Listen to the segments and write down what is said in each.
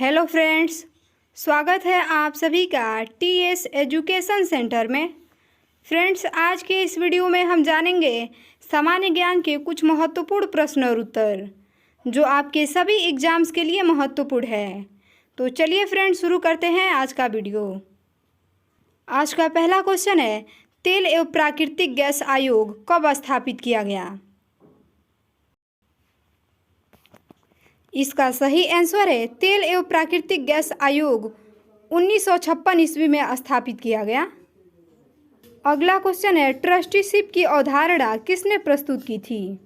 Hello friends, स्वागत है आप सभी का टीएस एजुकेशन सेंटर में। फ्रेंड्स, आज के इस वीडियो में हम जानेंगे सामान्य ज्ञान के कुछ महत्वपूर्ण प्रश्न और उत्तर जो आपके सभी एग्जाम्स के लिए महत्वपूर्ण है। तो चलिए फ्रेंड्स, शुरू करते हैं आज का वीडियो। आज का पहला क्वेश्चन है, तेल एवं प्राकृतिक गैस आयोग कब स्थापित किया गया? इसका सही आंसर है तेल एवं प्राकृतिक गैस आयोग 1956 ईस्वी में स्थापित किया गया। अगला क्वेश्चन है, ट्रस्टीशिप की अवधारणा किसने प्रस्तुत की थी?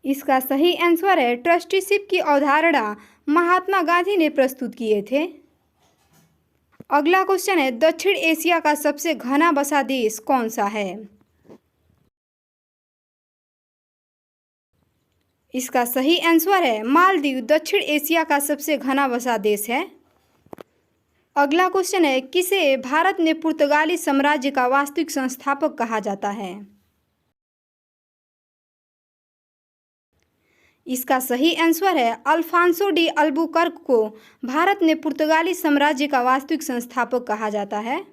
इसका सही आंसर है ट्रस्टीशिप की अवधारणा महात्मा गांधी ने प्रस्तुत किए थे। अगला क्वेश्चन है, दक्षिण एशिया का सबसे घना बसा देश कौन सा है? इसका सही आंसर है मालदीव दक्षिण एशिया का सबसे घना बसा देश है। अगला क्वेश्चन है, किसे भारत ने पुर्तगाली साम्राज्य का वास्तविक संस्थापक कहा जाता है? इसका सही आंसर है अल्फांसो डी अल्बुकर्क को भारत ने पुर्तगाली साम्राज्य का वास्तविक संस्थापक कहा जाता है।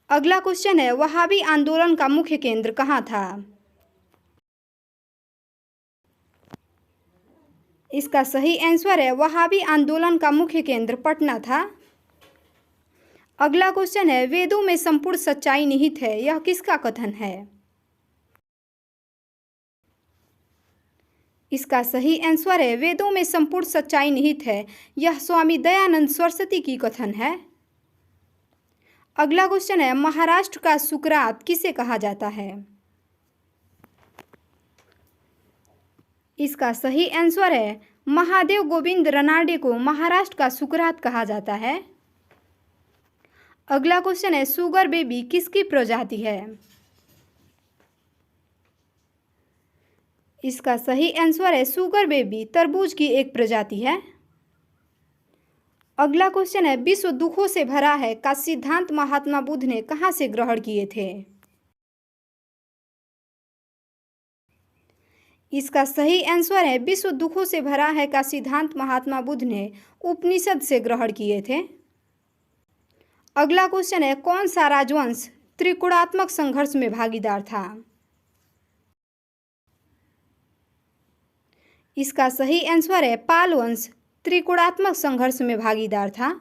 अगला क्वेश्चन है, वहाबी आंदोलन का मुख्य केंद्र कहाँ था? इसका सही आंसर है वहाबी आंदोलन का मुख्य केंद्र पटना था। अगला क्वेश्चन है, वेदों में संपूर्ण सच्चाई निहित है, यह किसका कथन है? इसका सही आंसर है वेदों में संपूर्ण सच्चाई निहित है, यह स्वामी दयानंद सरस्वती की कथन है। अगला क्वेश्चन है, महाराष्ट्र का सुकरात किसे कहा जाता है? इसका सही आंसर है महादेव गोविंद रनाडे को महाराष्ट्र का सुकरात कहा जाता है। अगला क्वेश्चन है, शुगर बेबी किसकी प्रजाति है? इसका सही आंसर है शुगर बेबी तरबूज की एक प्रजाति है। अगला क्वेश्चन है, विश्व दुखों से भरा है का सिद्धांत महात्मा बुद्ध ने कहाँ से ग्रहण किए थे? इसका सही आंसर है विश्व दुखों से भरा है का सिद्धांत महात्मा बुद्ध ने उपनिषद से ग्रहण किए थे। अगला क्वेश्चन है, कौन सा राजवंश त्रिकोणात्मक संघर्ष में भागीदार था? इसका सही आंसर है पाल वंश त्रिकोणात्मक संघर्ष में भागीदार था।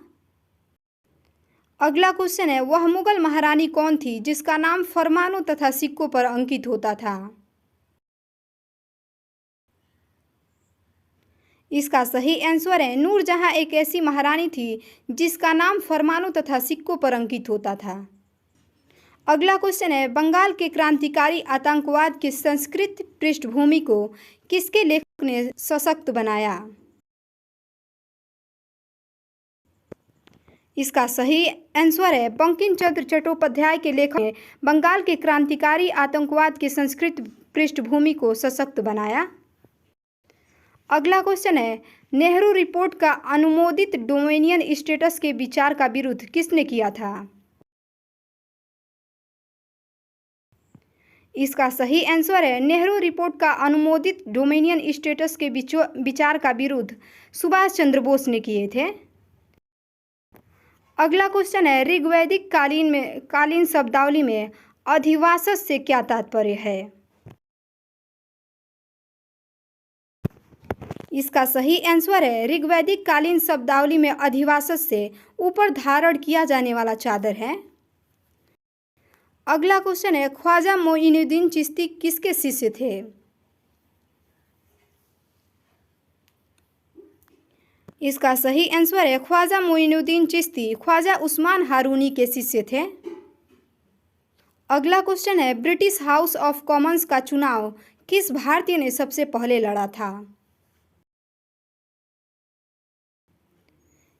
अगला क्वेश्चन है, वह मुगल महारानी कौन थी जिसका नाम फरमानों तथा सिक्कों पर अंकित होता था? इसका सही आंसर है नूरजहां एक ऐसी महारानी थी जिसका नाम फरमानों तथा सिक्कों पर अंकित होता था। अगला क्वेश्चन है, बंगाल के क्रांतिकारी आतंकवाद की संस्कृत पृष्ठभूमि को किसके लेखक ने सशक्त बनाया? इसका सही आंसर है बंकिम चंद्र चट्टोपाध्याय के लेखक ने बंगाल के क्रांतिकारी आतंकवाद की संस्कृत पृष्ठभूमि को सशक्त बनाया। अगला क्वेश्चन है, नेहरू रिपोर्ट का अनुमोदित डोमेनियन स्टेटस के विचार का विरोध किसने किया था? इसका सही आंसर है नेहरू रिपोर्ट का अनुमोदित डोमेनियन स्टेटस के विचार का विरोध सुभाष चंद्र बोस ने किए थे। अगला क्वेश्चन है, ऋग्वैदिक कालीन शब्दावली में अधिवासस से क्या तात्पर्य है? इसका सही आंसर है ऋग्वैदिक कालीन शब्दावली में अधिवासस से ऊपर धारण किया जाने वाला चादर है। अगला क्वेश्चन है, ख्वाजा मोइनुद्दीन चिश्ती किसके शिष्य थे? इसका सही आंसर है ख्वाजा मोइनुद्दीन चिश्ती ख्वाजा उस्मान हारूनी के शिष्य थे। अगला क्वेश्चन है, ब्रिटिश हाउस ऑफ कॉमन्स का चुनाव किस भारतीय ने सबसे पहले लड़ा था?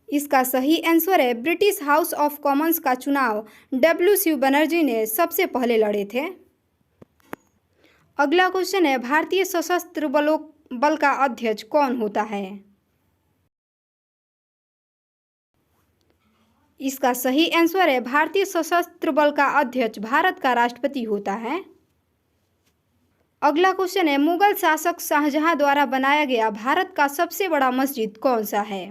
इसका सही आंसर है ब्रिटिश हाउस ऑफ कॉमन्स का चुनाव डब्ल्यू बनर्जी ने सबसे पहले लड़े थे। अगला क्वेश्चन है, भारतीय सशस्त्र बल का अध्यक्ष कौन होता है? इसका सही आंसर है भारतीय सशस्त्र बल का अध्यक्ष भारत का राष्ट्रपति होता है। अगला क्वेश्चन है, मुगल शासक शाहजहां द्वारा बनाया गया भारत का सबसे बड़ा मस्जिद कौन सा है?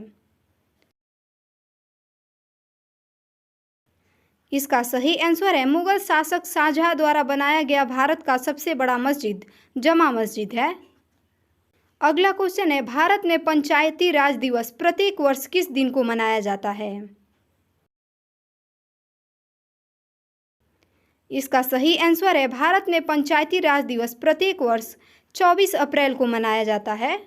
इसका सही आंसर है, मुगल शासक शाहजहां द्वारा बनाया गया भारत का सबसे बड़ा मस्जिद जमा मस्जिद है। अगला क्वेश्चन है, भारत में पंचायती राज दिवस प्रत्येक वर्ष किस दिन को मनाया जाता है? इसका सही आंसर है, भारत में पंचायती राज दिवस प्रत्येक वर्ष 24 अप्रैल को मनाया जाता है।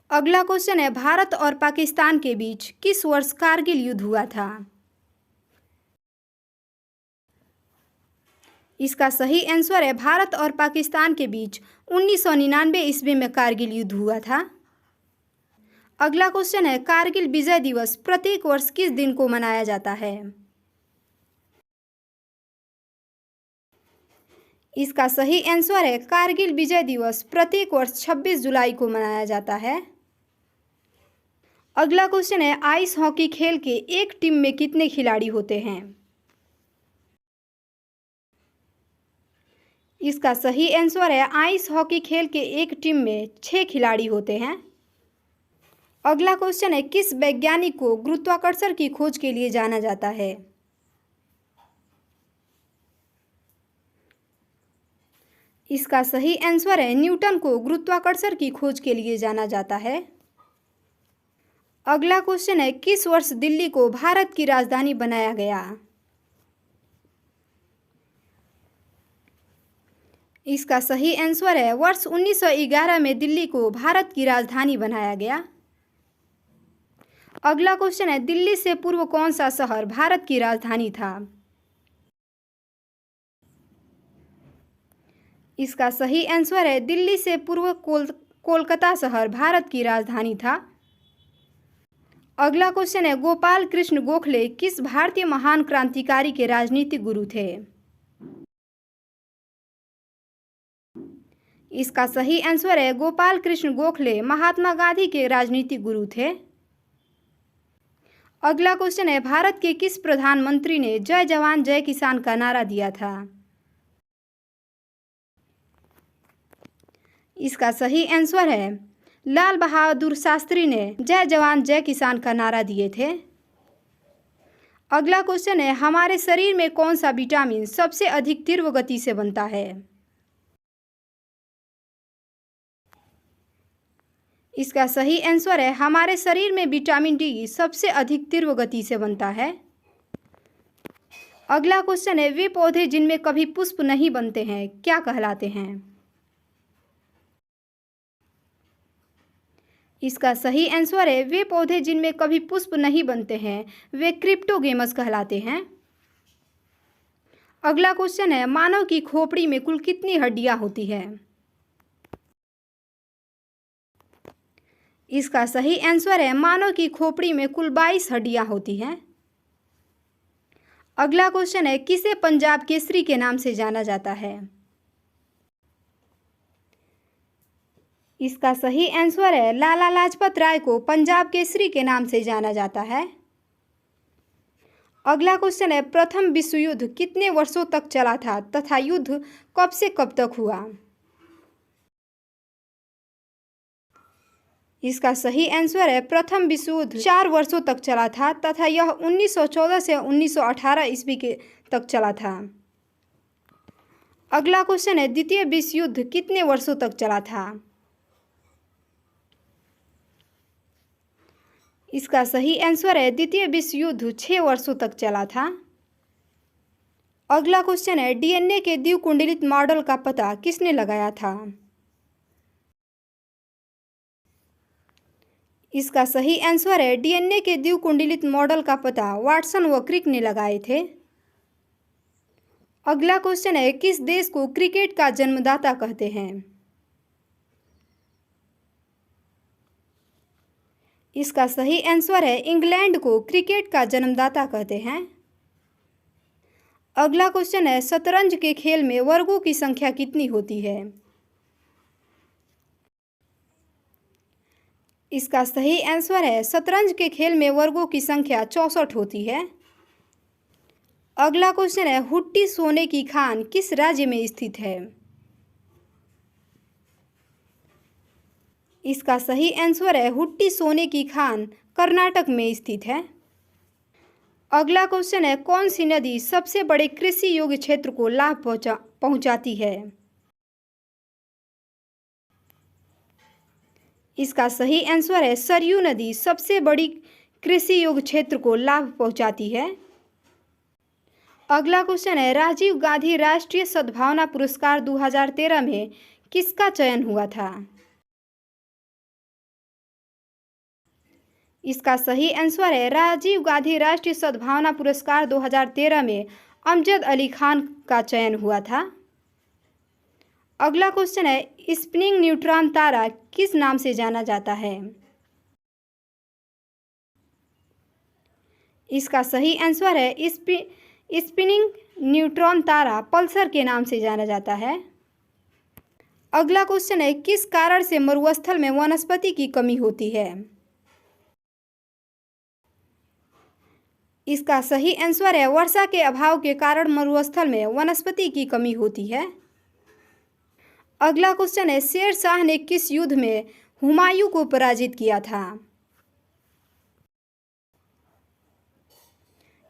अगला क्वेश्चन है, भारत और पाकिस्तान के बीच किस वर्ष कारगिल युद्ध हुआ था? इसका सही आंसर है, भारत और पाकिस्तान के बीच 1999 ईस्वी में कारगिल युद्ध हुआ था। अगला क्वेश्चन है, कारगिल विजय दिवस प्रत्येक वर्ष किस दिन को मनाया जाता है? इसका सही आंसर है, कारगिल विजय दिवस प्रत्येक वर्ष 26 जुलाई को मनाया जाता है। अगला क्वेश्चन है, आइस हॉकी खेल के एक टीम में कितने खिलाड़ी होते हैं? इसका सही आंसर है, आइस हॉकी खेल के एक टीम में 6 खिलाड़ी होते हैं। अगला क्वेश्चन है, किस वैज्ञानिक को गुरुत्वाकर्षण की खोज के लिए जाना जाता है? इसका सही आंसर है, न्यूटन को गुरुत्वाकर्षण की खोज के लिए जाना जाता है। अगला क्वेश्चन है, किस वर्ष दिल्ली को भारत की राजधानी बनाया गया? इसका सही आंसर है, वर्ष 1911 में दिल्ली को भारत की राजधानी बनाया गया। अगला क्वेश्चन है, दिल्ली से पूर्व कौन सा शहर भारत की राजधानी था? इसका सही आंसर है, दिल्ली से पूर्व कोलकाता शहर भारत की राजधानी था। अगला क्वेश्चन है, गोपाल कृष्ण गोखले किस भारतीय महान क्रांतिकारी के राजनीतिक गुरु थे? इसका सही आंसर है, गोपाल कृष्ण गोखले महात्मा गांधी के राजनीतिक गुरु थे। अगला क्वेश्चन है, भारत के किस प्रधानमंत्री ने जय जवान जय किसान का नारा दिया था? इसका सही आंसर है, लाल बहादुर शास्त्री ने जय जवान जय किसान का नारा दिए थे। अगला क्वेश्चन है, हमारे शरीर में कौन सा विटामिन सबसे अधिक तीव्र गति से बनता है? इसका सही आंसर है, हमारे शरीर में विटामिन डी सबसे अधिक तीव्र गति से बनता है। अगला क्वेश्चन है, वे पौधे जिनमें कभी पुष्प नहीं बनते हैं क्या कहलाते हैं? इसका सही आंसर है, वे पौधे जिनमें कभी पुष्प नहीं बनते हैं वे क्रिप्टोगेमस कहलाते हैं। अगला क्वेश्चन है, मानव की खोपड़ी में कुल कितनी हड्डियां होती हैं? इसका सही आंसर है, मानव की खोपड़ी में कुल 22 हड्डियां होती हैं। अगला क्वेश्चन है, किसे पंजाब केसरी के नाम से जाना जाता है? इसका सही आंसर है, लाला लाजपत राय को पंजाब केसरी के नाम से जाना जाता है। अगला क्वेश्चन है, प्रथम विश्व युद्ध कितने वर्षों तक चला था तथा युद्ध कब से कब तक हुआ? इसका सही आंसर है, प्रथम विश्व युद्ध 4 वर्षों तक चला था तथा यह 1914 से 1918 ईस्वी के तक चला था। अगला क्वेश्चन है, द्वितीय विश्व युद्ध कितने वर्षों तक चला था? इसका सही आंसर है, द्वितीय विश्व युद्ध 6 वर्षों तक चला था। अगला क्वेश्चन है, डीएनए के द्विकुंडलित मॉडल का पता किसने लगाया था? इसका सही आंसर है, डीएनए के द्विकुंडलित मॉडल का पता वाटसन व क्रिक ने लगाए थे। अगला क्वेश्चन है, किस देश को क्रिकेट का जन्मदाता कहते हैं? इसका सही आंसर है, इंग्लैंड को क्रिकेट का जन्मदाता कहते हैं। अगला क्वेश्चन है, शतरंज के खेल में वर्गों की संख्या कितनी होती है? इसका सही आंसर है, शतरंज के खेल में वर्गों की संख्या 64 होती है। अगला क्वेश्चन है, हुट्टी सोने की खान किस राज्य में स्थित है? इसका सही आंसर है हुट्टी सोने की खान, कर्नाटक में स्थित है। अगला क्वेश्चन है, कौन सी नदी सबसे बड़े कृषि योग्य क्षेत्र को लाभ पहुंचाती है? इसका सही आंसर है सरयू नदी सबसे बड़ी कृषि योग्य क्षेत्र को लाभ पहुंचाती है। अगला क्वेश्चन है, राजीव गांधी राष्ट्रीय सद्भावना पुरस्कार 2013 में किसका चयन हुआ था? इसका सही आंसर है राजीव गांधी राष्ट्रीय सद्भावना पुरस्कार 2013 में अमजद अली खान का चयन हुआ था। अगला क्वेश्चन है, स्पिनिंग न्यूट्रॉन तारा किस नाम से जाना जाता है? इसका सही आंसर है स्पिनिंग न्यूट्रॉन तारा पल्सर के नाम से जाना जाता है। अगला क्वेश्चन है, किस कारण से मरुस्थल में वनस्पति की कमी होती है? इसका सही आंसर है वर्षा के अभाव के कारण मरुस्थल में वनस्पति की कमी होती है। अगला क्वेश्चन है, शेर शाह ने किस युद्ध में हुमायूं को पराजित किया था?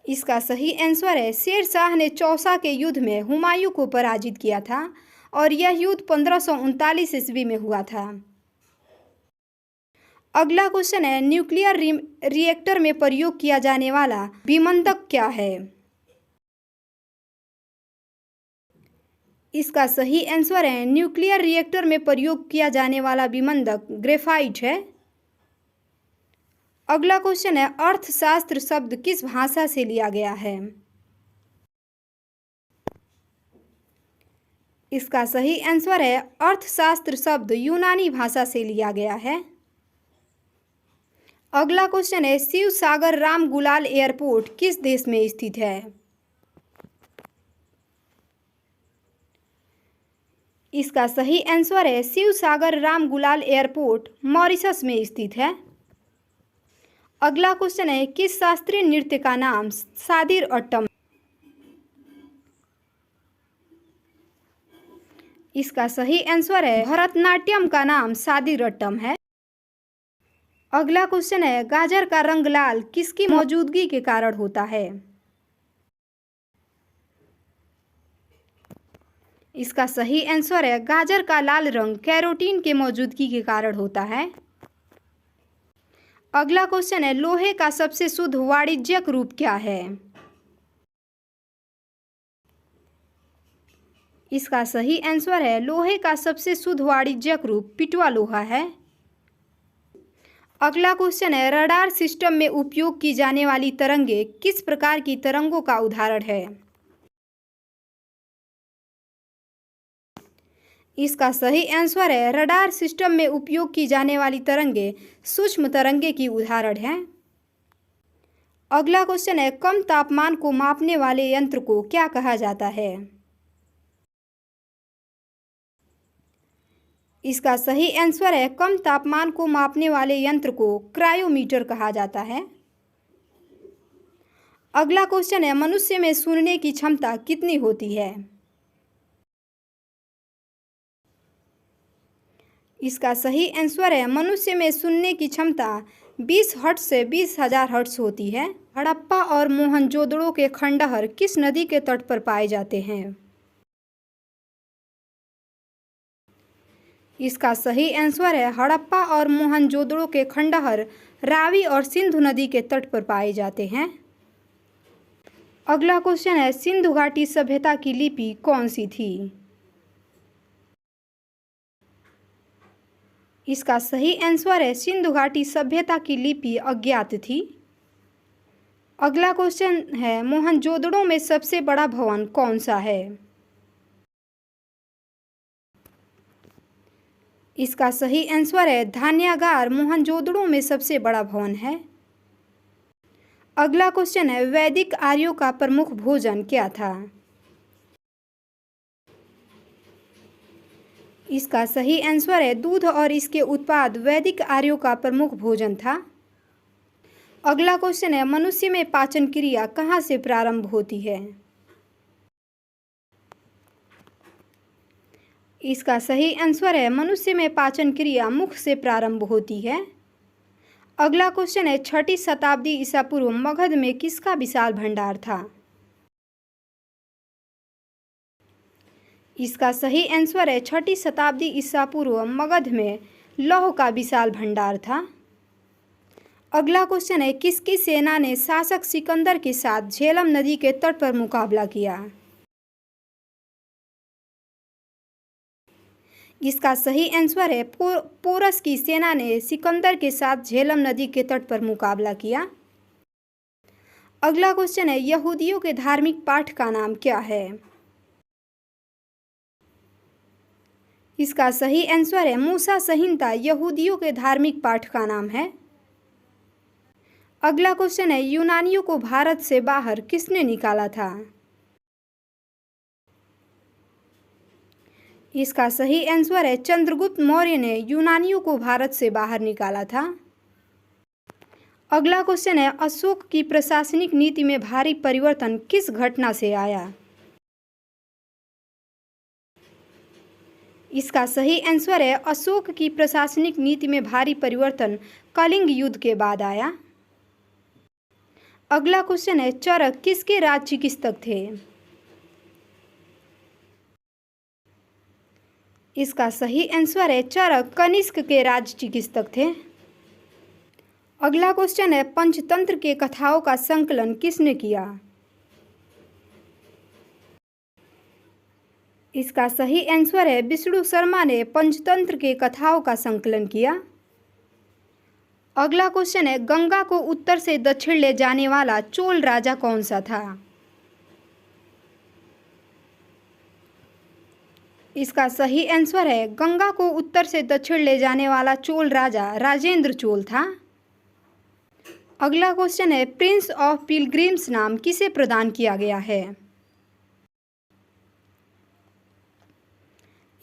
इसका सही आंसर है शेर शाह ने चौसा के युद्ध में हुमायूं को पराजित किया था और यह युद्ध 1539 ईस्वी में हुआ था। अगला क्वेश्चन है, न्यूक्लियर रिएक्टर में प्रयोग किया जाने वाला विमंदक क्या है? इसका सही आंसर है न्यूक्लियर रिएक्टर में प्रयोग किया जाने वाला विमंदक ग्रेफाइट है। अगला क्वेश्चन है, अर्थशास्त्र शब्द किस भाषा से लिया गया है? इसका सही आंसर है अर्थशास्त्र शब्द यूनानी भाषा से लिया गया है। अगला क्वेश्चन है, शिव सागर राम गुलाल एयरपोर्ट किस देश में स्थित है? इसका सही आंसर है शिव सागर राम गुलाल एयरपोर्ट मॉरिशस में स्थित है। अगला क्वेश्चन है, किस शास्त्रीय नृत्य का नाम सादिर अट्टम? इसका सही आंसर है भरतनाट्यम का नाम सादिर अट्टम है। अगला क्वेश्चन है, गाजर का रंग लाल किसकी मौजूदगी के कारण होता है? इसका सही आंसर है गाजर का लाल रंग कैरोटीन के मौजूदगी के कारण होता है। अगला क्वेश्चन है, लोहे का सबसे शुद्ध वाणिज्यिक रूप क्या है? इसका सही आंसर है लोहे का सबसे शुद्ध वाणिज्यिक रूप पिटवा लोहा है। अगला क्वेश्चन है, रडार सिस्टम में उपयोग की जाने वाली तरंगे किस प्रकार की तरंगों का उदाहरण है? इसका सही आंसर है रडार सिस्टम में उपयोग की जाने वाली तरंगे सूक्ष्म तरंगे की उदाहरण है। अगला क्वेश्चन है, कम तापमान को मापने वाले यंत्र को क्या कहा जाता है? इसका सही आंसर है कम तापमान को मापने वाले यंत्र को क्रायोमीटर कहा जाता है। अगला क्वेश्चन है, मनुष्य में सुनने की क्षमता कितनी होती है? इसका सही आंसर है मनुष्य में सुनने की क्षमता 20 हर्ट्ज से 20,000 हर्ट्ज होती है। हड़प्पा और मोहनजोदड़ो के खंडहर किस नदी के तट पर पाए जाते हैं? इसका सही आंसर है हड़प्पा और मोहनजोदड़ो के खंडहर रावी और सिंधु नदी के तट पर पाए जाते हैं। अगला क्वेश्चन है, सिंधु घाटी सभ्यता की लिपि कौन सी थी? इसका सही आंसर है सिंधु घाटी सभ्यता की लिपि अज्ञात थी। अगला क्वेश्चन है, मोहनजोदड़ो में सबसे बड़ा भवन कौन सा है? इसका सही आंसर है धान्यागार मोहनजोदड़ो में सबसे बड़ा भवन है। अगला क्वेश्चन है, वैदिक आर्यों का प्रमुख भोजन क्या था? इसका सही आंसर है दूध और इसके उत्पाद वैदिक आर्यों का प्रमुख भोजन था। अगला क्वेश्चन है, मनुष्य में पाचन क्रिया कहाँ से प्रारंभ होती है? इसका सही आंसर है मनुष्य में पाचन क्रिया मुख से प्रारंभ होती है। अगला क्वेश्चन है 6ठी शताब्दी ईसा पूर्व मगध में किसका विशाल भंडार था? इसका सही आंसर है 6ठी शताब्दी ईसा पूर्व मगध में लौह का विशाल भंडार था। अगला क्वेश्चन है किसकी सेना ने शासक सिकंदर के साथ झेलम नदी के तट पर मुकाबला किया? इसका सही आंसर है पोरस की सेना ने सिकंदर के साथ झेलम नदी के तट पर मुकाबला किया। अगला क्वेश्चन है यहूदियों के धार्मिक पाठ का नाम क्या है? इसका सही आंसर है मूसा संहिता यहूदियों के धार्मिक पाठ का नाम है। अगला क्वेश्चन है यूनानियों को भारत से बाहर किसने निकाला था? इसका सही आंसर है चंद्रगुप्त मौर्य ने यूनानियों को भारत से बाहर निकाला था। अगला क्वेश्चन है अशोक की प्रशासनिक नीति में भारी परिवर्तन किस घटना से आया? इसका सही आंसर है अशोक की प्रशासनिक नीति में भारी परिवर्तन कलिंग युद्ध के बाद आया। अगला क्वेश्चन है चरक किसके राज चिकित्सक थे? इसका सही आंसर है चरक कनिष्क के राज चिकित्सक थे। अगला क्वेश्चन है पंचतंत्र के कथाओं का संकलन किसने किया? इसका सही आंसर है विष्णु शर्मा ने पंचतंत्र के कथाओं का संकलन किया। अगला क्वेश्चन है गंगा को उत्तर से दक्षिण ले जाने वाला चोल राजा कौन सा था? इसका सही आंसर है गंगा को उत्तर से दक्षिण ले जाने वाला चोल राजा राजेंद्र चोल था। अगला क्वेश्चन है प्रिंस ऑफ पिलग्रिम्स नाम किसे प्रदान किया गया है?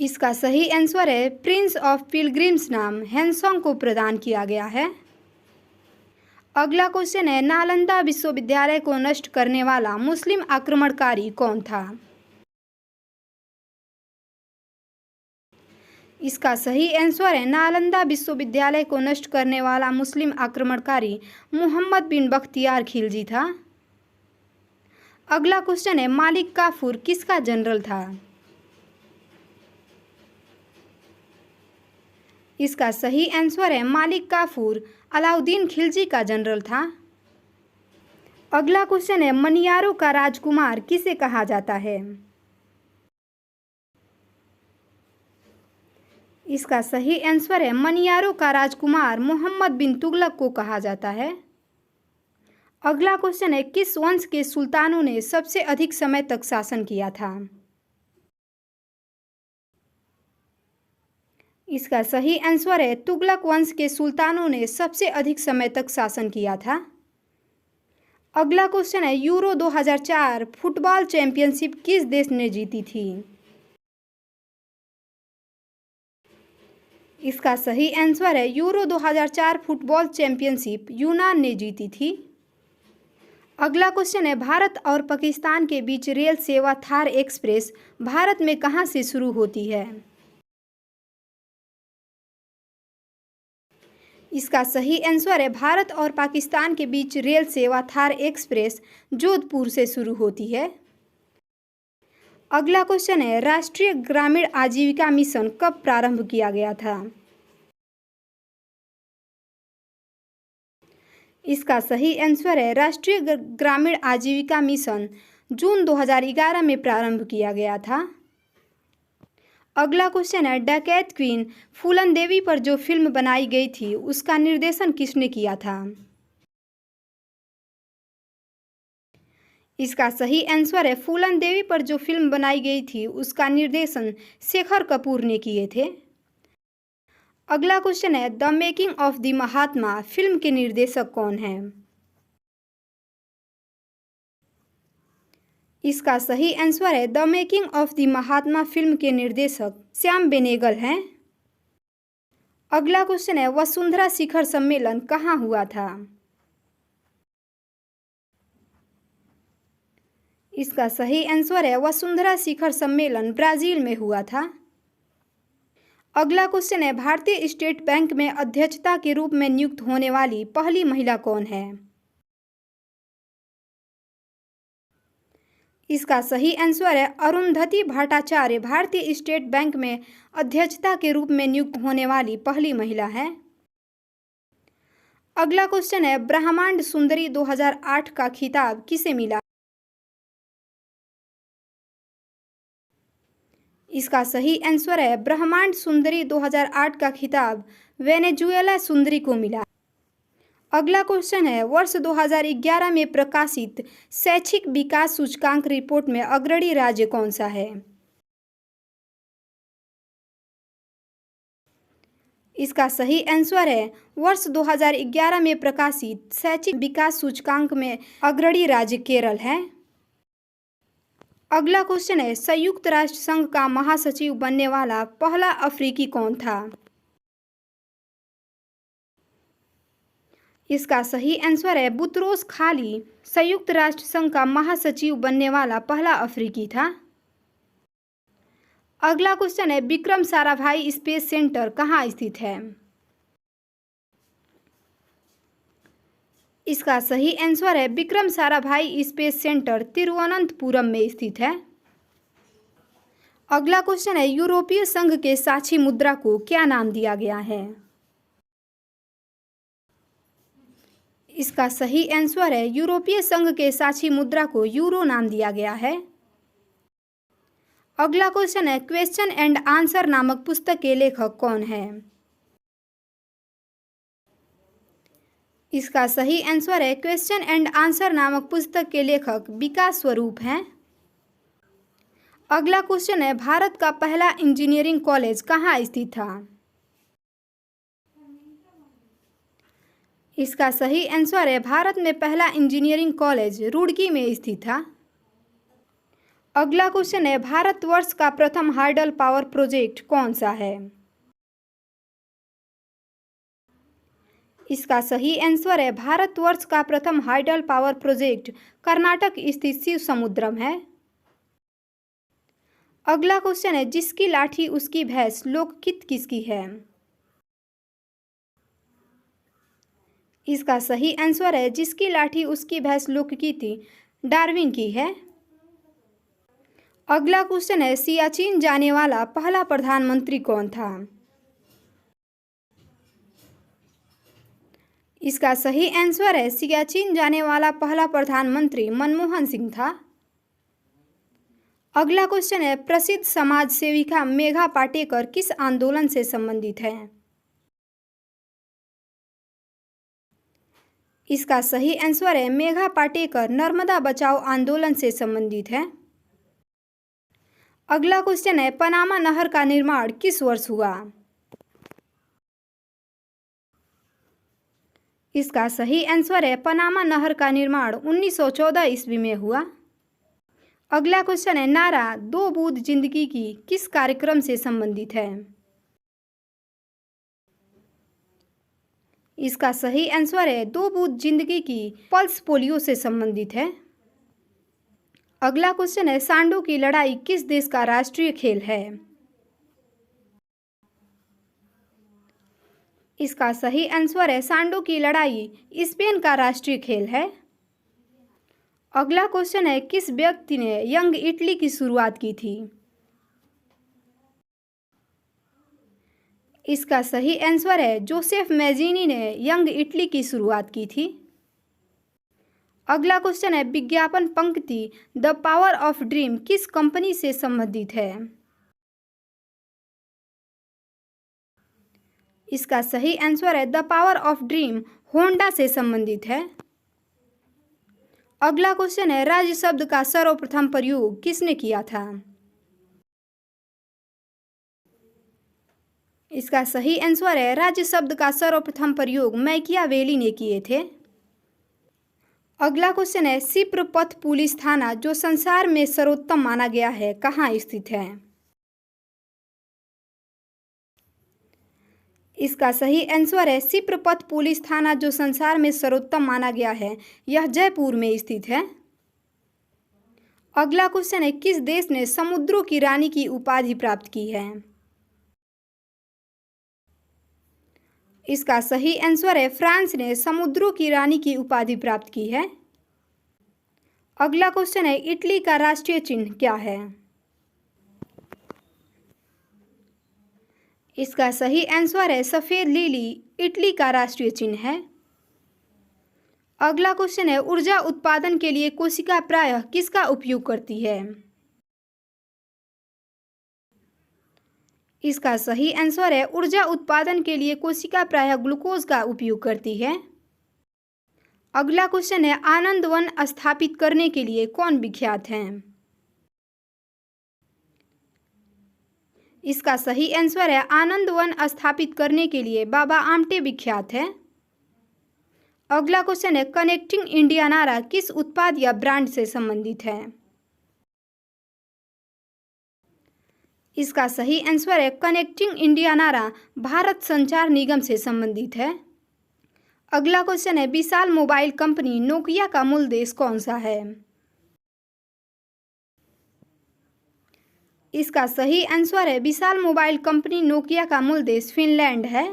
इसका सही आंसर है प्रिंस ऑफ पिलग्रिम्स नाम हैंसोंग को प्रदान किया गया है। अगला क्वेश्चन है नालंदा विश्वविद्यालय को नष्ट करने वाला मुस्लिम आक्रमणकारी कौन था? इसका सही आंसर है नालंदा विश्वविद्यालय को नष्ट करने वाला मुस्लिम आक्रमणकारी मोहम्मद बिन बख्तियार खिलजी था। अगला क्वेश्चन है मालिक काफूर किसका जनरल था? इसका सही आंसर है मालिक काफूर अलाउद्दीन खिलजी का जनरल था। अगला क्वेश्चन है मनियारों का राजकुमार किसे कहा जाता है? इसका सही आंसर है मनियारों का राजकुमार मोहम्मद बिन तुगलक को कहा जाता है। अगला क्वेश्चन है किस वंश के सुल्तानों ने सबसे अधिक समय तक शासन किया था? इसका सही आंसर है तुगलक वंश के सुल्तानों ने सबसे अधिक समय तक शासन किया था। अगला क्वेश्चन है यूरो 2004 फुटबॉल चैंपियनशिप किस देश ने जीती थी? इसका सही आंसर है यूरो 2004 फुटबॉल चैंपियनशिप यूनान ने जीती थी। अगला क्वेश्चन है भारत और पाकिस्तान के बीच रेल सेवा थार एक्सप्रेस भारत में कहाँ से शुरू होती है? इसका सही आंसर है भारत और पाकिस्तान के बीच रेल सेवा थार एक्सप्रेस जोधपुर से शुरू होती है। अगला क्वेश्चन है राष्ट्रीय ग्रामीण आजीविका मिशन कब प्रारंभ किया गया था? इसका सही आंसर है राष्ट्रीय ग्रामीण आजीविका मिशन जून 2011 में प्रारंभ किया गया था। अगला क्वेश्चन है डकैत क्वीन फूलन देवी पर जो फिल्म बनाई गई थी उसका निर्देशन किसने किया था? इसका सही आंसर है फूलन देवी पर जो फिल्म बनाई गई थी उसका निर्देशन शेखर कपूर ने किए थे। अगला क्वेश्चन है the making of the Mahatma film के निर्देशक कौन हैं? इसका सही आंसर है the making of the Mahatma film के निर्देशक श्याम बेनेगल हैं। अगला क्वेश्चन है वसुंधरा शिखर सम्मेलन कहाँ हुआ था? इसका सही आंसर है वसुंधरा शिखर सम्मेलन ब्राजील में हुआ था। अगला क्वेश्चन है, भारतीय स्टेट बैंक में अध्यक्षता के रूप में नियुक्त होने वाली पहली महिला कौन है? इसका सही आंसर है अरुंधति भट्टाचार्य भारतीय स्टेट बैंक में अध्यक्षता के रूप में नियुक्त होने वाली पहली महिला है। अगला क्वेश्चन है, ब्रह्मांड सुंदरी 2008 का खिताब किसे मिला? इसका सही आंसर है ब्रह्मांड सुंदरी 2008 का खिताब वेनेजुएला सुंदरी को मिला। अगला क्वेश्चन है, वर्ष 2011 में प्रकाशित शैक्षिक विकास सूचकांक रिपोर्ट में अग्रणी राज्य कौन सा है? इसका सही आंसर है वर्ष 2011 में प्रकाशित शैक्षिक विकास सूचकांक में अग्रणी राज्य केरल है। अगला क्वेश्चन है, संयुक्त राष्ट्र संघ का महासचिव बनने वाला पहला अफ्रीकी कौन था? इसका सही आंसर है बुतरोस खाली संयुक्त राष्ट्र संघ का महासचिव बनने वाला पहला अफ्रीकी था। अगला क्वेश्चन है, विक्रम साराभाई स्पेस सेंटर कहाँ स्थित है? इसका सही आंसर है विक्रम साराभाई स्पेस सेंटर तिरुवनंतपुरम में स्थित है। अगला क्वेश्चन है, यूरोपीय संघ के साक्षी मुद्रा को क्या नाम दिया गया है? इसका सही आंसर है यूरोपीय संघ के साक्षी मुद्रा को यूरो नाम दिया गया है। अगला क्वेश्चन है, क्वेश्चन एंड आंसर नामक पुस्तक के लेखक कौन है? इसका सही आंसर है क्वेश्चन एंड आंसर नामक पुस्तक के लेखक विकास स्वरूप हैं। अगला क्वेश्चन है, भारत का पहला इंजीनियरिंग कॉलेज कहाँ स्थित था? इसका सही आंसर है भारत में पहला इंजीनियरिंग कॉलेज रुड़की में स्थित था। अगला क्वेश्चन है, भारतवर्ष का प्रथम हाइडल पावर प्रोजेक्ट कौन सा है? इसका सही आंसर है भारतवर्ष का प्रथम हाइडल पावर प्रोजेक्ट कर्नाटक स्थित शिव समुद्रम है। अगला क्वेश्चन है, जिसकी लाठी उसकी भैंस लोकगीत किसकी है? इसका सही आंसर है जिसकी लाठी उसकी भैंस लोकगीत डार्विन की है। अगला क्वेश्चन है, सियाचिन जाने वाला पहला प्रधानमंत्री कौन था? इसका सही आंसर है सियाचिन जाने वाला पहला प्रधानमंत्री मनमोहन सिंह था। अगला क्वेश्चन है, प्रसिद्ध समाज सेविका मेघा पाटेकर किस आंदोलन से संबंधित है? इसका सही आंसर है मेघा पाटेकर नर्मदा बचाओ आंदोलन से संबंधित है। अगला क्वेश्चन है, पनामा नहर का निर्माण किस वर्ष हुआ? इसका सही आंसर है पनामा नहर का निर्माण 1914 ईस्वी में हुआ। अगला क्वेश्चन है, नारा दो बूंद जिंदगी की किस कार्यक्रम से संबंधित है? इसका सही आंसर है दो बूंद जिंदगी की पल्स पोलियो से संबंधित है। अगला क्वेश्चन है, सांडों की लड़ाई किस देश का राष्ट्रीय खेल है? इसका सही आंसर है सांडों की लड़ाई स्पेन का राष्ट्रीय खेल है। अगला क्वेश्चन है, किस व्यक्ति ने यंग इटली की शुरुआत की थी? इसका सही आंसर है जोसेफ मैजीनी ने यंग इटली की शुरुआत की थी। अगला क्वेश्चन है, विज्ञापन पंक्ति द पावर ऑफ ड्रीम किस कंपनी से संबंधित है? इसका सही आंसर है the power of dream Honda से संबंधित है। अगला क्वेश्चन है, राज्य शब्द का सर्वप्रथम प्रयोग किसने किया था? इसका सही आंसर है राज्य शब्द का सर्वप्रथम प्रयोग मैकियावेली ने किए थे। अगला क्वेश्चन है, शिप्रपथ पुलिस थाना जो संसार में सर्वोत्तम माना गया है कहाँ स्थित है? इसका सही आंसर है शिप्रपथ पुलिस थाना जो संसार में सर्वोत्तम माना गया है, यह जयपुर में स्थित है। अगला क्वेश्चन है, किस देश ने समुद्रों की रानी की उपाधि प्राप्त की है? इसका सही आंसर है फ्रांस ने समुद्रों की रानी की उपाधि प्राप्त की है। अगला क्वेश्चन है, इटली का राष्ट्रीय चिन्ह क्या है? इसका सही आंसर है सफेद लिली इटली का राष्ट्रीय चिन्ह है। अगला क्वेश्चन है, ऊर्जा उत्पादन के लिए कोशिका प्रायः किसका उपयोग करती है? इसका सही आंसर है ऊर्जा उत्पादन के लिए कोशिका प्रायः ग्लूकोज का उपयोग करती है। अगला क्वेश्चन है, आनंद वन स्थापित करने के लिए कौन विख्यात है? इसका सही आंसर है आनंद वन स्थापित करने के लिए बाबा आमटे विख्यात है। अगला क्वेश्चन है, कनेक्टिंग इंडिया नारा किस उत्पाद या ब्रांड से संबंधित है? इसका सही आंसर है कनेक्टिंग इंडिया नारा भारत संचार निगम से संबंधित है। अगला क्वेश्चन है, विशाल मोबाइल कंपनी नोकिया का मूल देश कौन सा है? इसका सही आंसर है विशाल मोबाइल कंपनी नोकिया का मूल देश फिनलैंड है।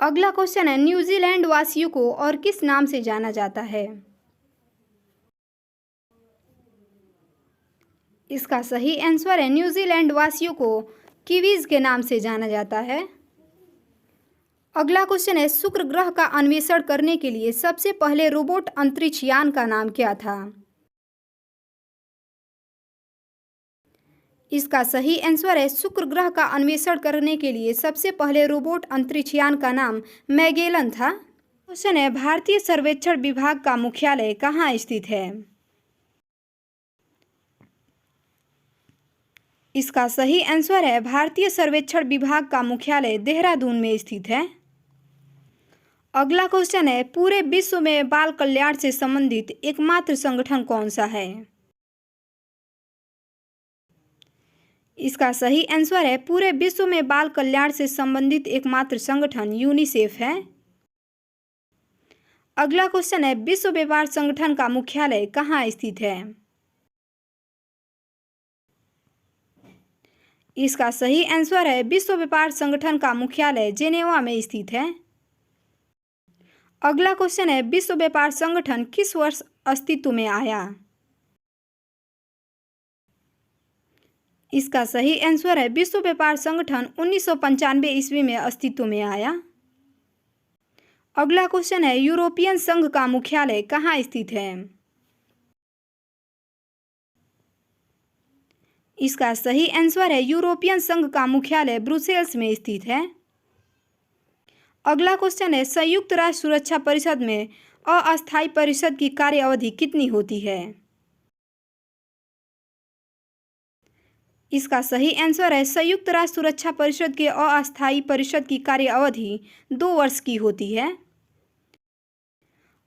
अगला क्वेश्चन है, न्यूजीलैंड वासियों को और किस नाम से जाना जाता है? इसका सही आंसर है न्यूजीलैंड वासियों को किवीज के नाम से जाना जाता है। अगला क्वेश्चन है, शुक्र ग्रह का अन्वेषण करने के लिए सबसे पहले रोबोट अंतरिक्ष यान का नाम क्या था? इसका सही आंसर है शुक्र ग्रह का अन्वेषण करने के लिए सबसे पहले रोबोट अंतरिक्ष यान का नाम मैगेलन था। क्वेश्चन है, भारतीय सर्वेक्षण विभाग का मुख्यालय कहाँ स्थित है? इसका सही आंसर है भारतीय सर्वेक्षण विभाग का मुख्यालय देहरादून में स्थित है। अगला क्वेश्चन है, पूरे विश्व में बाल कल्याण से संबंधित एकमात्र संगठन कौन सा है? इसका सही आंसर है पूरे विश्व में बाल कल्याण से संबंधित एकमात्र संगठन यूनिसेफ है। अगला क्वेश्चन है, विश्व व्यापार संगठन का मुख्यालय कहाँ स्थित है? इसका सही आंसर है विश्व व्यापार संगठन का मुख्यालय जेनेवा में स्थित है। अगला क्वेश्चन है, विश्व व्यापार संगठन किस वर्ष अस्तित्व में आया? इसका सही आंसर है विश्व व्यापार संगठन 1995 ईस्वी में अस्तित्व में आया। अगला क्वेश्चन है, यूरोपियन संघ का मुख्यालय कहाँ स्थित है? इसका सही आंसर है यूरोपियन संघ का मुख्यालय ब्रुसेल्स में स्थित है। अगला क्वेश्चन है, संयुक्त राष्ट्र सुरक्षा परिषद में अस्थायी परिषद की कार्य अवधि कितनी होती है? इसका सही आंसर है संयुक्त राष्ट्र सुरक्षा परिषद के अस्थायी परिषद की कार्य अवधि 2 वर्ष की होती है।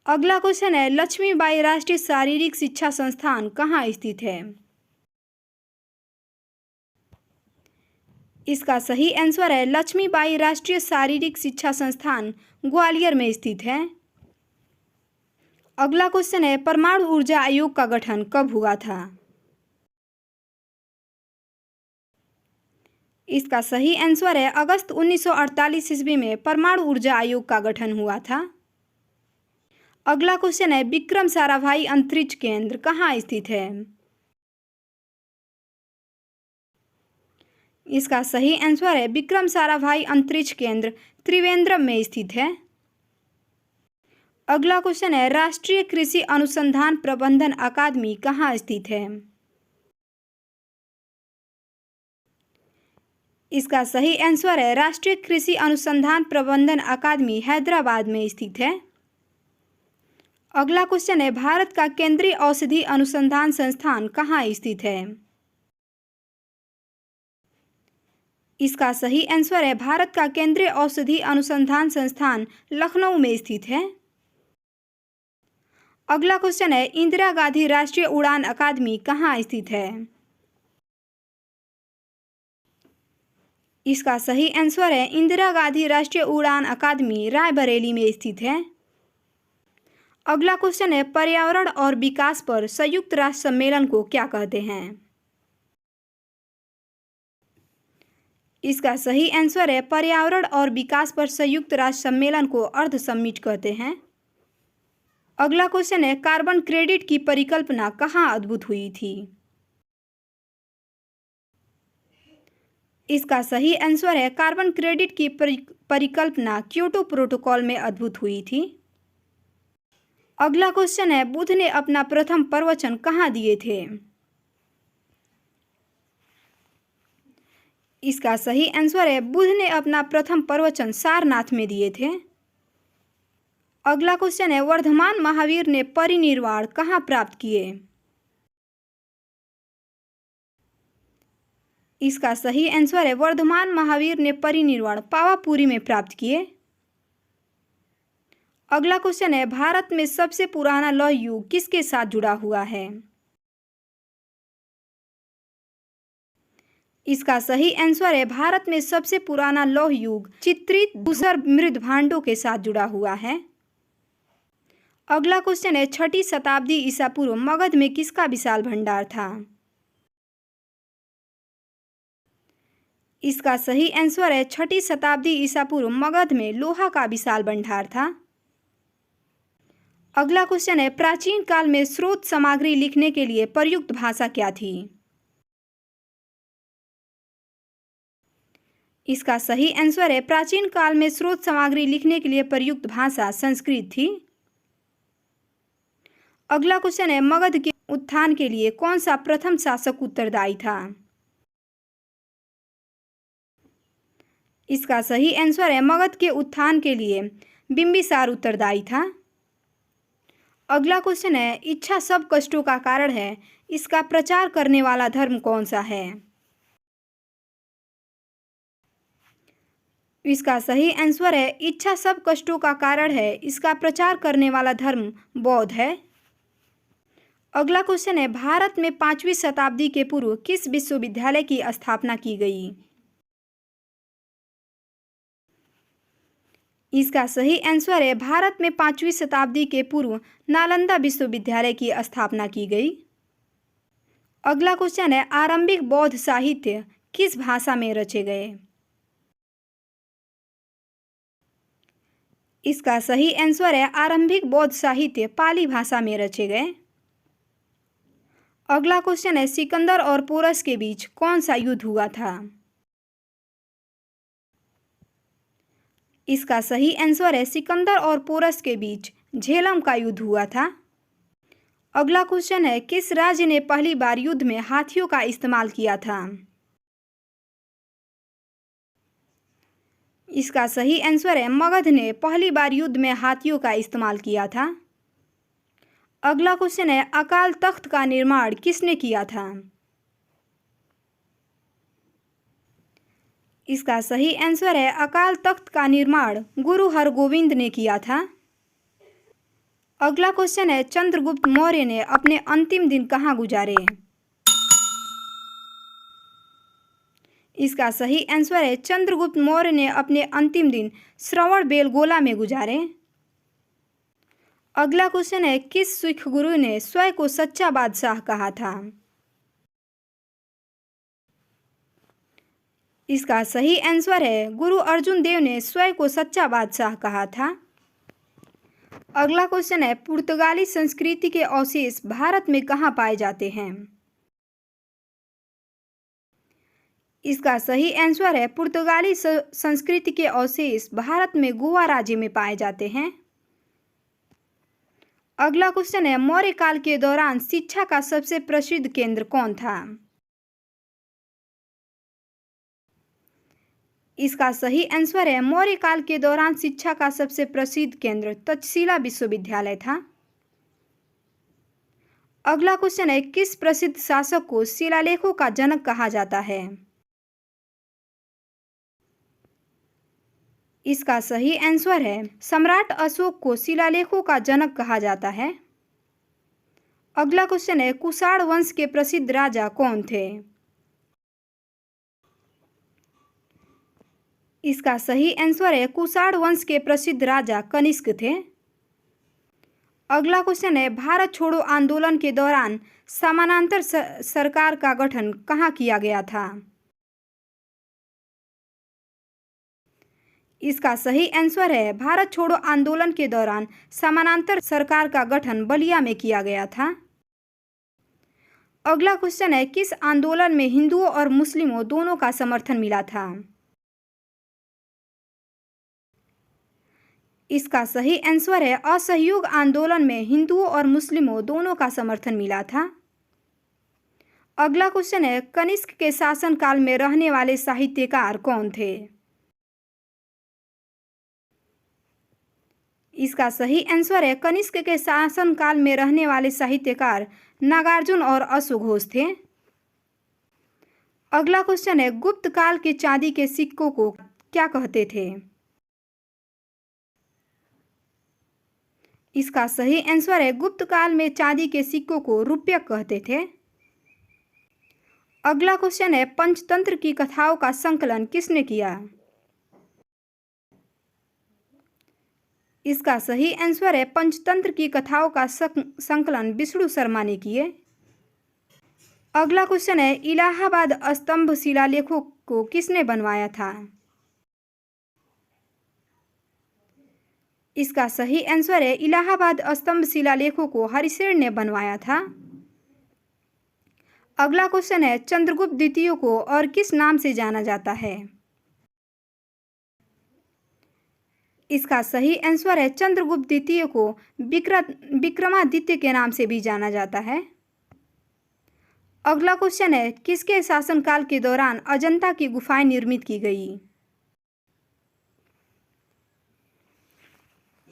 अगला क्वेश्चन है, लक्ष्मीबाई राष्ट्रीय शारीरिक शिक्षा संस्थान कहाँ स्थित है? इसका सही आंसर है लक्ष्मीबाई राष्ट्रीय शारीरिक शिक्षा संस्थान ग्वालियर में स्थित है। अगला क्वेश्चन है, परमाणु ऊर्जा आयोग का गठन कब हुआ था? इसका सही आंसर है अगस्त 1948 ईस्वी में परमाणु ऊर्जा आयोग का गठन हुआ था। अगला क्वेश्चन है, विक्रम साराभाई अंतरिक्ष केंद्र कहाँ स्थित है? इसका सही आंसर है विक्रम साराभाई अंतरिक्ष केंद्र त्रिवेंद्रम में स्थित है। अगला क्वेश्चन है, राष्ट्रीय कृषि अनुसंधान प्रबंधन अकादमी कहाँ स्थित है? इसका सही आंसर है राष्ट्रीय कृषि अनुसंधान प्रबंधन अकादमी हैदराबाद में स्थित है। अगला क्वेश्चन है, भारत का केंद्रीय औषधि अनुसंधान संस्थान कहाँ स्थित है? इसका सही आंसर है भारत का केंद्रीय औषधि अनुसंधान संस्थान लखनऊ में स्थित है। अगला क्वेश्चन है, इंदिरा गांधी राष्ट्रीय उड़ान अकादमी कहाँ स्थित है? इसका सही आंसर है इंदिरा गांधी राष्ट्रीय उड़ान अकादमी रायबरेली में स्थित है। अगला क्वेश्चन है, पर्यावरण और विकास पर संयुक्त राष्ट्र सम्मेलन को क्या कहते हैं? इसका सही आंसर है पर्यावरण और विकास पर संयुक्त राष्ट्र सम्मेलन को अर्ध समिट कहते हैं। अगला क्वेश्चन है कार्बन क्रेडिट की परिकल्पना कहाँ अद्भुत हुई थी? इसका सही आंसर है कार्बन क्रेडिट की परिकल्पना क्योटो प्रोटोकॉल में अद्भुत हुई थी। अगला क्वेश्चन है बुद्ध ने अपना प्रथम प्रवचन कहाँ दिए थे? इसका सही आंसर है बुद्ध ने अपना प्रथम प्रवचन सारनाथ में दिए थे। अगला क्वेश्चन है वर्धमान महावीर ने परिनिर्वाण कहाँ प्राप्त किए? इसका सही आंसर है वर्धमान महावीर ने परिनिर्वाण पावापुरी में प्राप्त किए। अगला क्वेश्चन है भारत में सबसे पुराना लौह युग किसके साथ जुड़ा हुआ है? इसका सही आंसर है भारत में सबसे पुराना लौह युग चित्रित धूसर मृद भांडों के साथ जुड़ा हुआ है। अगला क्वेश्चन है 6ठी शताब्दी ईसा पूर्व मगध में किसका विशाल भंडार था? इसका सही आंसर है 6ठी शताब्दी ईसा पूर्व मगध में लोहा का विशाल भंडार था। अगला क्वेश्चन है प्राचीन काल में स्रोत सामग्री लिखने के लिए प्रयुक्त भाषा क्या थी? इसका सही आंसर है प्राचीन काल में स्रोत सामग्री लिखने के लिए प्रयुक्त भाषा संस्कृत थी। अगला क्वेश्चन है मगध के उत्थान के लिए कौन सा प्रथम शासक उत्तरदायी था? इसका सही आंसर है मगध के उत्थान के लिए बिंबिसार उत्तरदायी था। अगला क्वेश्चन है इच्छा सब कष्टों का कारण है, इसका प्रचार करने वाला धर्म कौन सा है? इसका सही आंसर है इच्छा सब कष्टों का कारण है, इसका प्रचार करने वाला धर्म बौद्ध है। अगला क्वेश्चन है भारत में 5वीं शताब्दी के पूर्व किस विश्वविद्यालय की स्थापना की गई? इसका सही आंसर है भारत में 5वीं शताब्दी के पूर्व नालंदा विश्वविद्यालय की स्थापना की गई। अगला क्वेश्चन है आरंभिक बौद्ध साहित्य किस भाषा में रचे गए? इसका सही आंसर है आरंभिक बौद्ध साहित्य पाली भाषा में रचे गए। अगला क्वेश्चन है सिकंदर और पोरस के बीच कौन सा युद्ध हुआ था? इसका सही आंसर है सिकंदर और पोरस के बीच झेलम का युद्ध हुआ था। अगला क्वेश्चन है किस राज्य ने पहली बार युद्ध में हाथियों का इस्तेमाल किया था? इसका सही आंसर है मगध ने पहली बार युद्ध में हाथियों का इस्तेमाल किया था। अगला क्वेश्चन है अकाल तख्त का निर्माण किसने किया था? इसका सही आंसर है अकाल तख्त का निर्माण गुरु हरगोविंद ने किया था। अगला क्वेश्चन है चंद्रगुप्त मौर्य ने अपने अंतिम दिन कहाँ गुजारे? इसका सही आंसर है चंद्रगुप्त मौर्य ने अपने अंतिम दिन श्रवणबेलगोला में गुजारे। अगला क्वेश्चन है किस सिख गुरु ने स्वयं को सच्चा बादशाह कहा था? इसका सही आंसर है गुरु अर्जुन देव ने स्वयं को सच्चा बादशाह कहा था। अगला क्वेश्चन है पुर्तगाली संस्कृति के अवशेष भारत में कहाँ पाए जाते हैं? इसका सही आंसर है पुर्तगाली संस्कृति के अवशेष भारत में गोवा राज्य में पाए जाते हैं। अगला क्वेश्चन है मौर्य काल के दौरान शिक्षा का सबसे प्रसिद्ध केंद्र कौन था? इसका सही आंसर है मौर्य काल के दौरान शिक्षा का सबसे प्रसिद्ध केंद्र तक्षशिला विश्वविद्यालय था। अगला क्वेश्चन है किस प्रसिद्ध शासक को शिलालेखों का जनक कहा जाता है? इसका सही आंसर है सम्राट अशोक को शिलालेखों का जनक कहा जाता है। अगला क्वेश्चन है कुषाण वंश के प्रसिद्ध राजा कौन थे? इसका सही आंसर है कुषाण वंश के प्रसिद्ध राजा कनिष्क थे। अगला क्वेश्चन है भारत छोड़ो आंदोलन के दौरान समानांतर सरकार का गठन कहाँ किया गया था? इसका सही आंसर है भारत छोड़ो आंदोलन के दौरान समानांतर सरकार का गठन बलिया में किया गया था। अगला क्वेश्चन है, किस आंदोलन में हिंदुओं और मुस्लिमों दोनों का समर्थन मिला था? इसका सही आंसर है असहयोग आंदोलन में हिंदुओं और मुस्लिमों दोनों का समर्थन मिला था। अगला क्वेश्चन है, कनिष्क के शासनकाल में रहने वाले साहित्यकार कौन थे? इसका सही आंसर है कनिष्क के शासनकाल में रहने वाले साहित्यकार नागार्जुन और अश्वघोष थे। अगला क्वेश्चन है, गुप्त काल के चांदी के सिक्कों को क्या कहते थे? इसका सही आंसर है गुप्त काल में चांदी के सिक्कों को रुपया कहते थे। अगला क्वेश्चन है, पंचतंत्र की कथाओं का संकलन किसने किया? इसका सही आंसर है पंचतंत्र की कथाओं का संकलन विष्णु शर्मा ने किए। अगला क्वेश्चन है, इलाहाबाद स्तंभ शिलालेखों को किसने बनवाया था? इसका सही आंसर है इलाहाबाद स्तंभ शिलालेखों को हरिशेर ने बनवाया था। अगला क्वेश्चन है, चंद्रगुप्त द्वितीय को और किस नाम से जाना जाता है? इसका सही आंसर है चंद्रगुप्त द्वितीय को विक्रमादित्य के नाम से भी जाना जाता है। अगला क्वेश्चन है, किसके शासनकाल के दौरान अजंता की गुफाएं निर्मित की गई?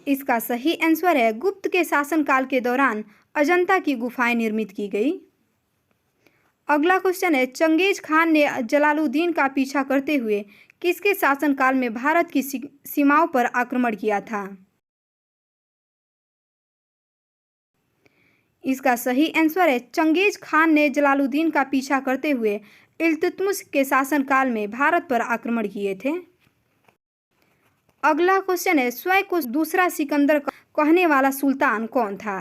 इसका सही आंसर है गुप्त के शासनकाल के दौरान अजंता की गुफाएं निर्मित की गई। अगला क्वेश्चन है, चंगेज खान ने जलालुद्दीन का पीछा करते हुए किसके शासनकाल में भारत की सीमाओं पर आक्रमण किया था? इसका सही आंसर है चंगेज खान ने जलालुद्दीन का पीछा करते हुए इल्तुतमिश के शासनकाल में भारत पर आक्रमण किए थे। अगला क्वेश्चन है, स्वयं को दूसरा सिकंदर कहने वाला सुल्तान कौन था?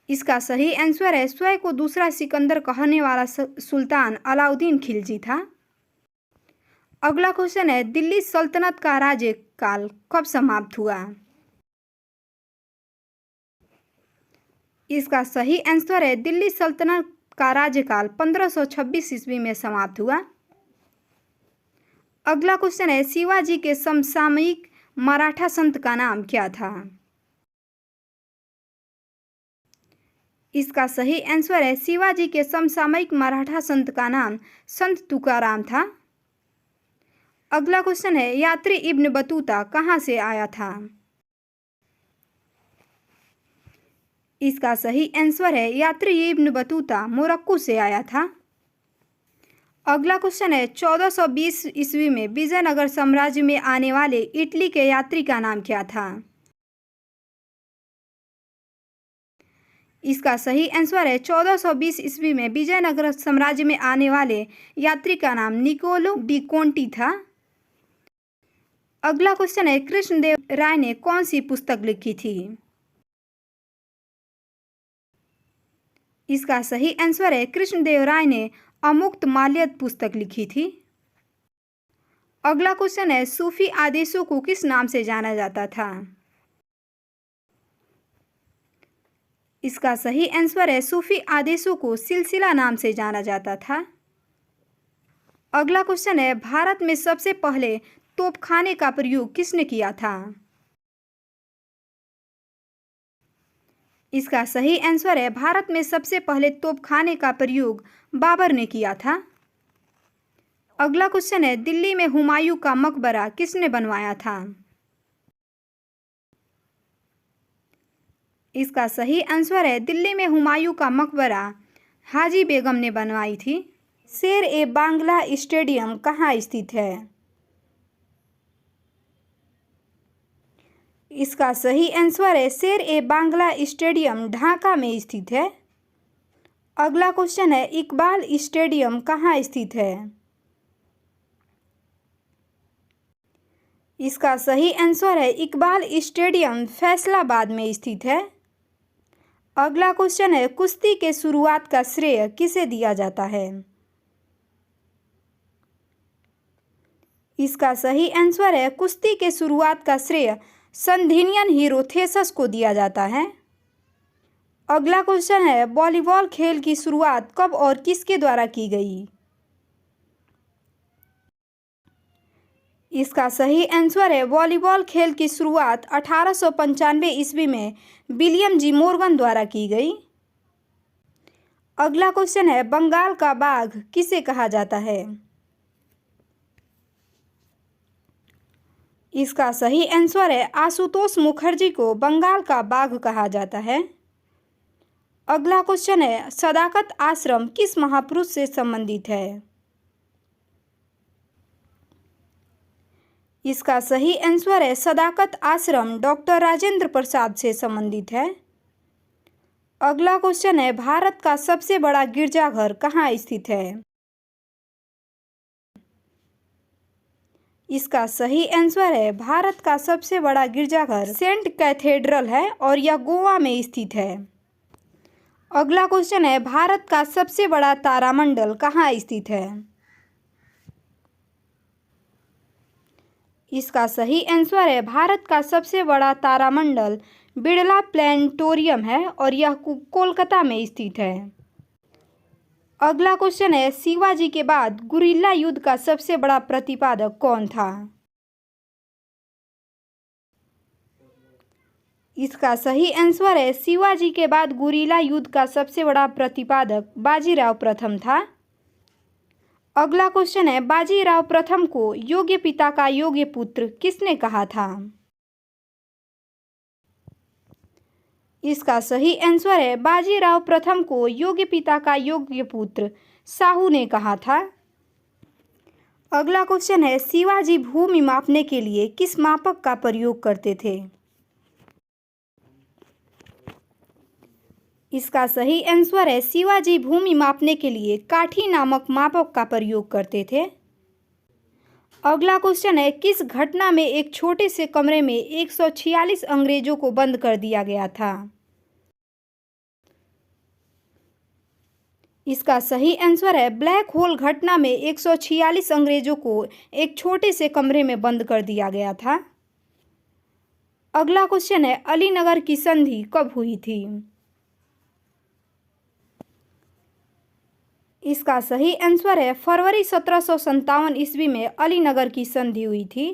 इसका सही आंसर है स्वयं को दूसरा सिकंदर कहने वाला सुल्तान अलाउद्दीन खिलजी था। अगला क्वेश्चन है, दिल्ली सल्तनत का राज्यकाल कब समाप्त हुआ? इसका सही आंसर है दिल्ली सल्तनत का राज्यकाल 1526 ईस्वी में समाप्त हुआ। अगला क्वेश्चन है, शिवाजी के समसामयिक मराठा संत का नाम क्या था? इसका सही आंसर है शिवाजी के समसामयिक मराठा संत का नाम संत तुकाराम था। अगला क्वेश्चन है, यात्री इब्न बतूता कहाँ से आया था? इसका सही आंसर है यात्री इब्न बतूता मोरक्को से आया था। अगला क्वेश्चन है, 1420 ईस्वी में विजयनगर साम्राज्य में आने वाले इटली के यात्री का नाम क्या था? इसका सही आंसर है 1420 ईस्वी में विजयनगर साम्राज्य में आने वाले यात्री का नाम निकोलो डी कोंटी था। अगला क्वेश्चन है, कृष्णदेव राय ने कौन सी पुस्तक लिखी थी? इसका सही आंसर है कृष्णदेव राय ने अमुक्त माल्यद पुस्तक लिखी थी। अगला क्वेश्चन है, सूफी आदेशों को किस नाम से जाना जाता था? इसका सही आंसर है सूफी आदेशों को सिलसिला नाम से जाना जाता था। अगला क्वेश्चन है, भारत में सबसे पहले तोपखाने का प्रयोग किसने किया था? इसका सही आंसर है भारत में सबसे पहले तोपखाने का प्रयोग बाबर ने किया था। अगला क्वेश्चन है, दिल्ली में हुमायूं का मकबरा किसने बनवाया था? इसका सही आंसर है दिल्ली में हुमायूं का मकबरा हाजी बेगम ने बनवाई थी। शेर ए बांग्ला स्टेडियम कहाँ स्थित है? इसका सही आंसर है शेर ए बांग्ला स्टेडियम ढाका में स्थित है। अगला क्वेश्चन है, इकबाल स्टेडियम कहाँ स्थित है? इसका सही आंसर है इकबाल स्टेडियम फैसलाबाद में स्थित है। अगला क्वेश्चन है, कुश्ती के शुरुआत का श्रेय किसे दिया जाता है? इसका सही आंसर है कुश्ती के शुरुआत का श्रेय संधिनियन हीरो थेसस को दिया जाता है। अगला क्वेश्चन है वॉलीबॉल खेल की शुरुआत कब और किसके द्वारा की गई? इसका सही आंसर है वॉलीबॉल खेल की शुरुआत 1895 ईस्वी में विलियम जी मोर्गन द्वारा की गई। अगला क्वेश्चन है बंगाल का बाघ किसे कहा जाता है? इसका सही आंसर है आशुतोष मुखर्जी को बंगाल का बाघ कहा जाता है। अगला क्वेश्चन है सदाकत आश्रम किस महापुरुष से संबंधित है? इसका सही आंसर है सदाकत आश्रम डॉक्टर राजेंद्र प्रसाद से संबंधित है। अगला क्वेश्चन है भारत का सबसे बड़ा गिरजाघर कहाँ स्थित है? इसका सही आंसर है भारत का सबसे बड़ा गिरजाघर सेंट कैथेड्रल है और यह गोवा में स्थित है। अगला क्वेश्चन है भारत का सबसे बड़ा तारामंडल कहाँ स्थित है? इसका सही आंसर है भारत का सबसे बड़ा तारामंडल बिड़ला प्लेनेटोरियम है और यह कोलकाता में स्थित है। अगला क्वेश्चन है शिवाजी के बाद गुरिल्ला युद्ध का सबसे बड़ा प्रतिपादक कौन था? इसका सही आंसर है शिवाजी के बाद गुरिल्ला युद्ध का सबसे बड़ा प्रतिपादक बाजीराव प्रथम था। अगला क्वेश्चन है बाजीराव प्रथम को योग्य पिता का योग्य पुत्र किसने कहा था? इसका सही आंसर है बाजीराव प्रथम को योग्य पिता का योग्य पुत्र शाहू ने कहा था। अगला क्वेश्चन है शिवाजी भूमि मापने के लिए किस मापक का प्रयोग करते थे? इसका सही आंसर है शिवाजी भूमि मापने के लिए काठी नामक मापक का प्रयोग करते थे। अगला क्वेश्चन है किस घटना में एक छोटे से कमरे में 146 अंग्रेजों को बंद कर दिया गया था? इसका सही आंसर है ब्लैक होल घटना में 146 अंग्रेजों को एक छोटे से कमरे में बंद कर दिया गया था। अगला क्वेश्चन है अलीनगर की संधि कब हुई थी? इसका सही आंसर है फरवरी 1757 ईस्वी में अलीनगर की संधि हुई थी।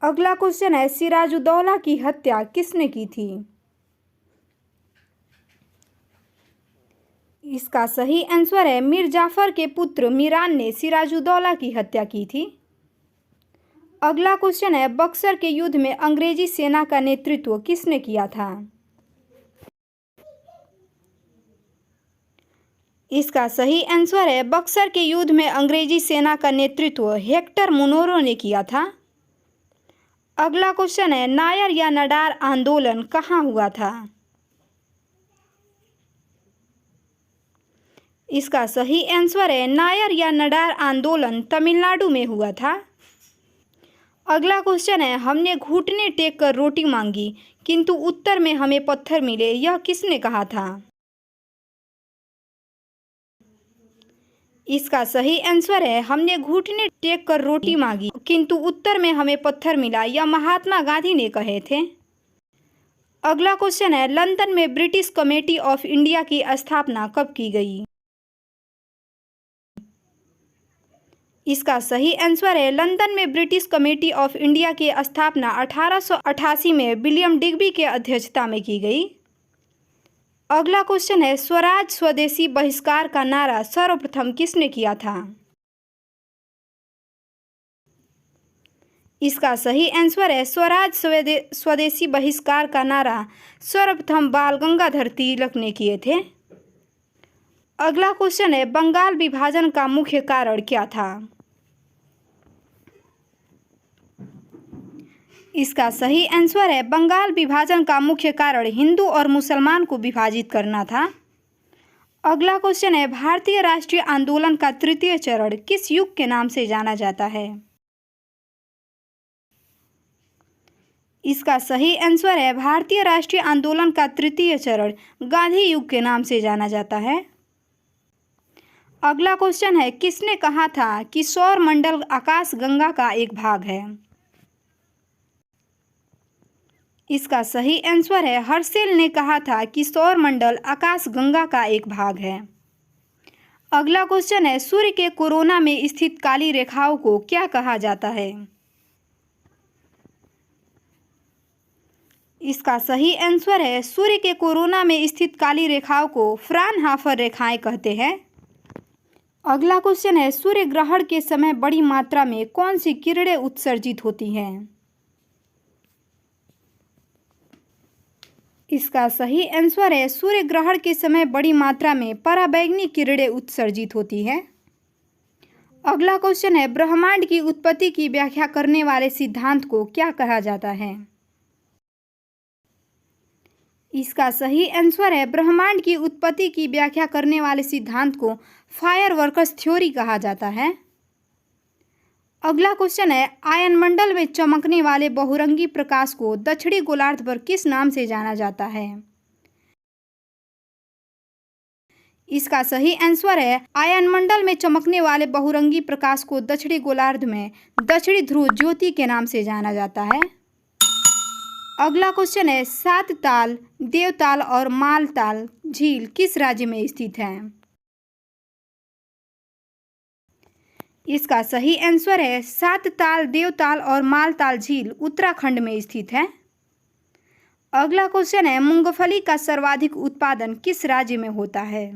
अगला क्वेश्चन है सिराजुद्दौला की हत्या किसने की थी? इसका सही आंसर है मीर जाफर के पुत्र मीरान ने सिराजुद्दौला की हत्या की थी। अगला क्वेश्चन है बक्सर के युद्ध में अंग्रेजी सेना का नेतृत्व किसने किया था? इसका सही आंसर है बक्सर के युद्ध में अंग्रेजी सेना का नेतृत्व हेक्टर मुनरो ने किया था। अगला क्वेश्चन है नायर या नडार आंदोलन कहाँ हुआ था? इसका सही आंसर है नायर या नडार आंदोलन तमिलनाडु में हुआ था। अगला क्वेश्चन है हमने घुटने टेक कर रोटी मांगी किंतु उत्तर में हमें पत्थर मिले, यह किसने कहा था? इसका सही आंसर है हमने घुटने टेक कर रोटी मांगी किंतु उत्तर में हमें पत्थर मिला, यह महात्मा गांधी ने कहे थे। अगला क्वेश्चन है लंदन में ब्रिटिश कमेटी ऑफ इंडिया की स्थापना कब की गई? इसका सही आंसर है लंदन में ब्रिटिश कमेटी ऑफ इंडिया की स्थापना 1888 में विलियम डिग्बी के अध्यक्षता में की गई। अगला क्वेश्चन है स्वराज स्वदेशी बहिष्कार का नारा सर्वप्रथम किसने किया था? इसका सही आंसर है स्वराज स्वदेशी बहिष्कार का नारा सर्वप्रथम बाल गंगाधर तिलक ने किए थे। अगला क्वेश्चन है बंगाल विभाजन का मुख्य कारण क्या था? इसका सही आंसर है बंगाल विभाजन का मुख्य कारण हिंदू और मुसलमान को विभाजित करना था। अगला क्वेश्चन है भारतीय राष्ट्रीय आंदोलन का तृतीय चरण किस युग के नाम से जाना जाता है? इसका सही आंसर है भारतीय राष्ट्रीय आंदोलन का तृतीय चरण गांधी युग के नाम से जाना जाता है। अगला क्वेश्चन है, किसने कहा था कि सौर मंडल आकाश गंगा का एक भाग है? इसका सही आंसर है, हर्शेल ने कहा था कि सौर मंडल आकाश गंगा का एक भाग है। अगला क्वेश्चन है, सूर्य के कोरोना में स्थित काली रेखाओं को क्या कहा जाता है? इसका सही आंसर है, सूर्य के कोरोना में स्थित काली रेखाओं को फ्रानहाफर रेखाएं कहते हैं। अगला क्वेश्चन है, सूर्य ग्रहण के समय बड़ी मात्रा में कौन सी किरणें उत्सर्जित होती हैं? इसका सही आंसर है, सूर्य ग्रहण के समय बड़ी मात्रा में पराबैंगनी किरणें उत्सर्जित होती हैं। अगला क्वेश्चन है, ब्रह्मांड की उत्पत्ति की व्याख्या करने वाले सिद्धांत को क्या कहा जाता है? इसका सही आंसर है, ब्रह्मांड की उत्पत्ति की व्याख्या करने वाले सिद्धांत को फायरवर्क्स थ्योरी कहा जाता है। अगला क्वेश्चन है, आयनमंडल में चमकने वाले बहुरंगी प्रकाश को दक्षिणी गोलार्ध पर किस नाम से जाना जाता है? इसका सही आंसर है, आयनमंडल में चमकने वाले बहुरंगी प्रकाश को दक्षिणी गोलार्ध में दक्षिणी ध्रुव ज्योति के नाम से जाना जाता है। अगला क्वेश्चन है, सात ताल, देवताल और मालताल झील किस राज्य में स्थित है? इसका सही आंसर है, सात ताल, देवताल और मालताल झील उत्तराखंड में स्थित है। अगला क्वेश्चन है, मूंगफली का सर्वाधिक उत्पादन किस राज्य में होता है?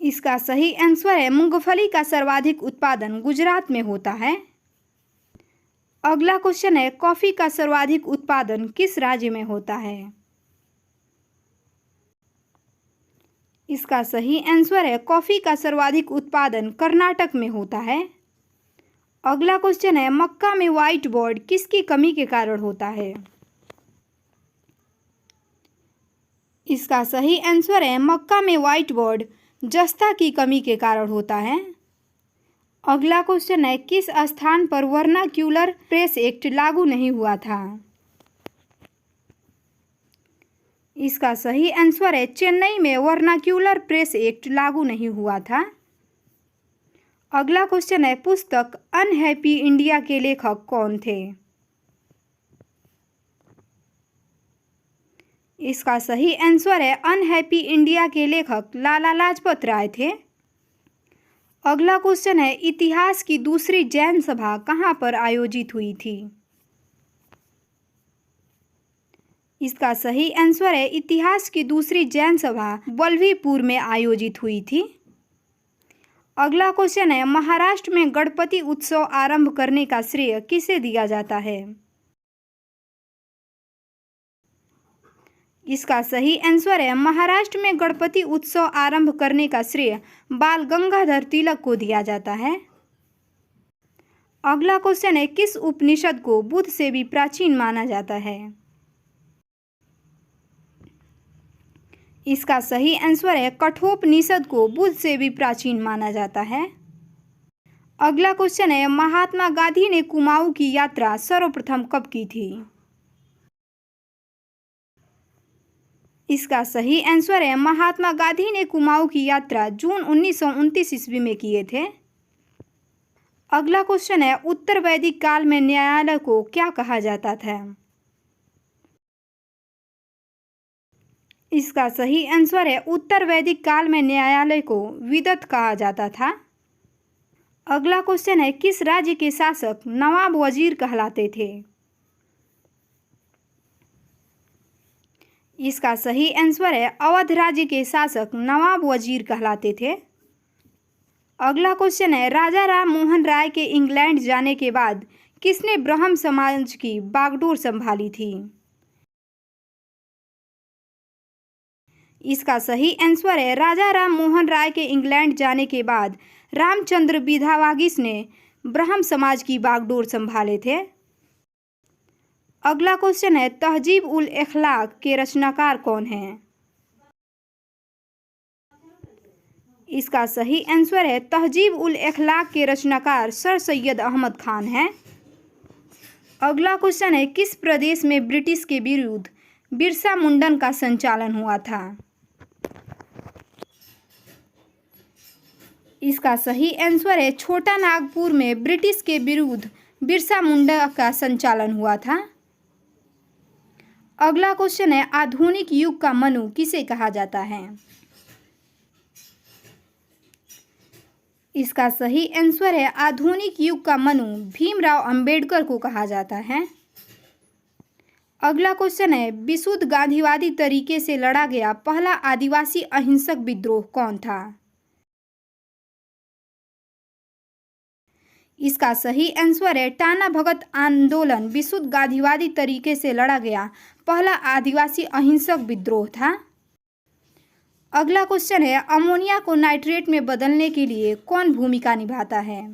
इसका सही आंसर है, मूंगफली का सर्वाधिक उत्पादन गुजरात में होता है। अगला क्वेश्चन है, कॉफी का सर्वाधिक उत्पादन किस राज्य में होता है? इसका सही आंसर है, कॉफी का सर्वाधिक उत्पादन कर्नाटक में होता है। अगला क्वेश्चन है, मक्का में व्हाइट बोर्ड किसकी कमी के कारण होता है? इसका सही आंसर है, मक्का में व्हाइट बोर्ड जस्ता की कमी के कारण होता है। अगला क्वेश्चन है, किस स्थान पर वर्नाक्यूलर प्रेस एक्ट लागू नहीं हुआ था? इसका सही आंसर है, चेन्नई में वर्नाक्यूलर प्रेस एक्ट लागू नहीं हुआ था। अगला क्वेश्चन है, पुस्तक अनहैप्पी इंडिया के लेखक कौन थे? इसका सही आंसर है, अनहैप्पी इंडिया के लेखक लाला लाजपत राय थे। अगला क्वेश्चन है, इतिहास की दूसरी जैन सभा कहाँ पर आयोजित हुई थी? इसका सही आंसर है, इतिहास की दूसरी जैन सभा वल्लभीपुर में आयोजित हुई थी। अगला क्वेश्चन है, महाराष्ट्र में गणपति उत्सव आरंभ करने का श्रेय किसे दिया जाता है? इसका सही आंसर है, महाराष्ट्र में गणपति उत्सव आरंभ करने का श्रेय बाल गंगाधर तिलक को दिया जाता है। अगला क्वेश्चन है, किस उपनिषद को बुद्ध से भी प्राचीन माना जाता है? इसका सही आंसर है, कठोपनिषद को बुद्ध से भी प्राचीन माना जाता है। अगला क्वेश्चन है, महात्मा गांधी ने कुमाऊं की यात्रा सर्वप्रथम कब की थी? इसका सही आंसर है, महात्मा गांधी ने कुमाऊं की यात्रा जून 1929 ईस्वी में किए थे। अगला क्वेश्चन है, उत्तर वैदिक काल में न्यायालय को क्या कहा जाता था? इसका सही आंसर है, उत्तर वैदिक काल में न्यायालय को विदत कहा जाता था। अगला क्वेश्चन है, किस राज्य के शासक नवाब वजीर कहलाते थे? इसका सही आंसर है, अवध राज्य के शासक नवाब वजीर कहलाते थे। अगला क्वेश्चन है, राजा राम मोहन राय के इंग्लैंड जाने के बाद किसने ब्रह्म समाज की बागडोर संभाली थी? इसका सही आंसर है, राजा राम मोहन राय के इंग्लैंड जाने के बाद रामचंद्र बिधावागिस ने ब्रह्म समाज की बागडोर संभाले थे। अगला क्वेश्चन है, तहजीब उल अखलाक के रचनाकार कौन हैं? इसका सही आंसर है, तहजीब उल अखलाक के रचनाकार सर सैयद अहमद खान हैं। अगला क्वेश्चन है, किस प्रदेश में ब्रिटिश के विरुद्ध बिरसा मुंडन का संचालन हुआ था? इसका सही आंसर है छोटा नागपुर में ब्रिटिश के विरुद्ध बिरसा मुंडा का संचालन हुआ था। अगला क्वेश्चन है आधुनिक युग का मनु किसे कहा जाता है? इसका सही आंसर है आधुनिक युग का मनु भीमराव अंबेडकर को कहा जाता है। अगला क्वेश्चन है विशुद्ध गांधीवादी तरीके से लड़ा गया पहला आदिवासी अहिंसक विद्रोह कौन था? इसका सही आंसर है टाना भगत आंदोलन विशुद्ध गांधीवादी तरीके से लड़ा गया पहला आदिवासी अहिंसक विद्रोह था। अगला क्वेश्चन है अमोनिया को नाइट्रेट में बदलने के लिए कौन भूमिका निभाता है?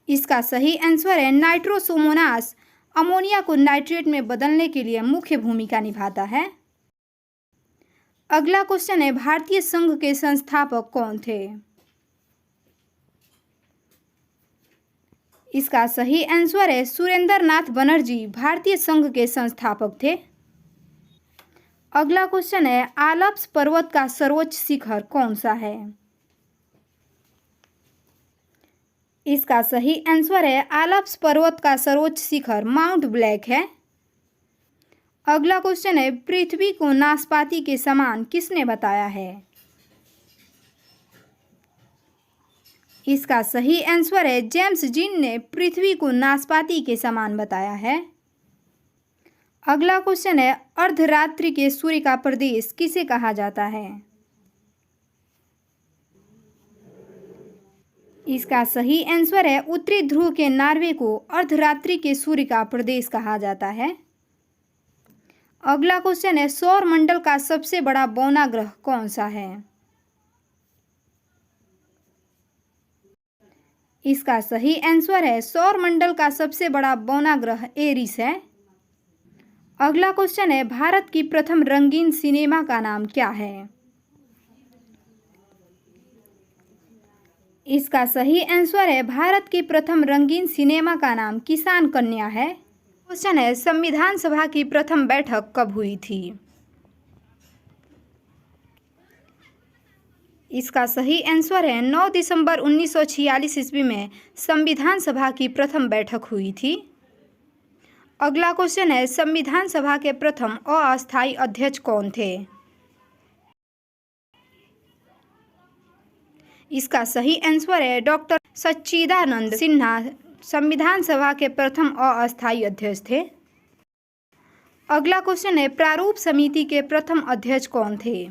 इसका सही आंसर है नाइट्रोसोमोनास अमोनिया को नाइट्रेट में बदलने के लिए मुख्य भूमिका निभाता है। अगला क्वेश्चन है भारतीय संघ के संस्थापक कौन थे? इसका सही आंसर है सुरेंद्र नाथ बनर्जी भारतीय संघ के संस्थापक थे। अगला क्वेश्चन है आल्प्स पर्वत का सर्वोच्च शिखर कौन सा है? इसका सही आंसर है आल्प्स पर्वत का सर्वोच्च शिखर माउंट ब्लैक है। अगला क्वेश्चन है पृथ्वी को नाशपाती के समान किसने बताया है? इसका सही आंसर है जेम्स जीन ने पृथ्वी को नाशपाती के समान बताया है। अगला क्वेश्चन है अर्धरात्रि के सूर्य का प्रदेश किसे कहा जाता है? इसका सही आंसर है उत्तरी ध्रुव के नार्वे को अर्धरात्रि के सूर्य का प्रदेश कहा जाता है। अगला क्वेश्चन है सौर मंडल का सबसे बड़ा बौना ग्रह कौन सा है? इसका सही आंसर है सौर मंडल का सबसे बड़ा बौना ग्रह एरिस है। अगला क्वेश्चन है भारत की प्रथम रंगीन सिनेमा का नाम क्या है? इसका सही आंसर है भारत की प्रथम रंगीन सिनेमा का नाम किसान कन्या है। क्वेश्चन है संविधान सभा की प्रथम बैठक कब हुई थी? इसका सही आंसर है 9 दिसंबर 1946 ईस्वी में संविधान सभा की प्रथम बैठक हुई थी। अगला क्वेश्चन है संविधान सभा के प्रथम अस्थायी अध्यक्ष कौन थे? इसका सही आंसर है डॉक्टर सच्चिदानंद सिन्हा संविधान सभा के प्रथम अस्थायी अध्यक्ष थे। अगला क्वेश्चन है प्रारूप समिति के प्रथम अध्यक्ष कौन थे?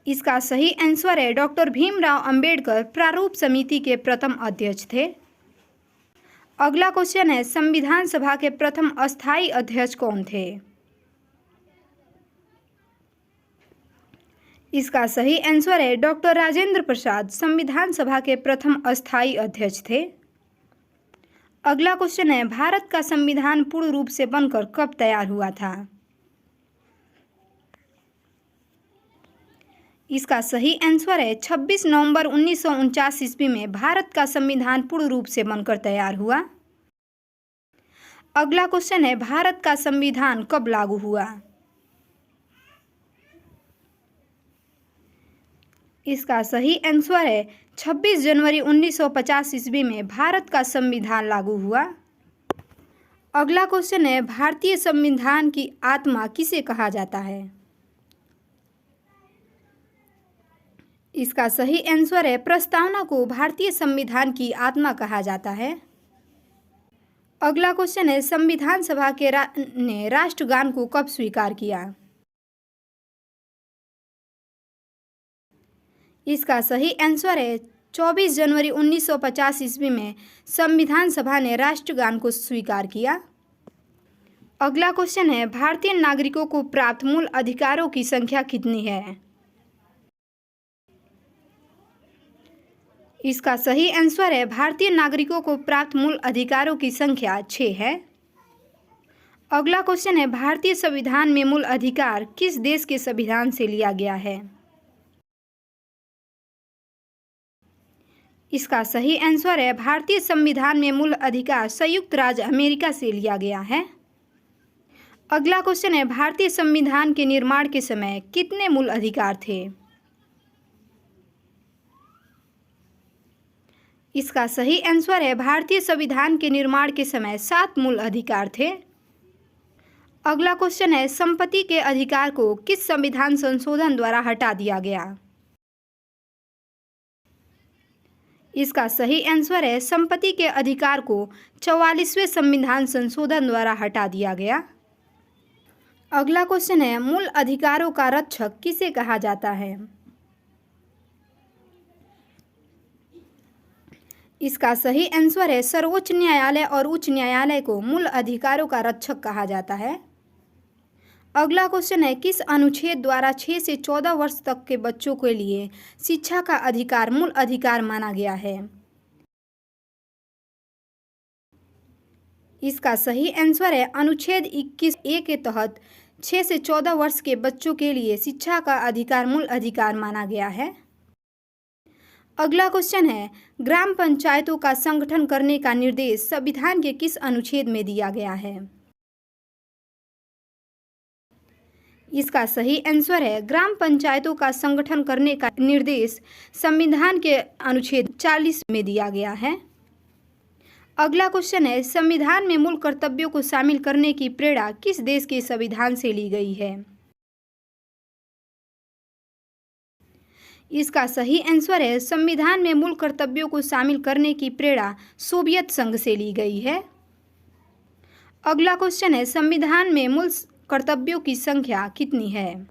इसका सही आंसर है डॉक्टर भीमराव अंबेडकर प्रारूप समिति के प्रथम अध्यक्ष थे। अगला क्वेश्चन है संविधान सभा के प्रथम अस्थायी अध्यक्ष कौन थे? इसका सही आंसर है डॉक्टर राजेंद्र प्रसाद संविधान सभा के प्रथम अस्थायी अध्यक्ष थे। अगला क्वेश्चन है भारत का संविधान पूर्ण रूप से बनकर कब तैयार हुआ था? इसका सही आंसर है 26 नवंबर 1949 ईस्वी में भारत का संविधान पूर्ण रूप से बनकर तैयार हुआ। अगला क्वेश्चन है भारत का संविधान कब लागू हुआ? इसका सही आंसर है 26 जनवरी 1950 ईस्वी में भारत का संविधान लागू हुआ। अगला क्वेश्चन है भारतीय संविधान की आत्मा किसे कहा जाता है? इसका सही आंसर है प्रस्तावना को भारतीय संविधान की आत्मा कहा जाता है। अगला क्वेश्चन है संविधान सभा के ने राष्ट्रगान को कब स्वीकार किया? इसका सही आंसर है 24 जनवरी 1950 ईस्वी में संविधान सभा ने राष्ट्रगान को स्वीकार किया। अगला क्वेश्चन है भारतीय नागरिकों को प्राप्त मूल अधिकारों की संख्या कितनी है? इसका सही आंसर है भारतीय नागरिकों को प्राप्त मूल अधिकारों की संख्या 6 है। अगला क्वेश्चन है भारतीय संविधान में मूल अधिकार किस देश के संविधान से लिया गया है? इसका सही आंसर है भारतीय संविधान में मूल अधिकार संयुक्त राज्य अमेरिका से लिया गया है। अगला क्वेश्चन है, भारतीय संविधान के निर्माण के समय कितने मूल अधिकार थे? इसका सही आंसर है, भारतीय संविधान के निर्माण के समय 7 मूल अधिकार थे। अगला क्वेश्चन है, संपत्ति के अधिकार को किस संविधान संशोधन द्वारा हटा दिया गया? इसका सही आंसर है, संपत्ति के अधिकार को 44वें संविधान संशोधन द्वारा हटा दिया गया। अगला क्वेश्चन है, मूल अधिकारों का रक्षक किसे कहा जाता है? इसका सही आंसर है, सर्वोच्च न्यायालय और उच्च न्यायालय को मूल अधिकारों का रक्षक कहा जाता है। अगला क्वेश्चन है, किस अनुच्छेद द्वारा 6 से 14 वर्ष तक के बच्चों के लिए शिक्षा का अधिकार मूल अधिकार माना गया है? इसका सही आंसर है, अनुच्छेद 21A के तहत 6 से 14 वर्ष के बच्चों के लिए शिक्षा का अधिकार मूल अधिकार माना गया है। अगला क्वेश्चन है, ग्राम पंचायतों का संगठन करने का निर्देश संविधान के किस अनुच्छेद में दिया गया है? इसका सही आंसर है, ग्राम पंचायतों का संगठन करने का निर्देश संविधान के अनुच्छेद 40 में दिया गया है। अगला क्वेश्चन है, संविधान में मूल कर्तव्यों को शामिल करने की प्रेरणा किस देश के संविधान से ली गई है? इसका सही आंसर है, संविधान में मूल कर्तव्यों को शामिल करने की प्रेरणा सोवियत संघ से ली गई है। अगला क्वेश्चन है, संविधान में मूल कर्तव्यों की संख्या कितनी है?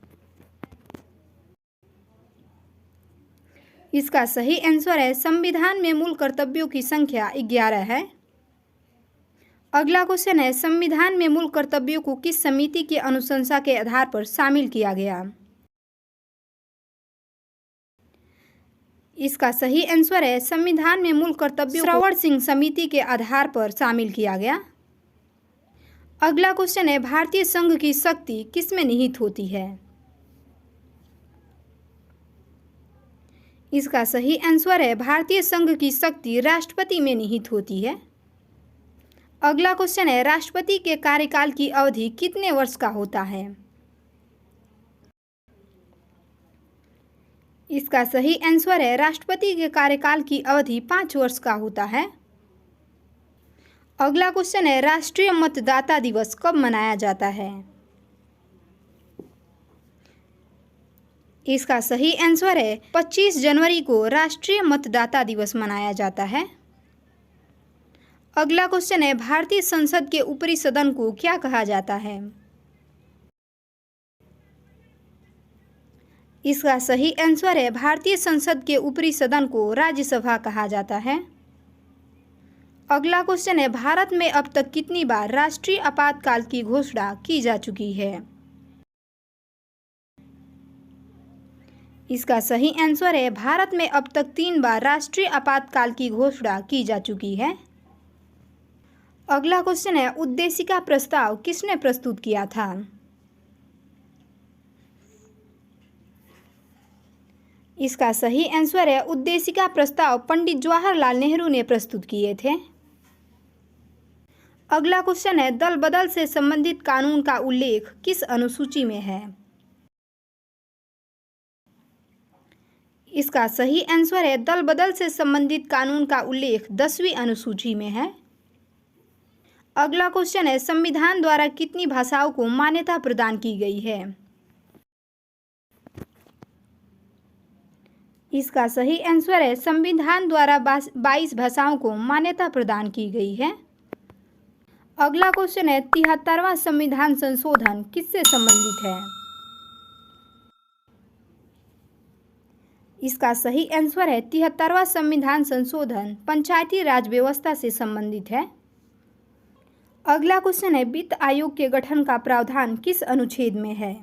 इसका सही आंसर है, संविधान में मूल कर्तव्यों की संख्या 11 है। अगला क्वेश्चन है, संविधान में मूल कर्तव्यों को किस समिति की अनुशंसा के आधार पर शामिल किया गया? इसका सही आंसर है, संविधान में मूल कर्तव्यों को श्रवण सिंह समिति के आधार पर शामिल किया गया। अगला क्वेश्चन है, भारतीय संघ की शक्ति किसमें निहित होती है? इसका सही आंसर है, भारतीय संघ की शक्ति राष्ट्रपति में निहित होती है। अगला क्वेश्चन है, राष्ट्रपति के कार्यकाल की अवधि कितने वर्ष का होता है? इसका सही आंसर है, राष्ट्रपति के कार्यकाल की अवधि 5 वर्ष का होता है। अगला क्वेश्चन है, राष्ट्रीय मतदाता दिवस कब मनाया जाता है? इसका सही आंसर है, 25 जनवरी को राष्ट्रीय मतदाता दिवस मनाया जाता है। अगला क्वेश्चन है, भारतीय संसद के ऊपरी सदन को क्या कहा जाता है? इसका सही आंसर है, भारतीय संसद के ऊपरी सदन को राज्यसभा कहा जाता है। अगला क्वेश्चन है, भारत में अब तक कितनी बार राष्ट्रीय आपातकाल की घोषणा की जा चुकी है? इसका सही आंसर है, भारत में अब तक 3 बार राष्ट्रीय आपातकाल की घोषणा की जा चुकी है। अगला क्वेश्चन है, उद्देशिका प्रस्ताव किसने प्रस्तुत किया था? इसका सही आंसर है, उद्देशिका प्रस्ताव पंडित जवाहरलाल नेहरू ने प्रस्तुत किए थे। अगला क्वेश्चन है, दल बदल से संबंधित कानून का उल्लेख किस अनुसूची में है? इसका सही आंसर है, दल बदल से संबंधित कानून का उल्लेख 10वीं अनुसूची में है। अगला क्वेश्चन है, संविधान द्वारा कितनी भाषाओं को मान्यता प्रदान की गई है? इसका सही आंसर है, संविधान द्वारा 22 भाषाओं को मान्यता प्रदान की गई है। अगला क्वेश्चन है, 73वां संविधान संशोधन किससे संबंधित है? इसका सही आंसर है, 73वां संविधान संशोधन पंचायती राज व्यवस्था से संबंधित है। अगला क्वेश्चन है, वित्त आयोग के गठन का प्रावधान किस अनुच्छेद में है?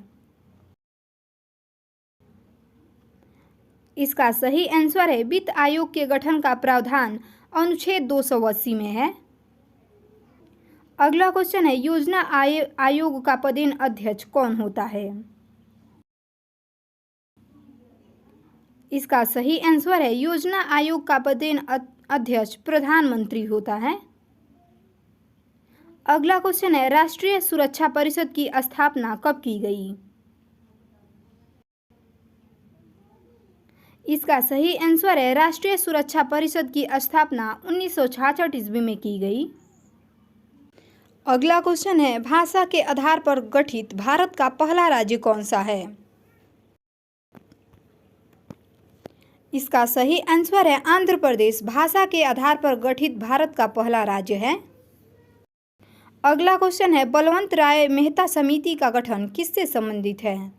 इसका सही आंसर है, वित्त आयोग के गठन का प्रावधान अनुच्छेद 280 में है। अगला क्वेश्चन है, योजना आयोग का पदेन अध्यक्ष कौन होता है? इसका सही आंसर है, योजना आयोग का पदेन अध्यक्ष प्रधानमंत्री होता है। अगला क्वेश्चन है, राष्ट्रीय सुरक्षा परिषद की स्थापना कब की गई? इसका सही आंसर है, राष्ट्रीय सुरक्षा परिषद की स्थापना 1966 ईस्वी में की गई। अगला क्वेश्चन है, भाषा के आधार पर गठित भारत का पहला राज्य कौन सा है? इसका सही आंसर है आंध्र प्रदेश भाषा के आधार पर गठित भारत का पहला राज्य है। अगला क्वेश्चन है, बलवंत राय मेहता समिति का गठन किससे संबंधित है?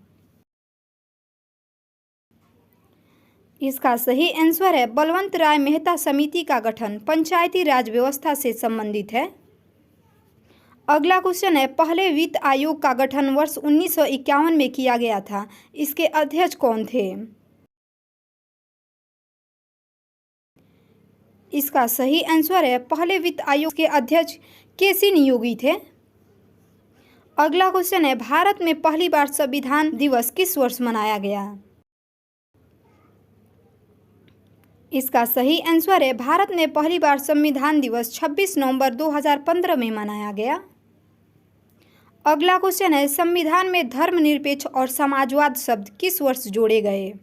इसका सही आंसर है, बलवंत राय मेहता समिति का गठन पंचायती राज व्यवस्था से संबंधित है। अगला क्वेश्चन है, पहले वित्त आयोग का गठन वर्ष 1951 में किया गया था, इसके अध्यक्ष कौन थे? इसका सही आंसर है, पहले वित्त आयोग के अध्यक्ष केसी नियोगी थे। अगला क्वेश्चन है, भारत में पहली बार संविधान दिवस किस वर्ष मनाया गया? इसका सही आंसर है, भारत में पहली बार संविधान दिवस 26 नवंबर 2015 में मनाया गया। अगला क्वेश्चन है, संविधान में धर्मनिरपेक्ष और समाजवाद शब्द किस वर्ष जोड़े गए?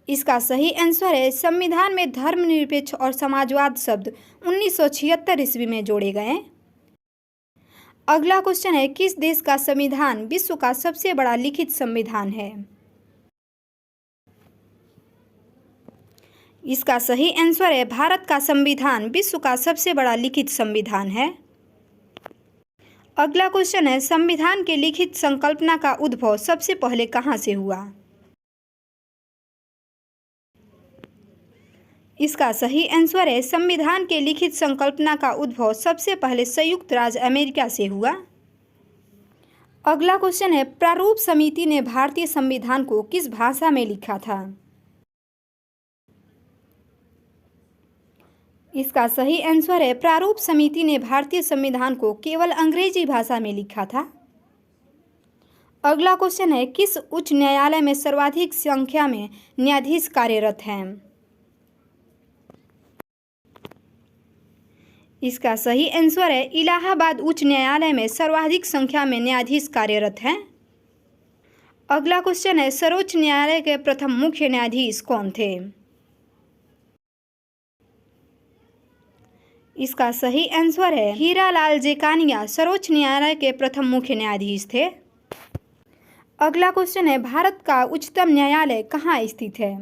इसका सही आंसर है, संविधान में धर्मनिरपेक्ष और समाजवाद शब्द 1976 ईस्वी में जोड़े गए। अगला क्वेश्चन है, किस देश का संविधान विश्व का सबसे बड़ा लिखित संविधान है? इसका सही आंसर है, भारत का संविधान विश्व का सबसे बड़ा लिखित संविधान है। अगला क्वेश्चन है, संविधान के लिखित संकल्पना का उद्भव सबसे पहले कहाँ से हुआ? इसका सही आंसर है, संविधान के लिखित संकल्पना का उद्भव सबसे पहले संयुक्त राज्य अमेरिका से हुआ। अगला क्वेश्चन है, प्रारूप समिति ने भारतीय संविधान को किस भाषा में लिखा था? इसका सही आंसर है, प्रारूप समिति ने भारतीय संविधान को केवल अंग्रेजी भाषा में लिखा था। अगला क्वेश्चन है, किस उच्च न्यायालय में सर्वाधिक संख्या में न्यायाधीश कार्यरत हैं? इसका सही आंसर है, इलाहाबाद उच्च न्यायालय में सर्वाधिक संख्या में न्यायाधीश कार्यरत हैं। अगला क्वेश्चन है, सर्वोच्च न्यायालय के प्रथम मुख्य न्यायाधीश कौन थे? इसका सही आंसर है, हीरालाल जेकानिया सर्वोच्च न्यायालय के प्रथम मुख्य न्यायाधीश थे। अगला क्वेश्चन है, भारत का उच्चतम न्यायालय कहाँ स्थित है?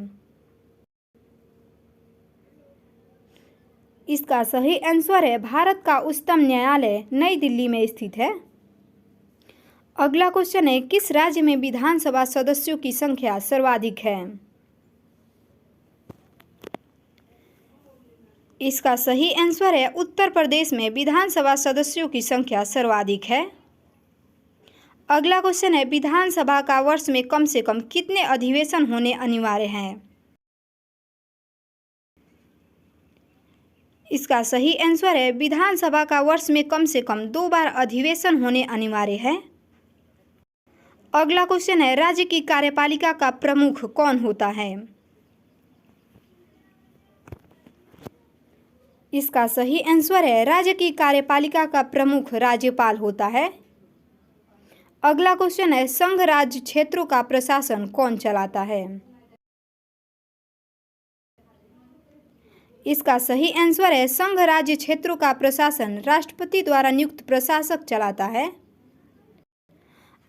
इसका सही आंसर है, भारत का उच्चतम न्यायालय नई दिल्ली में स्थित है। अगला क्वेश्चन है, किस राज्य में विधानसभा सदस्यों की संख्या सर्वाधिक है? इसका सही आंसर है, उत्तर प्रदेश में विधानसभा सदस्यों की संख्या सर्वाधिक है। अगला क्वेश्चन है, विधानसभा का वर्ष में कम से कम कितने अधिवेशन होने अनिवार्य हैं? इसका सही आंसर है, विधानसभा का वर्ष में कम से कम 2 बार अधिवेशन होने अनिवार्य है। अगला क्वेश्चन है, राज्य की कार्यपालिका का प्रमुख कौन होता है? इसका सही आंसर है, राज्य की कार्यपालिका का प्रमुख राज्यपाल होता है। अगला क्वेश्चन है, संघ राज्य क्षेत्रों का प्रशासन कौन चलाता है? इसका सही आंसर है, संघ राज्य क्षेत्रों का प्रशासन राष्ट्रपति द्वारा नियुक्त प्रशासक चलाता है।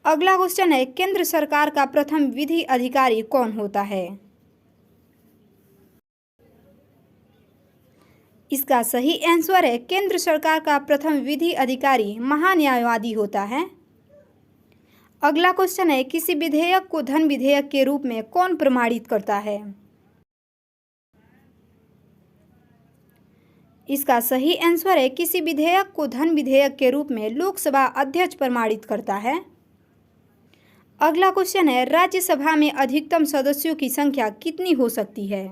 अगला क्वेश्चन है, केंद्र सरकार का प्रथम विधि अधिकारी कौन होता है? इसका सही आंसर है, केंद्र सरकार का प्रथम विधि अधिकारी महान्यायवादी होता है। अगला क्वेश्चन है, किसी विधेयक को धन विधेयक के रूप में कौन प्रमाणित करता है? इसका सही आंसर है, किसी विधेयक को धन विधेयक के रूप में लोकसभा अध्यक्ष प्रमाणित करता है। अगला क्वेश्चन है, राज्यसभा में अधिकतम सदस्यों की संख्या कितनी हो सकती है?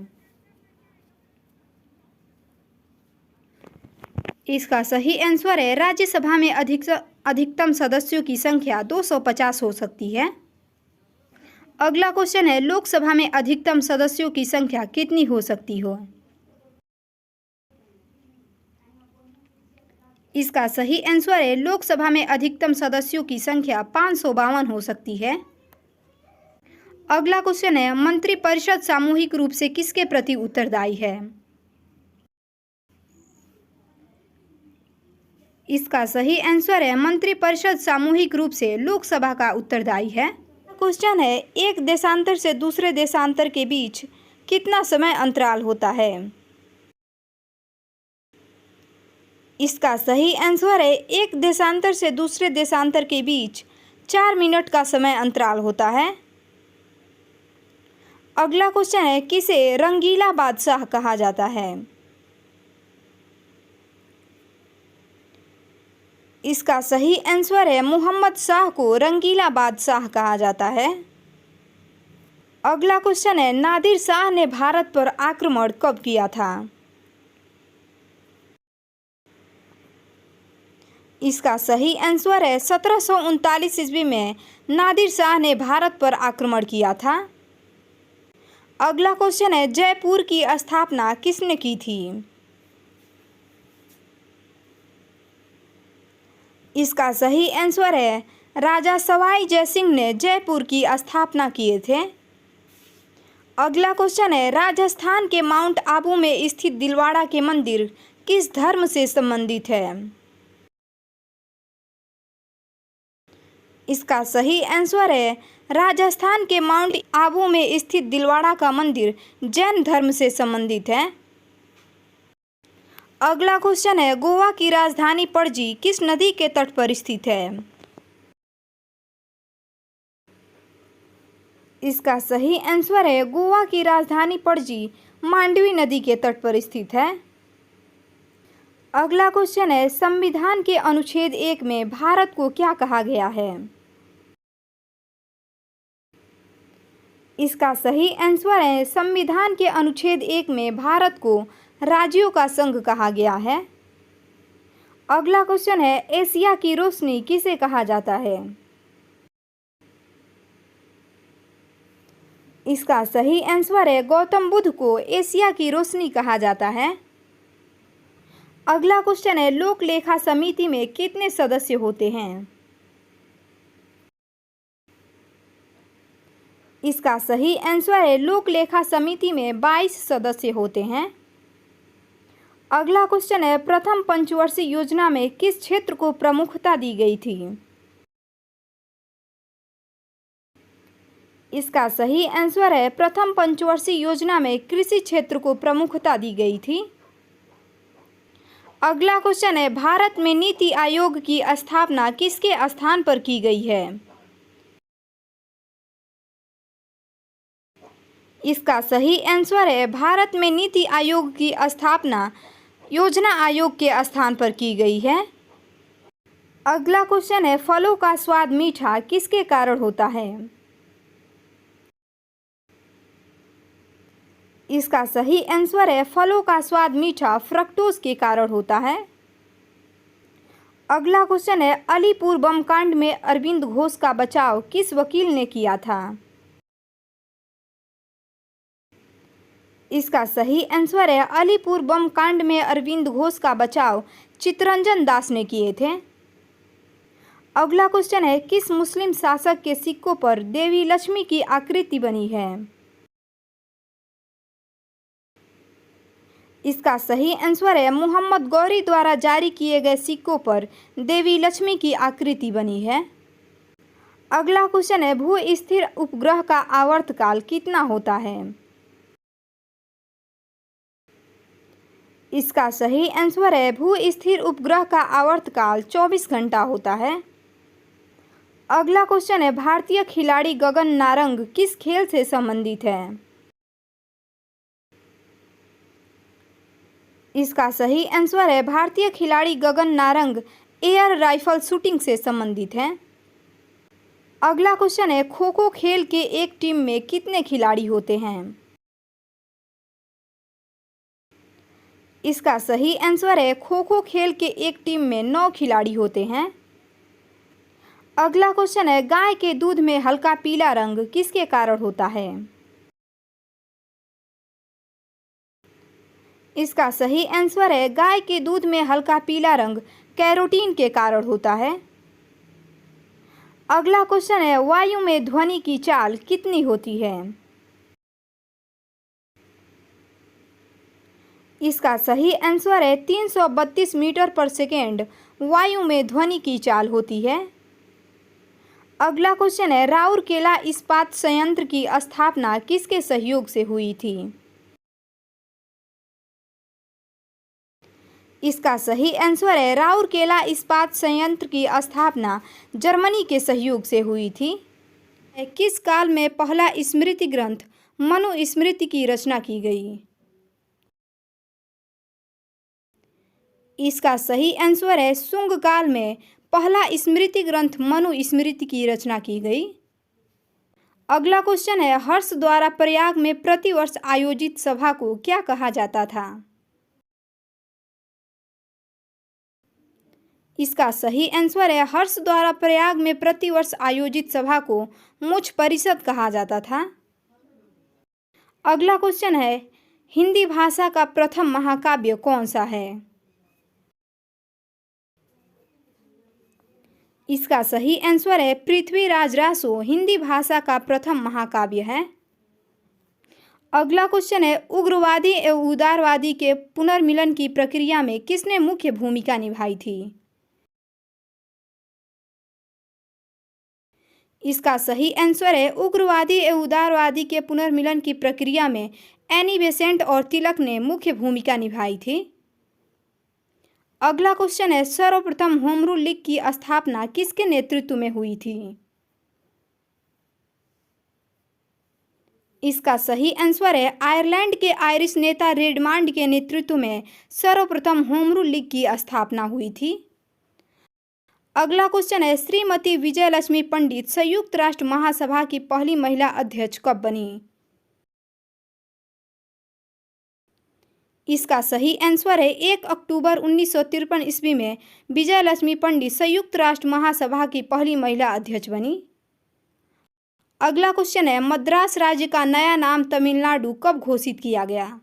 इसका सही आंसर है, राज्यसभा में अधिकतम सदस्यों की संख्या 250 हो सकती है। अगला क्वेश्चन है, लोकसभा में अधिकतम सदस्यों की संख्या कितनी हो सकती हो? इसका सही आंसर है लोकसभा में अधिकतम सदस्यों की संख्या 552 हो सकती है। अगला क्वेश्चन है मंत्रिपरिषद सामूहिक रूप से किसके प्रति उत्तरदायी है? इसका सही आंसर है मंत्रिपरिषद सामूहिक रूप से लोकसभा का उत्तरदायी है। क्वेश्चन है एक देशांतर से दूसरे देशांतर के बीच कितना समय अंतराल होता है? इसका सही आंसर है एक देशांतर से दूसरे देशांतर के बीच 4 मिनट का समय अंतराल होता है। अगला क्वेश्चन है किसे रंगीला बादशाह कहा जाता है? इसका सही आंसर है मोहम्मद शाह को रंगीला बादशाह कहा जाता है। अगला क्वेश्चन है नादिर शाह ने भारत पर आक्रमण कब किया था? इसका सही आंसर है 1739 ईस्वी में नादिर शाह ने भारत पर आक्रमण किया था। अगला क्वेश्चन है जयपुर की स्थापना किसने की थी? इसका सही आंसर है राजा सवाई जयसिंह ने जयपुर की स्थापना किए थे। अगला क्वेश्चन है राजस्थान के माउंट आबू में स्थित दिलवाड़ा के मंदिर किस धर्म से संबंधित है? इसका सही आंसर है राजस्थान के माउंट आबू में स्थित दिलवाड़ा का मंदिर जैन धर्म से संबंधित है। अगला क्वेश्चन है गोवा की राजधानी पणजी किस नदी के तट पर स्थित है? इसका सही आंसर है गोवा की राजधानी पणजी मांडवी नदी के तट पर स्थित है। अगला क्वेश्चन है संविधान के अनुच्छेद 1 में भारत को क्या कहा गया है? इसका सही आंसर है संविधान के अनुच्छेद 1 में भारत को राज्यों का संघ कहा गया है। अगला क्वेश्चन है एशिया की रोशनी किसे कहा जाता है? इसका सही आंसर है गौतम बुद्ध को एशिया की रोशनी कहा जाता है। अगला क्वेश्चन है लोक लेखा समिति में कितने सदस्य होते हैं? इसका सही आंसर है लोक लेखा समिति में 22 सदस्य होते हैं। अगला क्वेश्चन है प्रथम पंचवर्षीय योजना में किस क्षेत्र को प्रमुखता दी गई थी? इसका सही आंसर है प्रथम पंचवर्षीय योजना में कृषि क्षेत्र को प्रमुखता दी गई थी। अगला क्वेश्चन है भारत में नीति आयोग की स्थापना किसके स्थान पर की गई है? इसका सही आंसर है भारत में नीति आयोग की स्थापना योजना आयोग के स्थान पर की गई है। अगला क्वेश्चन है फलों का स्वाद मीठा किसके कारण होता है? इसका सही आंसर है फलों का स्वाद मीठा फ्रक्टोज के कारण होता है। अगला क्वेश्चन है अलीपुर बम कांड में अरविंद घोष का बचाव किस वकील ने किया था? इसका सही आंसर है अलीपुर बम कांड में अरविंद घोष का बचाव चित्तरंजन दास ने किए थे। अगला क्वेश्चन है किस मुस्लिम शासक के सिक्कों पर देवी लक्ष्मी की आकृति बनी है? इसका सही आंसर है मोहम्मद गौरी द्वारा जारी किए गए सिक्कों पर देवी लक्ष्मी की आकृति बनी है। अगला क्वेश्चन है भू स्थिर उपग्रह का आवर्तकाल कितना होता है? इसका सही आंसर है भू स्थिर उपग्रह का आवर्तकाल 24 घंटा होता है। अगला क्वेश्चन है भारतीय खिलाड़ी गगन नारंग किस खेल से संबंधित है? इसका सही आंसर है भारतीय खिलाड़ी Gagan Narang air rifle shooting से संबंधित है। अगला क्वेश्चन है खो खो खेल के एक टीम में कितने खिलाड़ी होते हैं? इसका सही आंसर है खो खो खेल के एक टीम में 9 खिलाड़ी होते हैं। अगला क्वेश्चन है गाय के दूध में हल्का पीला रंग किसके कारण होता है? इसका सही आंसर है गाय के दूध में हल्का पीला रंग कैरोटीन के कारण होता है। अगला क्वेश्चन है, वायु में ध्वनि की चाल कितनी होती है? इसका सही आंसर है 332 मीटर पर सेकेंड वायु में ध्वनि की चाल होती है। अगला क्वेश्चन है, राउरकेला इस्पात संयंत्र की स्थापना किसके सहयोग से हुई थी? इसका सही आंसर है राउरकेला इस्पात संयंत्र की स्थापना जर्मनी के सहयोग से हुई थी। किस काल में पहला स्मृति ग्रंथ मनुस्मृति की रचना की गई? इसका सही आंसर है शुंग काल में पहला स्मृति ग्रंथ मनुस्मृति की रचना की गई। अगला क्वेश्चन है, हर्ष द्वारा प्रयाग में प्रतिवर्ष आयोजित सभा को क्या कहा जाता था? इसका सही आंसर है हर्ष द्वारा प्रयाग में प्रतिवर्ष आयोजित सभा को मुझ परिषद कहा जाता था। अगला क्वेश्चन है, हिंदी भाषा का प्रथम महाकाव्य कौन सा है? इसका सही आंसर है पृथ्वीराज रासो हिंदी भाषा का प्रथम महाकाव्य है। अगला क्वेश्चन है, उग्रवादी एवं उदारवादी के पुनर्मिलन की प्रक्रिया में किसने मुख्य भूमिका निभाई थी? इसका सही आंसर है उग्रवादी एवं उदारवादी के पुनर्मिलन की प्रक्रिया में एनी बेसेंट और तिलक ने मुख्य भूमिका निभाई थी। अगला क्वेश्चन है, सर्वप्रथम होम रूल लीग की स्थापना किसके नेतृत्व में हुई थी? इसका सही आंसर है आयरलैंड के आयरिश नेता रेडमांड के नेतृत्व में सर्वप्रथम होम रूल लीग की स्थापना हुई थी। अगला क्वेश्चन है, श्रीमती विजयलक्ष्मी पंडित संयुक्त राष्ट्र महासभा की पहली महिला अध्यक्ष कब बनी? इसका सही आंसर है 1 अक्टूबर 1953 ईस्वी में विजयलक्ष्मी पंडित संयुक्त राष्ट्र महासभा की पहली महिला अध्यक्ष बनी। अगला क्वेश्चन है, मद्रास राज्य का नया नाम तमिलनाडु कब घोषित किया गया?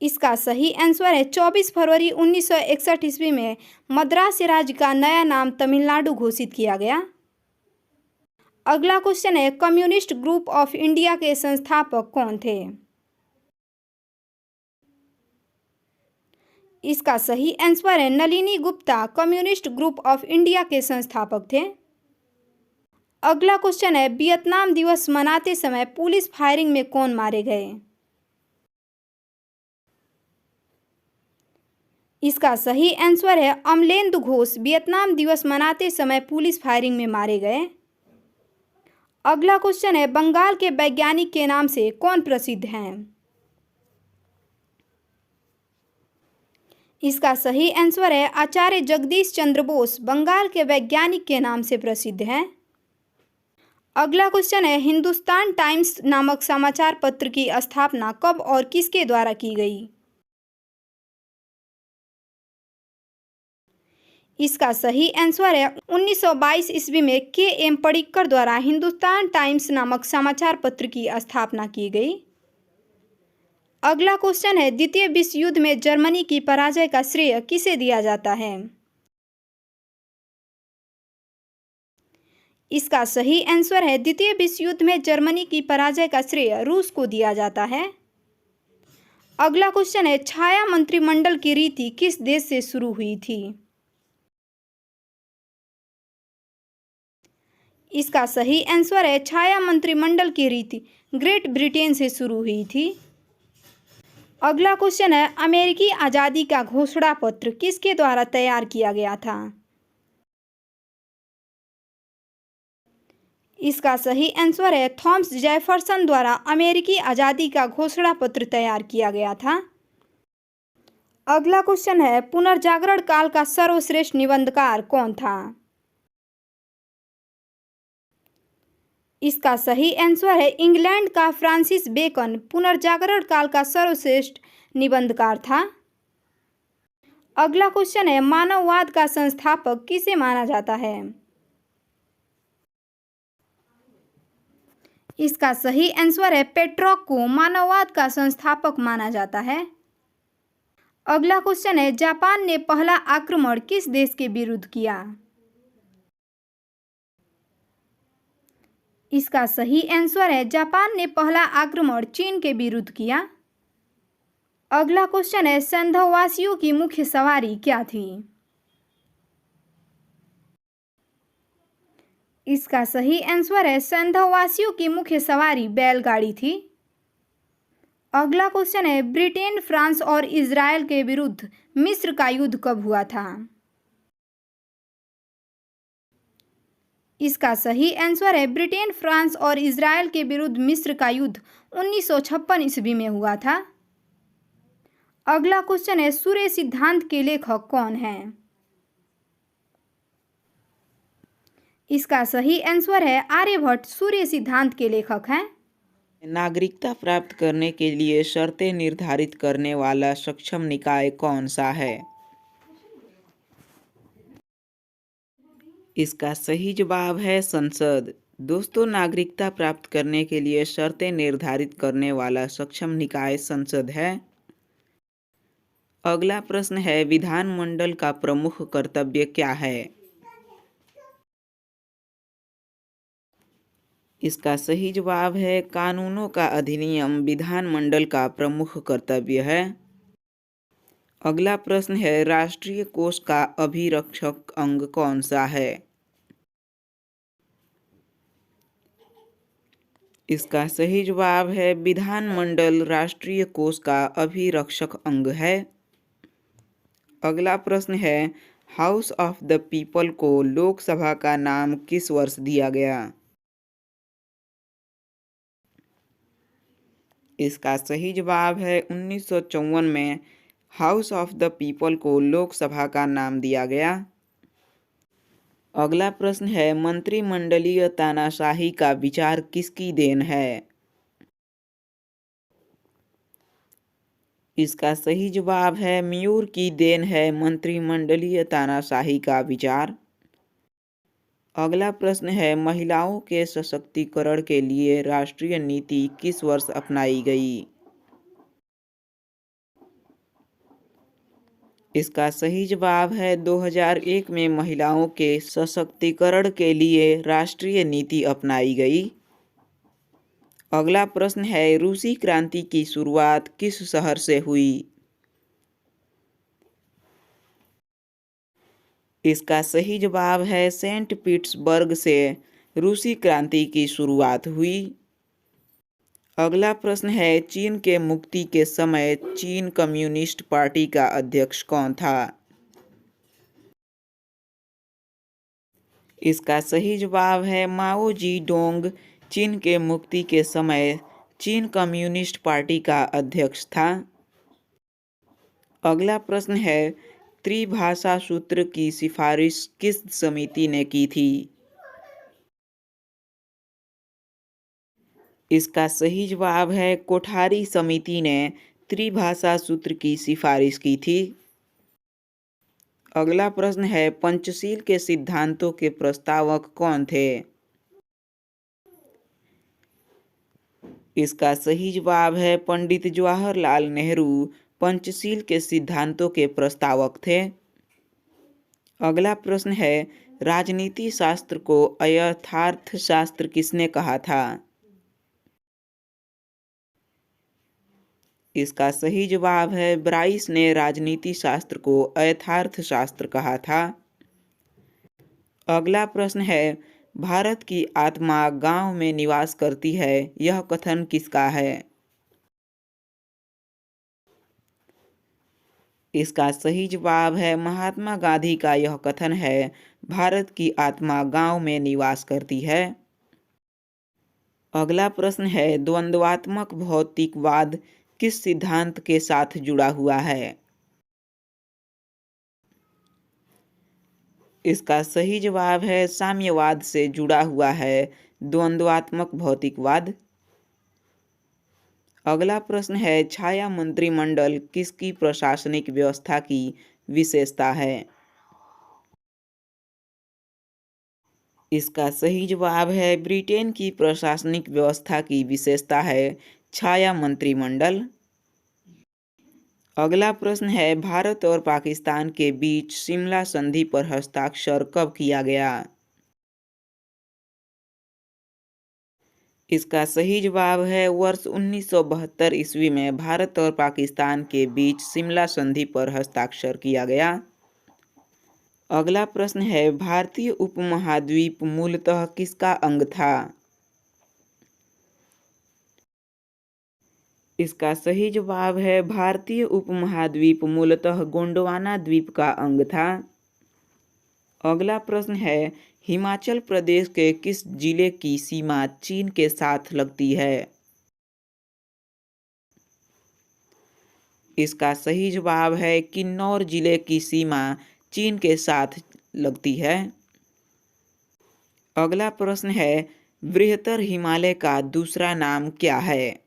इसका सही आंसर है 24 फरवरी 1961 ईस्वी में मद्रास राज्य का नया नाम तमिलनाडु घोषित किया गया। अगला क्वेश्चन है, कम्युनिस्ट ग्रुप ऑफ इंडिया के संस्थापक कौन थे? इसका सही आंसर है Nalini Gupta communist group of India के संस्थापक थे। अगला क्वेश्चन है, वियतनाम दिवस मनाते समय पुलिस फायरिंग में कौन मारे गए? इसका सही आंसर है अमलेंदु घोष वियतनाम दिवस मनाते समय पुलिस फायरिंग में मारे गए। अगला क्वेश्चन है, बंगाल के वैज्ञानिक के नाम से कौन प्रसिद्ध हैं? इसका सही आंसर है आचार्य जगदीश चंद्र बोस बंगाल के वैज्ञानिक के नाम से प्रसिद्ध हैं। अगला क्वेश्चन है, हिंदुस्तान टाइम्स नामक समाचार पत्र की स्थापना कब और किसके द्वारा की गई? इसका सही आंसर है 1922 ईस्वी में के.एम. पडिक्कर द्वारा हिंदुस्तान टाइम्स नामक समाचार पत्र की स्थापना की गई। अगला क्वेश्चन है, द्वितीय विश्व युद्ध में जर्मनी की पराजय का श्रेय किसे दिया जाता है? इसका सही आंसर है द्वितीय विश्व युद्ध में जर्मनी की पराजय का श्रेय रूस को दिया जाता है। अगला क्वेश्चन है, छाया मंत्रिमंडल की रीति किस देश से शुरू हुई थी? इसका सही आंसर है छाया मंत्रिमंडल की रीति ग्रेट ब्रिटेन से शुरू हुई थी। अगला क्वेश्चन है, अमेरिकी आज़ादी का घोषणा पत्र किसके द्वारा तैयार किया गया था? इसका सही आंसर है थॉमस जेफरसन द्वारा अमेरिकी आज़ादी का घोषणा पत्र तैयार किया गया था। अगला क्वेश्चन है, पुनर्जागरण काल का सर्वश्रेष्ठ निबंधकार कौन था? इसका सही आंसर है इंग्लैंड का फ्रांसिस बेकन पुनर्जागरण काल का सर्वश्रेष्ठ निबंधकार था। अगला क्वेश्चन है, मानववाद का संस्थापक किसे माना जाता है? इसका सही आंसर है पेट्रोक को मानववाद का संस्थापक माना जाता है। अगला क्वेश्चन है, जापान ने पहला आक्रमण किस देश के विरुद्ध किया? इसका सही आंसर है, जापान ने पहला आक्रमण चीन के विरुद्ध किया। अगला क्वेश्चन है, संधववासियों की मुख्य सवारी क्या थी? इसका सही आंसर है, संधववासियों की मुख्य सवारी बैलगाड़ी थी। अगला क्वेश्चन है, ब्रिटेन, फ्रांस और इजराइल के विरुद्ध मिस्र का युद्ध कब हुआ था? इसका सही आंसर है, ब्रिटेन, फ्रांस और इजराइल के विरुद्ध मिस्र का युद्ध 1956 ईस्वी में हुआ था। अगला क्वेश्चन है, सूर्य सिद्धांत के लेखक कौन हैं? इसका सही आंसर है, आर्यभट्ट सूर्य सिद्धांत के लेखक हैं। नागरिकता प्राप्त करने के लिए शर्तें निर्धारित करने वाला सक्षम निकाय कौन सा है? इसका सही जवाब है संसद। दोस्तों, नागरिकता प्राप्त करने के लिए शर्तें निर्धारित करने वाला सक्षम निकाय संसद है। अगला प्रश्न है, विधानमंडल का प्रमुख कर्तव्य क्या है? इसका सही जवाब है, कानूनों का अधिनियम विधानमंडल का प्रमुख कर्तव्य है। अगला प्रश्न है, राष्ट्रीय कोष का अभिरक्षक अंग कौन सा है? इसका सही जवाब है, विधानमंडल राष्ट्रीय कोष का अभिरक्षक अंग है। अगला प्रश्न है, हाउस ऑफ द पीपल को लोकसभा का नाम किस वर्ष दिया गया? इसका सही जवाब है, 1954 में हाउस ऑफ द पीपल को लोकसभा का नाम दिया गया। अगला प्रश्न है, मंत्रिमंडलीय तानाशाही का विचार किसकी देन है? इसका सही जवाब है, म्यूर की देन है मंत्रिमंडलीय तानाशाही का विचार। अगला प्रश्न है, महिलाओं के सशक्तिकरण के लिए राष्ट्रीय नीति किस वर्ष अपनाई गई? इसका सही जवाब है, 2001 में महिलाओं के सशक्तिकरण के लिए राष्ट्रीय नीति अपनाई गई। अगला प्रश्न है, रूसी क्रांति की शुरुआत किस शहर से हुई? इसका सही जवाब है, सेंट पीटर्सबर्ग से रूसी क्रांति की शुरुआत हुई। अगला प्रश्न है, चीन के मुक्ति के समय चीन कम्युनिस्ट पार्टी का अध्यक्ष कौन था? इसका सही जवाब है, माओ जी डोंग चीन के मुक्ति के समय चीन कम्युनिस्ट पार्टी का अध्यक्ष था। अगला प्रश्न है, त्रिभाषा सूत्र की सिफारिश किस समिति ने की थी? इसका सही जवाब है, कोठारी समिति ने त्रिभाषा सूत्र की सिफारिश की थी। अगला प्रश्न है, पंचशील के सिद्धांतों के प्रस्तावक कौन थे? इसका सही जवाब है, पंडित जवाहरलाल नेहरू पंचशील के सिद्धांतों के प्रस्तावक थे। अगला प्रश्न है, राजनीति शास्त्र को अयथार्थ शास्त्र किसने कहा था? इसका सही जवाब है, ब्राइस ने राजनीति शास्त्र को अयथार्थ शास्त्र कहा था। अगला प्रश्न है, भारत की आत्मा गांव में निवास करती है, यह कथन किसका है? इसका सही जवाब है, महात्मा गांधी का यह कथन है, भारत की आत्मा गांव में निवास करती है। अगला प्रश्न है, द्वंद्वात्मक भौतिकवाद किस सिद्धांत के साथ जुड़ा हुआ है? इसका सही जवाब है, साम्यवाद से जुड़ा हुआ है द्वंद्वात्मक भौतिकवाद। अगला प्रश्न है, छाया मंत्रिमंडल किसकी प्रशासनिक व्यवस्था की विशेषता है? इसका सही जवाब है, ब्रिटेन की प्रशासनिक व्यवस्था की विशेषता है छाया मंत्रिमंडल। अगला प्रश्न है भारत और पाकिस्तान के बीच शिमला संधि पर हस्ताक्षर कब किया गया? इसका सही जवाब है वर्ष 1972 ईस्वी में भारत और पाकिस्तान के बीच शिमला संधि पर हस्ताक्षर किया गया। अगला प्रश्न है भारतीय उपमहाद्वीप मूलतः किसका अंग था? इसका सही जवाब है भारतीय उपमहाद्वीप मूलतः गोंडवाना द्वीप का अंग था। अगला प्रश्न है हिमाचल प्रदेश के किस जिले की सीमा चीन के साथ लगती है? इसका सही जवाब है किन्नौर जिले की सीमा चीन के साथ लगती है। अगला प्रश्न है बृहत्तर हिमालय का दूसरा नाम क्या है?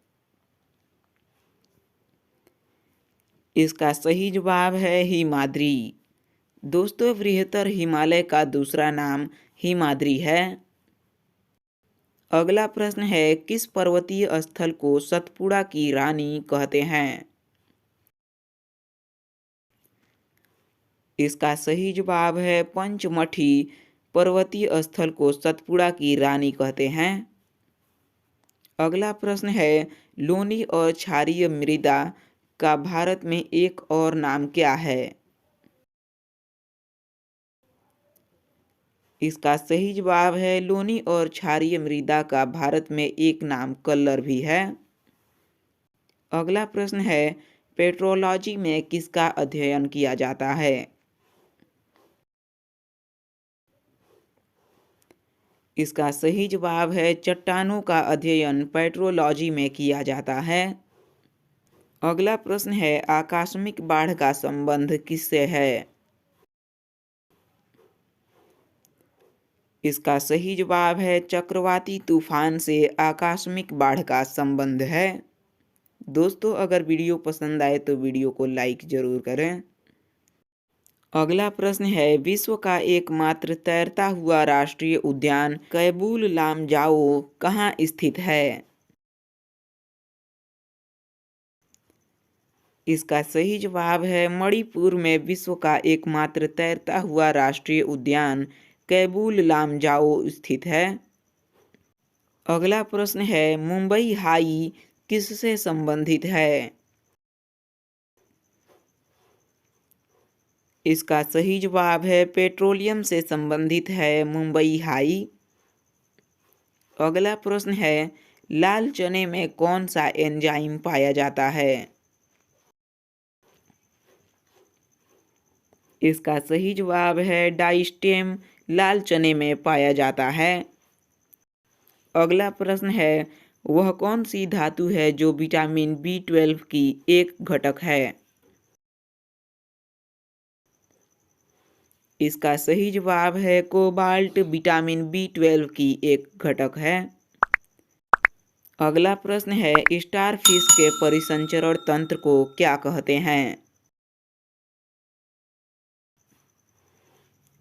इसका सही जवाब है हिमाद्री। दोस्तों बृहत्तर हिमालय का दूसरा नाम हिमाद्री है। अगला प्रश्न है किस पर्वतीय स्थल को सतपुड़ा की रानी कहते हैं? इसका सही जवाब है पंचमढ़ी पर्वतीय स्थल को सतपुड़ा की रानी कहते हैं। अगला प्रश्न है लोनी और क्षारीय मृदा का भारत में एक और नाम क्या है? इसका सही जवाब है लोनी और क्षारीय मृदा का भारत में एक नाम कल्लर भी है। अगला प्रश्न है पेट्रोलॉजी में किसका अध्ययन किया जाता है? इसका सही जवाब है चट्टानों का अध्ययन पेट्रोलॉजी में किया जाता है। अगला प्रश्न है आकस्मिक बाढ़ का संबंध किससे है? इसका सही जवाब है चक्रवाती तूफान से आकस्मिक बाढ़ का संबंध है। दोस्तों अगर वीडियो पसंद आए तो वीडियो को लाइक जरूर करें। अगला प्रश्न है विश्व का एकमात्र तैरता हुआ राष्ट्रीय उद्यान कैबुल लामजाओ कहाँ स्थित है? इसका सही जवाब है मणिपुर में विश्व का एकमात्र तैरता हुआ राष्ट्रीय उद्यान कैबुल लामजाओ स्थित है। अगला प्रश्न है मुंबई हाई किससे संबंधित है? इसका सही जवाब है पेट्रोलियम से संबंधित है मुंबई हाई। अगला प्रश्न है लाल चने में कौन सा एंजाइम पाया जाता है? इसका सही जवाब है डाइस्टेम लाल चने में पाया जाता है। अगला प्रश्न है वह कौन सी धातु है जो विटामिन B12 की एक घटक है? इसका सही जवाब है कोबाल्ट विटामिन B12 की एक घटक है। अगला प्रश्न है स्टारफिश के परिसंचरण तंत्र को क्या कहते हैं?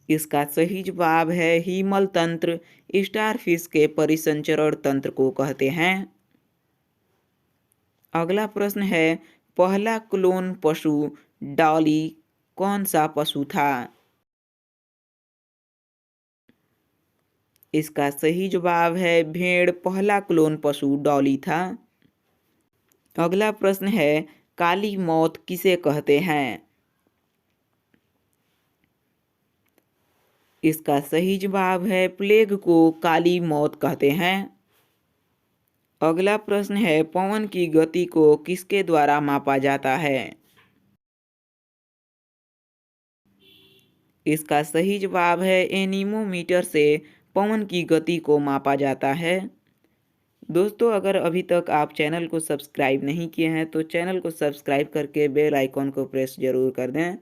इसका सही जवाब है हीमल तंत्र स्टारफिश के परिसंचरण तंत्र को कहते हैं। अगला प्रश्न है पहला क्लोन पशु डॉली कौन सा पशु था? इसका सही जवाब है भेड़ पहला क्लोन पशु डॉली था। अगला प्रश्न है काली मौत किसे कहते हैं? इसका सही जवाब है प्लेग को काली मौत कहते हैं। अगला प्रश्न है पवन की गति को किसके द्वारा मापा जाता है? इसका सही जवाब है एनीमोमीटर से पवन की गति को मापा जाता है। दोस्तों अगर अभी तक आप चैनल को सब्सक्राइब नहीं किए हैं तो चैनल को सब्सक्राइब करके बेल आइकॉन को प्रेस जरूर कर दें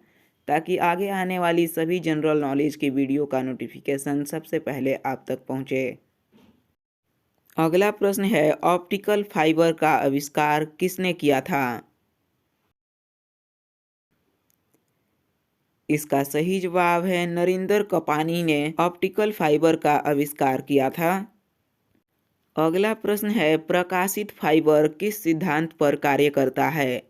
ताकि आगे आने वाली सभी जनरल नॉलेज की वीडियो का नोटिफिकेशन सबसे पहले आप तक पहुंचे। अगला प्रश्न है ऑप्टिकल फाइबर का आविष्कार किसने किया था? इसका सही जवाब है नरिंदर कपानी ने ऑप्टिकल फाइबर का आविष्कार किया था। अगला प्रश्न है प्रकाशित फाइबर किस सिद्धांत पर कार्य करता है?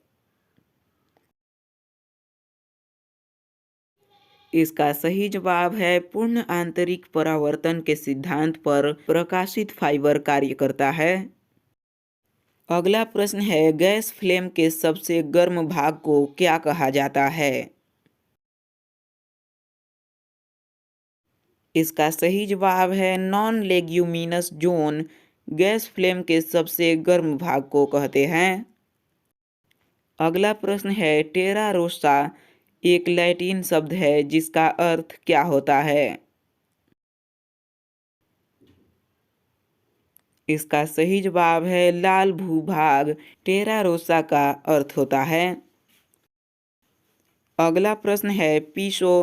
इसका सही जवाब है पूर्ण आंतरिक परावर्तन के सिद्धांत पर प्रकाशित फाइबर कार्य करता है। अगला प्रश्न है गैस फ्लेम के सबसे गर्म भाग को क्या कहा जाता है? इसका सही जवाब है non leguminous zone gas flame के सबसे गर्म भाग को कहते हैं। अगला प्रश्न है टेरा रोसा एक लैटिन शब्द है जिसका अर्थ क्या होता है? इसका सही जवाब है लाल भूभाग टेरा रोसा का अर्थ होता है। अगला प्रश्न है पीसो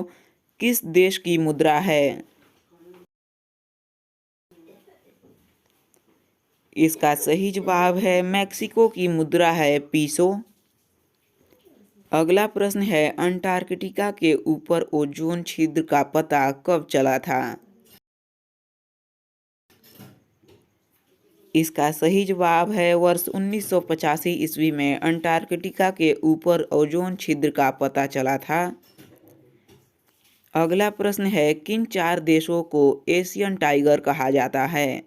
किस देश की मुद्रा है? इसका सही जवाब है मैक्सिको की मुद्रा है पीसो। अगला प्रश्न है अंटार्कटिका के ऊपर ओजोन छिद्र का पता कब चला था? इसका सही जवाब है वर्ष 1985 ईस्वी में अंटार्कटिका के ऊपर ओजोन छिद्र का पता चला था। अगला प्रश्न है किन 4 देशों को एशियन टाइगर कहा जाता है?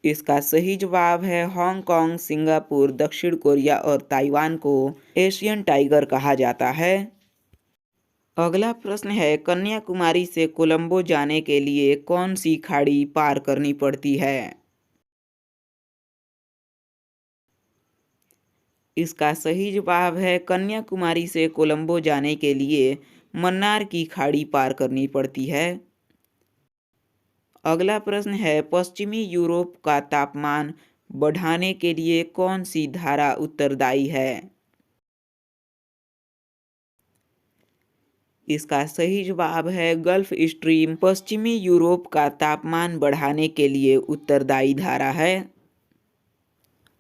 इसका सही जवाब है हांगकांग, सिंगापुर, दक्षिण कोरिया और ताइवान को एशियन टाइगर कहा जाता है। अगला प्रश्न है कन्याकुमारी से कोलंबो जाने के लिए कौन सी खाड़ी पार करनी पड़ती है? इसका सही जवाब है कन्याकुमारी से कोलंबो जाने के लिए मन्नार की खाड़ी पार करनी पड़ती है। अगला प्रश्न है पश्चिमी यूरोप का तापमान बढ़ाने के लिए कौन सी धारा उत्तरदायी है? इसका सही जवाब है गल्फ स्ट्रीम पश्चिमी यूरोप का तापमान बढ़ाने के लिए उत्तरदायी धारा है।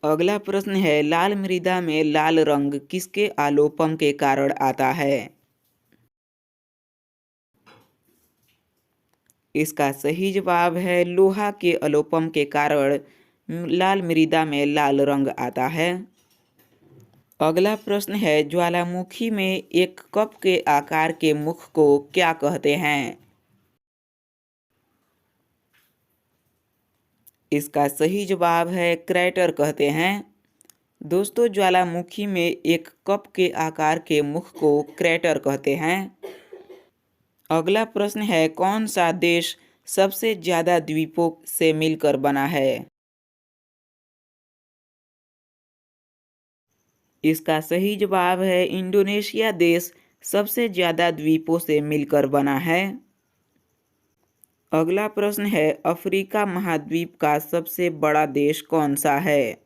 अगला प्रश्न है लाल मृदा में लाल रंग किसके आलोपन के कारण आता है? इसका सही जवाब है लोहा के अलोपन के कारण लाल मृदा में लाल रंग आता है। अगला प्रश्न है ज्वालामुखी में एक कप के आकार के मुख को क्या कहते हैं? इसका सही जवाब है क्रैटर कहते हैं। दोस्तों ज्वालामुखी में एक कप के आकार के मुख को क्रैटर कहते हैं। अगला प्रश्न है कौन सा देश सबसे ज़्यादा द्वीपों से मिलकर बना है? इसका सही जवाब है इंडोनेशिया देश सबसे ज़्यादा द्वीपों से मिलकर बना है। अगला प्रश्न है अफ्रीका महाद्वीप का सबसे बड़ा देश कौन सा है?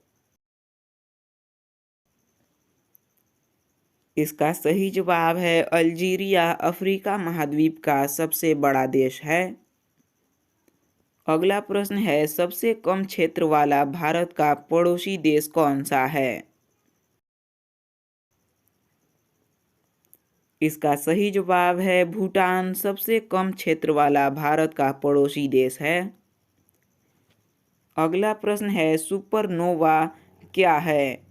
इसका सही जवाब है अल्जीरिया अफ्रीका महाद्वीप का सबसे बड़ा देश है। अगला प्रश्न है सबसे कम क्षेत्र वाला भारत का पड़ोसी देश कौन सा है? इसका सही जवाब है भूटान सबसे कम क्षेत्र वाला भारत का पड़ोसी देश है। अगला प्रश्न है सुपरनोवा क्या है?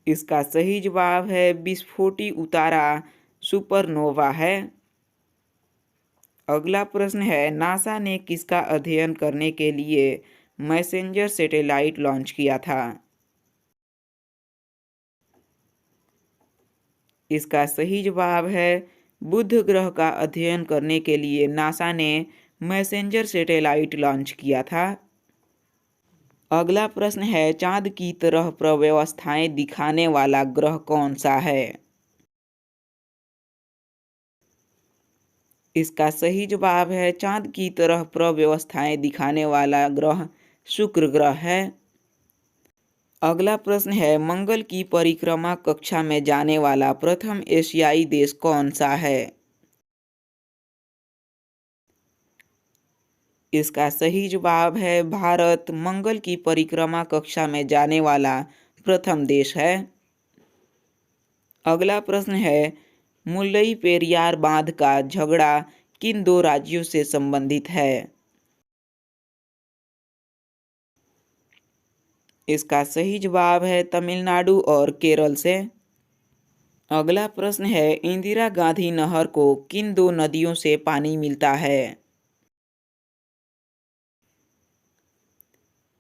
इसका सही जवाब है विस्फोटी उतारा सुपरनोवा है। अगला प्रश्न है नासा ने किसका अध्ययन करने के लिए मैसेंजर सैटेलाइट लॉन्च किया था? इसका सही जवाब है बुध ग्रह का अध्ययन करने के लिए नासा ने मैसेंजर सैटेलाइट लॉन्च किया था। अगला प्रश्न है चांद की तरह प्रव्यवस्थाएं दिखाने वाला ग्रह कौन सा है? इसका सही जवाब है चांद की तरह प्रव्यवस्थाएं दिखाने वाला ग्रह शुक्र ग्रह है। अगला प्रश्न है मंगल की परिक्रमा कक्षा में जाने वाला प्रथम एशियाई देश कौन सा है? इसका सही जवाब है भारत मंगल की परिक्रमा कक्षा में जाने वाला प्रथम देश है। अगला प्रश्न है मुल्लई पेरियार बांध का झगड़ा किन 2 राज्यों से संबंधित है? इसका सही जवाब है तमिलनाडु और केरल से। अगला प्रश्न है इंदिरा गांधी नहर को किन दो नदियों से पानी मिलता है?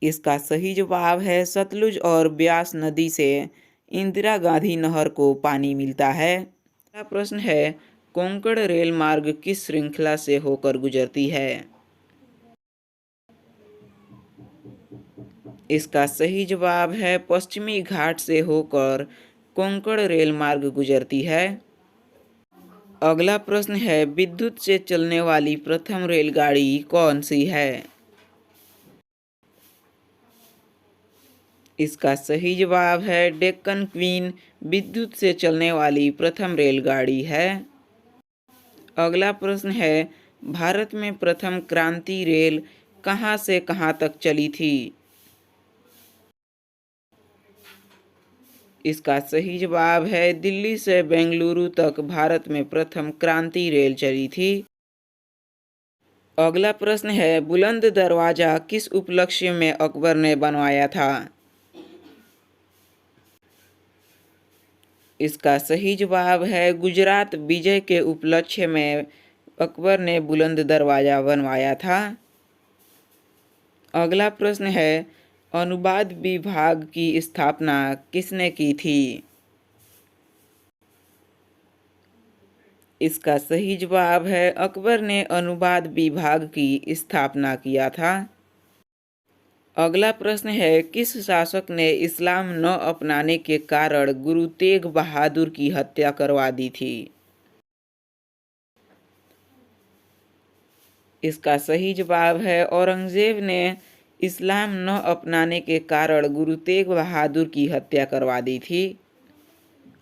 इसका सही जवाब है सतलुज और ब्यास नदी से इंदिरा गांधी नहर को पानी मिलता है। अगला प्रश्न है कोंकण रेल मार्ग किस श्रृंखला से होकर गुजरती है? इसका सही जवाब है पश्चिमी घाट से होकर कोंकण रेल मार्ग गुजरती है। अगला प्रश्न है विद्युत से चलने वाली प्रथम रेलगाड़ी कौन सी है? इसका सही जवाब है डेक्कन क्वीन विद्युत से चलने वाली प्रथम रेलगाड़ी है। अगला प्रश्न है भारत में प्रथम क्रांति रेल कहाँ से कहाँ तक चली थी? इसका सही जवाब है दिल्ली से बेंगलुरु तक भारत में प्रथम क्रांति रेल चली थी। अगला प्रश्न है बुलंद दरवाजा किस उपलक्ष्य में अकबर ने बनवाया था? इसका सही जवाब है गुजरात विजय के उपलक्ष्य में अकबर ने बुलंद दरवाजा बनवाया था। अगला प्रश्न है अनुवाद विभाग की स्थापना किसने की थी? इसका सही जवाब है अकबर ने अनुवाद विभाग की स्थापना किया था। अगला प्रश्न है किस शासक ने इस्लाम न अपनाने के कारण गुरु तेग बहादुर की हत्या करवा दी थी? इसका सही जवाब है औरंगजेब ने इस्लाम न अपनाने के कारण गुरु तेग बहादुर की हत्या करवा दी थी।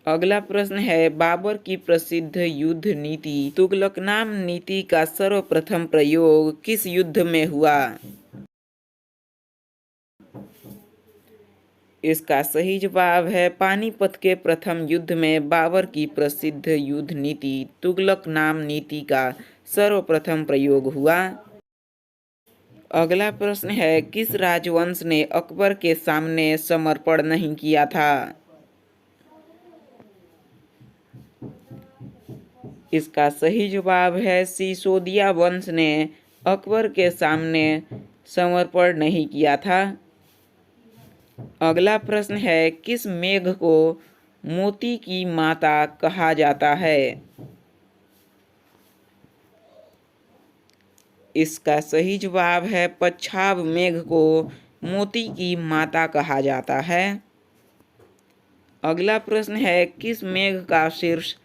अगला प्रश्न है बाबर की प्रसिद्ध युद्ध नीति तुगलकनाम नीति का सर्वप्रथम प्रयोग किस युद्ध में हुआ? इसका सही जवाब है पानीपत के प्रथम युद्ध में बाबर की प्रसिद्ध युद्ध नीति तुगलकनाम नीति का सर्वप्रथम प्रयोग हुआ। अगला प्रश्न है किस राजवंश ने अकबर के सामने समर्पण नहीं किया था? इसका सही जवाब है सिसोदिया वंश ने अकबर के सामने समर्पण नहीं किया था। अगला प्रश्न है किस मेघ को मोती की माता कहा जाता है? इसका सही जवाब है पच्छाव मेघ को मोती की माता कहा जाता है। अगला प्रश्न है किस मेघ का शीर्ष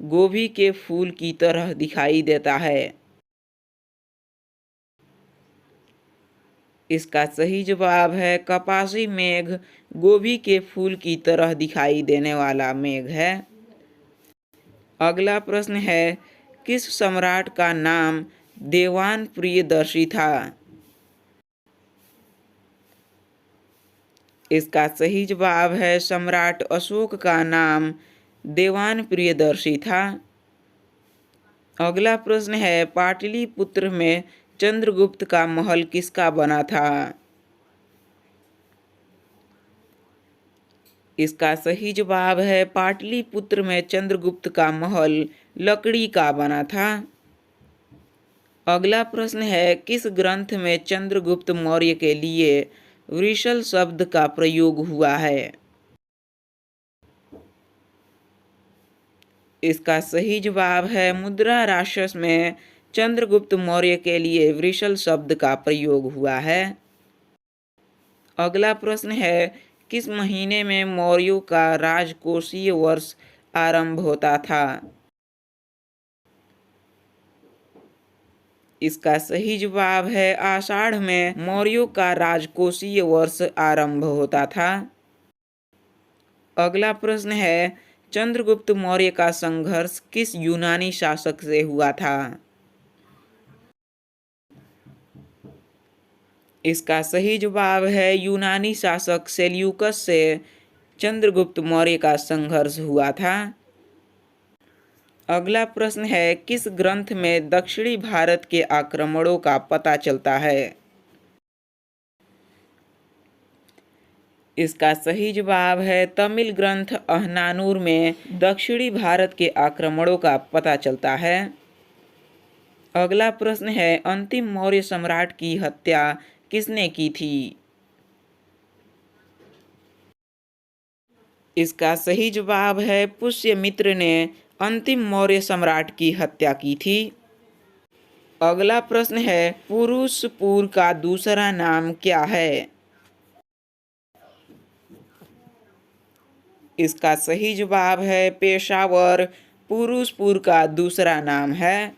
गोभी के फूल की तरह दिखाई देता है? इसका सही जवाब है कपासी मेघ गोभी के फूल की तरह दिखाई देने वाला मेघ है। अगला प्रश्न है किस सम्राट का नाम देवान प्रियदर्शी था? इसका सही जवाब है सम्राट अशोक का नाम देवान प्रियदर्शी था। अगला प्रश्न है पाटलिपुत्र में चंद्रगुप्त का महल किसका बना था? इसका सही जवाब है पाटलिपुत्र में चंद्रगुप्त का महल लकड़ी का बना था। अगला प्रश्न है किस ग्रंथ में चंद्रगुप्त मौर्य के लिए वृषल शब्द का प्रयोग हुआ है? इसका सही जवाब है मुद्रा राक्षस में चंद्रगुप्त मौर्य के लिए वृषल शब्द का प्रयोग हुआ है। अगला प्रश्न है किस महीने में मौर्यों का राजकोषीय वर्ष आरंभ होता था? इसका सही जवाब है आषाढ़ में मौर्यों का राजकोषीय वर्ष आरंभ होता था। अगला प्रश्न है चंद्रगुप्त मौर्य का संघर्ष किस यूनानी शासक से हुआ था? इसका सही जवाब है यूनानी शासक सेल्यूकस से चंद्रगुप्त मौर्य का संघर्ष हुआ था। अगला प्रश्न है किस ग्रंथ में दक्षिणी भारत के आक्रमणों का पता चलता है? इसका सही जवाब है तमिल ग्रंथ अहनानूर में दक्षिणी भारत के आक्रमणों का पता चलता है। अगला प्रश्न है अंतिम मौर्य सम्राट की हत्या किसने की थी? इसका सही जवाब है पुष्यमित्र ने अंतिम मौर्य सम्राट की हत्या की थी। अगला प्रश्न है पुरुषपुर का दूसरा नाम क्या है? इसका सही जवाब है पेशावर पुरुषपुर का दूसरा नाम है।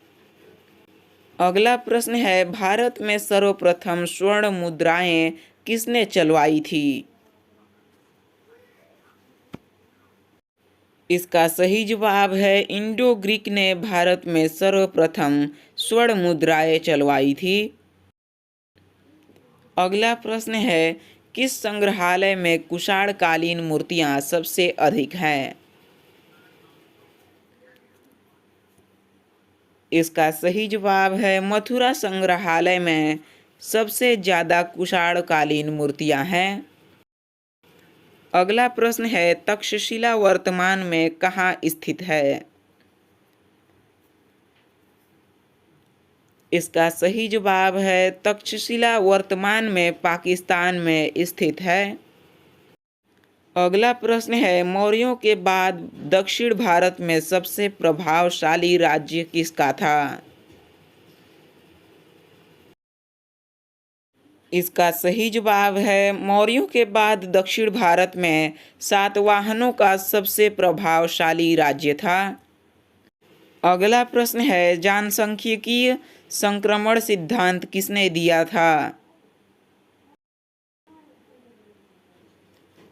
अगला प्रश्न है भारत में सर्वप्रथम स्वर्ण मुद्राएं किसने चलवाई थी? इसका सही जवाब है इंडो ग्रीक ने भारत में सर्वप्रथम स्वर्ण मुद्राएं चलवाई थी। अगला प्रश्न है किस संग्रहालय में कुषाणकालीन मूर्तियां सबसे अधिक हैं? इसका सही जवाब है मथुरा संग्रहालय में सबसे ज़्यादा कुषाणकालीन मूर्तियां हैं। अगला प्रश्न है तक्षशिला वर्तमान में कहाँ स्थित है? इसका सही जवाब है तक्षशिला वर्तमान में पाकिस्तान में स्थित है। अगला प्रश्न है मौर्यों के बाद दक्षिण भारत में सबसे प्रभावशाली राज्य किसका था? इसका सही जवाब है मौर्यों के बाद दक्षिण भारत में सातवाहनों का सबसे प्रभावशाली राज्य था। अगला प्रश्न है जनसांख्यिकीय संक्रमण सिद्धांत किसने दिया था?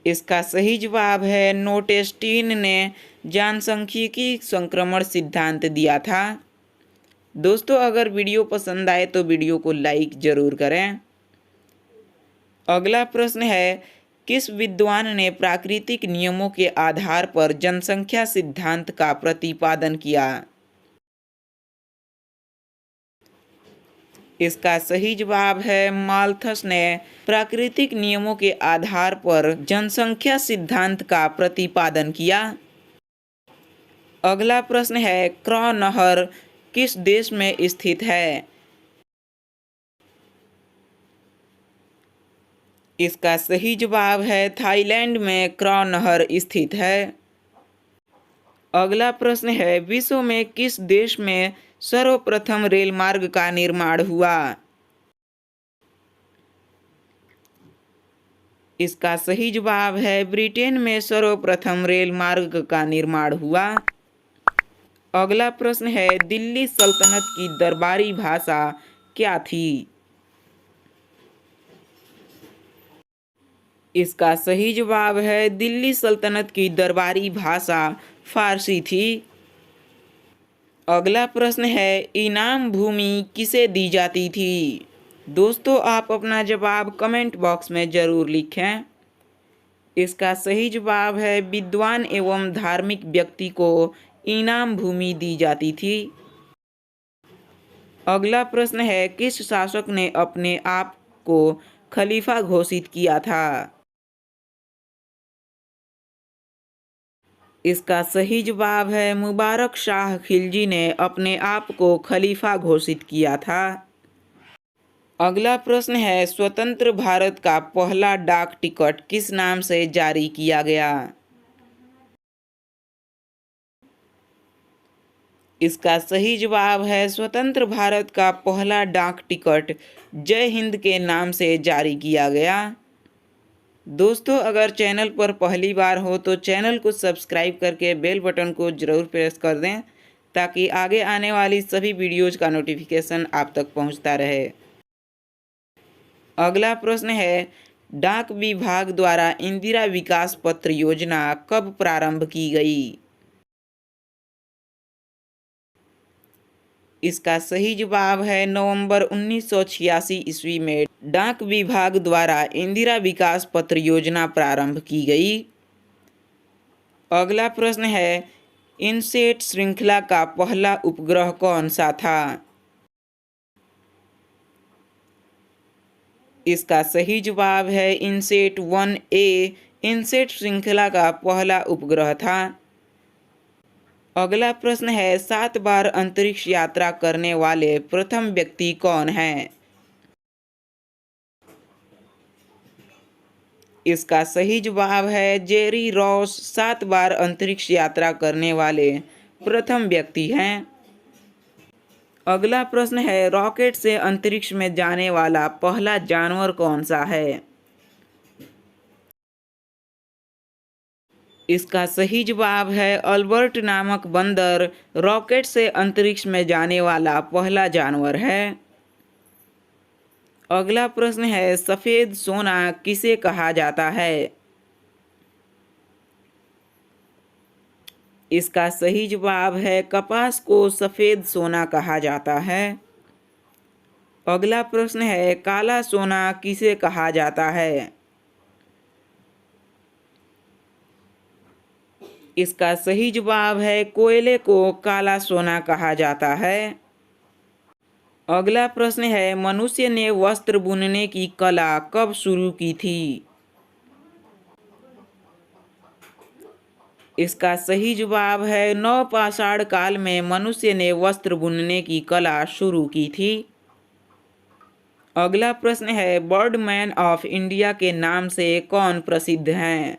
इसका सही जवाब है नोटेस्टीन ने जनसांख्यिकी संक्रमण सिद्धांत दिया था। दोस्तों अगर वीडियो पसंद आए तो वीडियो को लाइक जरूर करें। अगला प्रश्न है किस विद्वान ने प्राकृतिक नियमों के आधार पर जनसंख्या सिद्धांत का प्रतिपादन किया? इसका सही जवाब है माल्थस ने प्राकृतिक नियमों के आधार पर जनसंख्या सिद्धांत का प्रतिपादन किया। अगला प्रश्न है क्रॉ नहर किस देश में स्थित है? इसका सही जवाब है थाईलैंड में क्रॉ नहर स्थित है। अगला प्रश्न है विश्व में किस देश में सर्वप्रथम रेल मार्ग का निर्माण हुआ? इसका सही जवाब है ब्रिटेन में सर्वप्रथम रेल मार्ग का निर्माण हुआ। अगला प्रश्न है दिल्ली सल्तनत की दरबारी भाषा क्या थी? इसका सही जवाब है दिल्ली सल्तनत की दरबारी भाषा फारसी थी। अगला प्रश्न है इनाम भूमि किसे दी जाती थी? दोस्तों आप अपना जवाब कमेंट बॉक्स में ज़रूर लिखें। इसका सही जवाब है विद्वान एवं धार्मिक व्यक्ति को इनाम भूमि दी जाती थी। अगला प्रश्न है किस शासक ने अपने आप को खलीफा घोषित किया था? इसका सही जवाब है मुबारक शाह खिलजी ने अपने आप को खलीफा घोषित किया था। अगला प्रश्न है स्वतंत्र भारत का पहला डाक टिकट किस नाम से जारी किया गया? इसका सही जवाब है स्वतंत्र भारत का पहला डाक टिकट जय हिंद के नाम से जारी किया गया। दोस्तों अगर चैनल पर पहली बार हो तो चैनल को सब्सक्राइब करके बेल बटन को ज़रूर प्रेस कर दें ताकि आगे आने वाली सभी वीडियोज़ का नोटिफिकेशन आप तक पहुंचता रहे। अगला प्रश्न है डाक विभाग द्वारा इंदिरा विकास पत्र योजना कब प्रारंभ की गई? इसका सही जवाब है नवंबर 1986 ईस्वी में डाक विभाग द्वारा इंदिरा विकास पत्र योजना प्रारंभ की गई। अगला प्रश्न है इनसेट श्रृंखला का पहला उपग्रह कौन सा था? इसका सही जवाब है इनसेट 1A। इनसेट श्रृंखला का पहला उपग्रह था। अगला प्रश्न है 7 बार अंतरिक्ष यात्रा करने वाले प्रथम व्यक्ति कौन हैं? इसका सही जवाब है जेरी रॉस 7 बार अंतरिक्ष यात्रा करने वाले प्रथम व्यक्ति हैं। अगला प्रश्न है रॉकेट से अंतरिक्ष में जाने वाला पहला जानवर कौन सा है? इसका सही जवाब है अल्बर्ट नामक बंदर रॉकेट से अंतरिक्ष में जाने वाला पहला जानवर है। अगला प्रश्न है सफेद सोना किसे कहा जाता है? इसका सही जवाब है कपास को सफेद सोना कहा जाता है। अगला प्रश्न है काला सोना किसे कहा जाता है? इसका सही जवाब है कोयले को काला सोना कहा जाता है। अगला प्रश्न है मनुष्य ने वस्त्र बुनने की कला कब शुरू की थी? इसका सही जवाब है नवपाषाण काल में मनुष्य ने वस्त्र बुनने की कला शुरू की थी। अगला प्रश्न है बर्डमैन ऑफ इंडिया के नाम से कौन प्रसिद्ध हैं?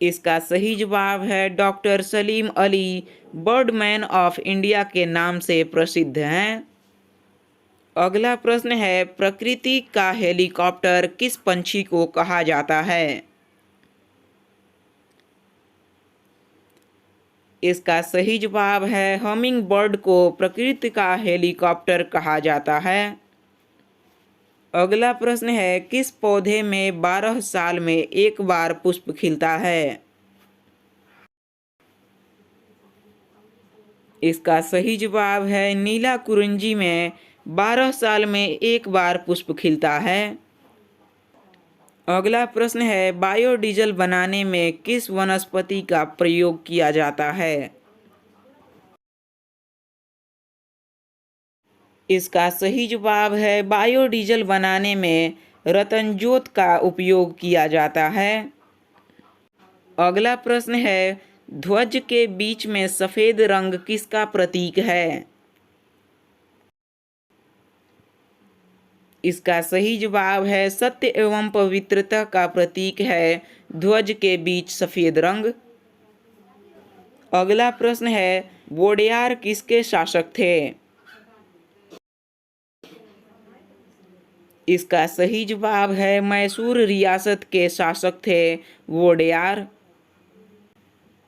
इसका सही जवाब है doctor Salim Ali Birdman of India के नाम से प्रसिद्ध हैं। अगला प्रश्न है प्रकृति का हेलीकॉप्टर किस पंछी को कहा जाता है? इसका सही जवाब है हमिंग बर्ड को प्रकृति का हेलीकॉप्टर कहा जाता है। अगला प्रश्न है किस पौधे में 12 साल में एक बार पुष्प खिलता है? इसका सही जवाब है नीला कुरिंजी में 12 साल में एक बार पुष्प खिलता है। अगला प्रश्न है बायोडीजल बनाने में किस वनस्पति का प्रयोग किया जाता है? इसका सही जवाब है बायोडीजल बनाने में रतनजोत का उपयोग किया जाता है। अगला प्रश्न है ध्वज के बीच में सफेद रंग किसका प्रतीक है? इसका सही जवाब है सत्य एवं पवित्रता का प्रतीक है ध्वज के बीच सफेद रंग। अगला प्रश्न है वोडेयार किसके शासक थे? इसका सही जवाब है मैसूर रियासत के शासक थे वोडेयार।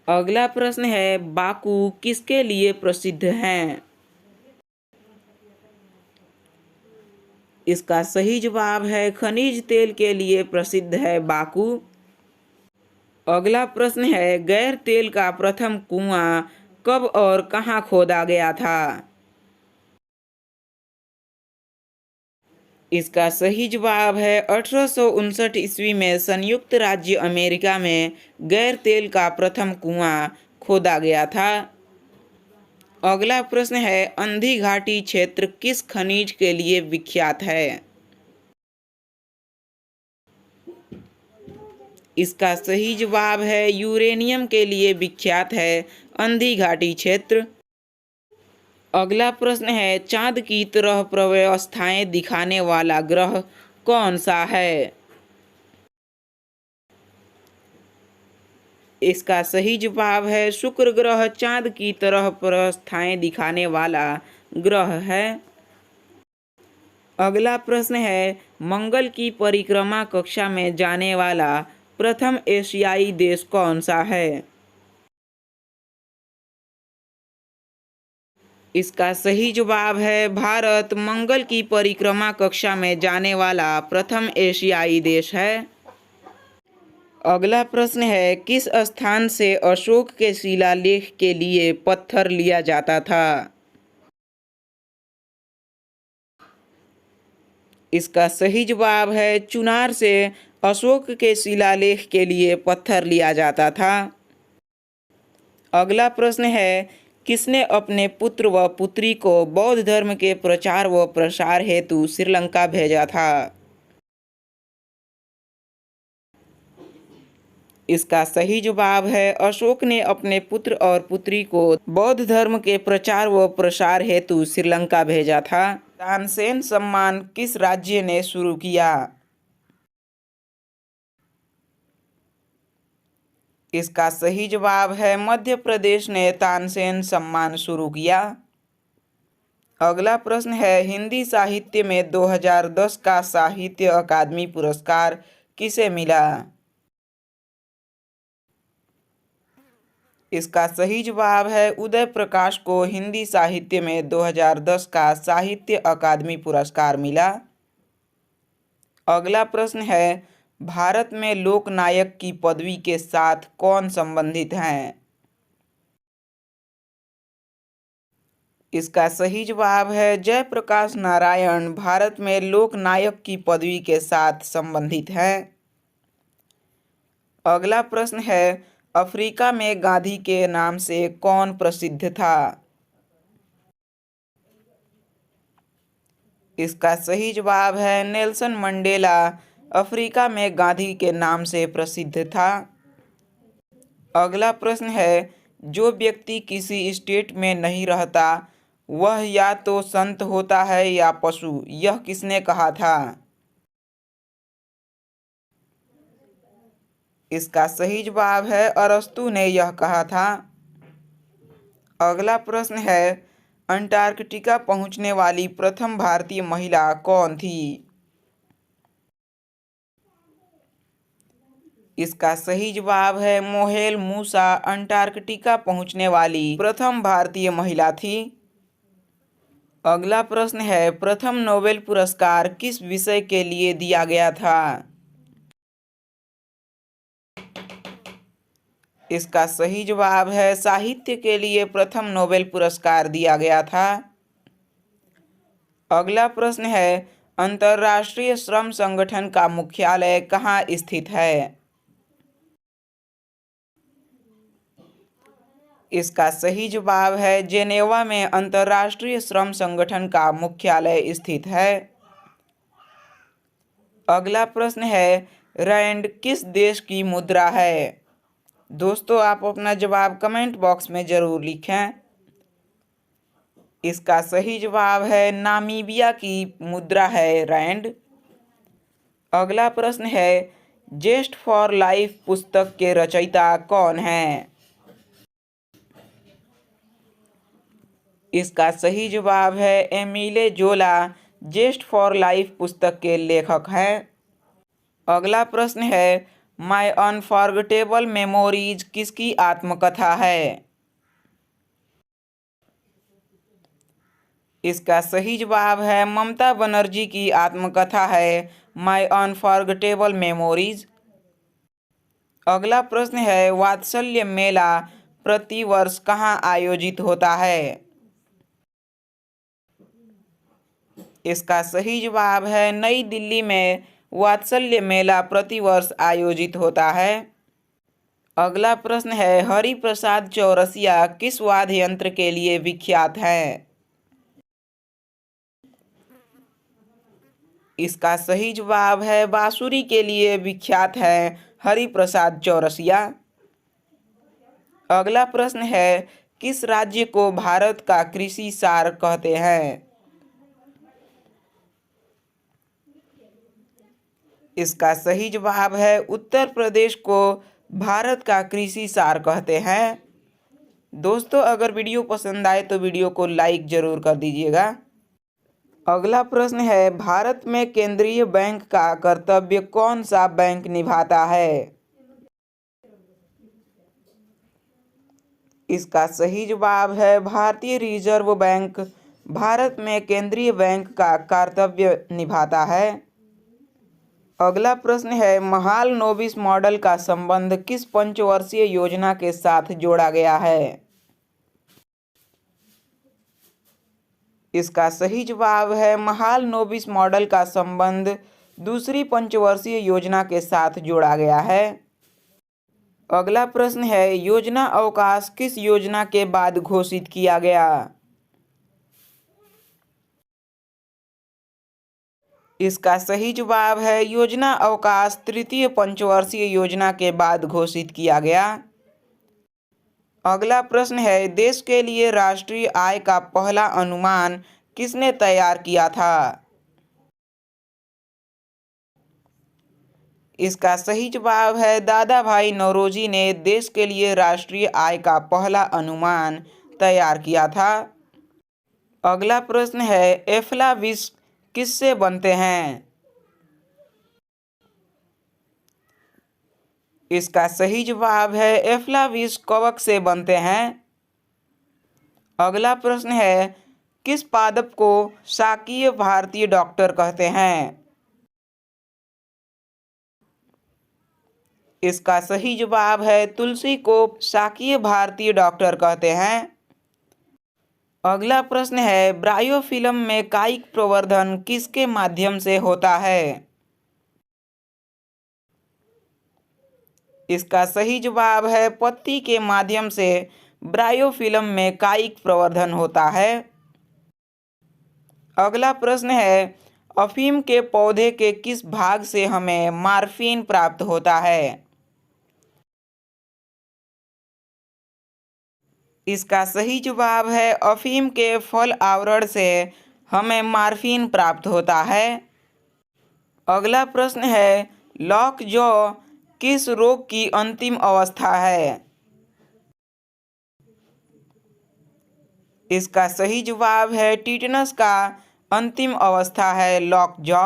अगला प्रश्न है बाकू किसके लिए प्रसिद्ध हैं? इसका सही जवाब है खनिज तेल के लिए प्रसिद्ध है बाकू। अगला प्रश्न है गैर तेल का प्रथम कुआं कब और कहां खोदा गया था? इसका सही जवाब है 1859 ईस्वी में संयुक्त राज्य अमेरिका में गैर तेल का प्रथम कुआं खोदा गया था। अगला प्रश्न है अंधी घाटी क्षेत्र किस खनिज के लिए विख्यात है? इसका सही जवाब है यूरेनियम के लिए विख्यात है अंधी घाटी क्षेत्र। अगला प्रश्न है चांद की तरह व्यवस्थाएं दिखाने वाला ग्रह कौन सा है? इसका सही जवाब है शुक्र ग्रह चांद की तरह व्यवस्थाएं दिखाने वाला ग्रह है। अगला प्रश्न है मंगल की परिक्रमा कक्षा में जाने वाला प्रथम एशियाई देश कौन सा है? इसका सही जवाब है भारत मंगल की परिक्रमा कक्षा में जाने वाला प्रथम एशियाई देश है। अगला प्रश्न है किस स्थान से अशोक के शिलालेख के लिए पत्थर लिया जाता था? इसका सही जवाब है चुनार से अशोक के शिलालेख के लिए पत्थर लिया जाता था। अगला प्रश्न है किसने अपने पुत्र व पुत्री को बौद्ध धर्म के प्रचार व प्रसार हेतु श्रीलंका भेजा था? इसका सही जवाब है अशोक ने अपने पुत्र और पुत्री को बौद्ध धर्म के प्रचार व प्रसार हेतु श्रीलंका भेजा था। तानसेन सम्मान किस राज्य ने शुरू किया? इसका सही जवाब है मध्य प्रदेश ने तानसेन सम्मान शुरू किया। अगला प्रश्न है हिंदी साहित्य में 2010 का साहित्य अकादमी पुरस्कार किसे मिला? इसका सही जवाब है उदय प्रकाश को हिंदी साहित्य में 2010 का साहित्य अकादमी पुरस्कार मिला। अगला प्रश्न है भारत में लोकनायक की पदवी के साथ कौन संबंधित हैं? इसका सही जवाब है जयप्रकाश नारायण भारत में लोकनायक की पदवी के साथ संबंधित हैं। अगला प्रश्न है अफ्रीका में गांधी के नाम से कौन प्रसिद्ध था? इसका सही जवाब है नेल्सन मंडेला अफ्रीका में गांधी के नाम से प्रसिद्ध था। अगला प्रश्न है जो व्यक्ति किसी स्टेट में नहीं रहता वह या तो संत होता है या पशु, यह किसने कहा था? इसका सही जवाब है अरस्तु ने यह कहा था। अगला प्रश्न है अंटार्कटिका पहुंचने वाली प्रथम भारतीय महिला कौन थी? इसका सही जवाब है मोहेल मूसा अंटार्कटिका पहुंचने वाली प्रथम भारतीय महिला थी। अगला प्रश्न है प्रथम नोबेल पुरस्कार किस विषय के लिए दिया गया था? इसका सही जवाब है साहित्य के लिए प्रथम नोबेल पुरस्कार दिया गया था। अगला प्रश्न है अंतर्राष्ट्रीय श्रम संगठन का मुख्यालय कहाँ स्थित है? इसका सही जवाब है जेनेवा में अंतर्राष्ट्रीय श्रम संगठन का मुख्यालय स्थित है। अगला प्रश्न है रैंड किस देश की मुद्रा है? दोस्तों आप अपना जवाब कमेंट बॉक्स में ज़रूर लिखें। इसका सही जवाब है नामीबिया की मुद्रा है रैंड। अगला प्रश्न है जेस्ट फॉर लाइफ पुस्तक के रचयिता कौन हैं? इसका सही जवाब है एमिले जोला जेस्ट फॉर लाइफ पुस्तक के लेखक हैं। अगला प्रश्न है माय अनफॉरगेटेबल मेमोरीज किसकी आत्मकथा है? इसका सही जवाब है ममता बनर्जी की आत्मकथा है माय अनफॉरगेटेबल मेमोरीज। अगला प्रश्न है वात्सल्य मेला प्रतिवर्ष कहाँ आयोजित होता है? इसका सही जवाब है नई दिल्ली में वात्सल्य मेला प्रतिवर्ष आयोजित होता है। अगला प्रश्न है हरिप्रसाद चौरसिया किस वाद्य यंत्र के लिए विख्यात हैं? इसका सही जवाब है बांसुरी के लिए विख्यात है हरिप्रसाद चौरसिया। अगला प्रश्न है किस राज्य को भारत का कृषि सार कहते हैं? इसका सही जवाब है उत्तर प्रदेश को भारत का कृषि सार कहते हैं। दोस्तों अगर वीडियो पसंद आए तो वीडियो को लाइक ज़रूर कर दीजिएगा। अगला प्रश्न है भारत में केंद्रीय बैंक का कर्तव्य कौन सा बैंक निभाता है? इसका सही जवाब है भारतीय रिजर्व बैंक भारत में केंद्रीय बैंक का कर्तव्य निभाता है। अगला प्रश्न है महाल नोबिस मॉडल का संबंध किस पंचवर्षीय योजना के साथ जोड़ा गया है? इसका सही जवाब है महाल नोबिस मॉडल का संबंध दूसरी पंचवर्षीय योजना के साथ जोड़ा गया है। अगला प्रश्न है योजना अवकाश किस योजना के बाद घोषित किया गया? इसका सही जवाब है योजना अवकाश तृतीय पंचवर्षीय योजना के बाद घोषित किया गया। अगला प्रश्न है देश के लिए राष्ट्रीय आय का पहला अनुमान किसने तैयार किया था? इसका सही जवाब है दादा भाई नौरोजी ने देश के लिए राष्ट्रीय आय का पहला अनुमान तैयार किया था। अगला प्रश्न है एफ्लाविस किससे बनते हैं? इसका सही जवाब है एफ्लाविस कवक से बनते हैं। अगला प्रश्न है किस पादप को शाकीय भारतीय डॉक्टर कहते हैं? इसका सही जवाब है तुलसी को शाकीय भारतीय डॉक्टर कहते हैं। अगला प्रश्न है ब्रायोफिल्म में कायिक प्रवर्धन किसके माध्यम से होता है? इसका सही जवाब है पत्ती के माध्यम से ब्रायोफिल्म में कायिक प्रवर्धन होता है। अगला प्रश्न है अफीम के पौधे के किस भाग से हमें मार्फिन प्राप्त होता है? इसका सही जवाब है अफीम के फल आवरण से हमें मार्फिन प्राप्त होता है। अगला प्रश्न है लॉक जॉ किस रोग की अंतिम अवस्था है? इसका सही जवाब है टिटनस का अंतिम अवस्था है लॉक जॉ।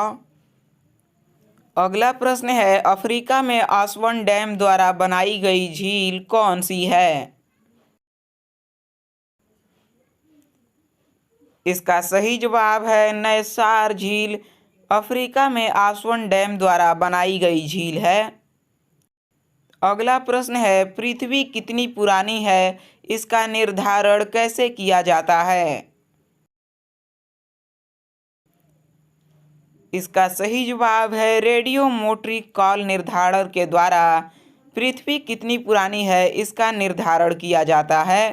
अगला प्रश्न है अफ्रीका में आस्वन डैम द्वारा बनाई गई झील कौन सी है? इसका सही जवाब है नैसार झील अफ्रीका में आस्वन डैम द्वारा बनाई गई झील है। अगला प्रश्न है पृथ्वी कितनी पुरानी है इसका निर्धारण कैसे किया जाता है? इसका सही जवाब है रेडियोमेट्रिक कॉल निर्धारण के द्वारा पृथ्वी कितनी पुरानी है इसका निर्धारण किया जाता है।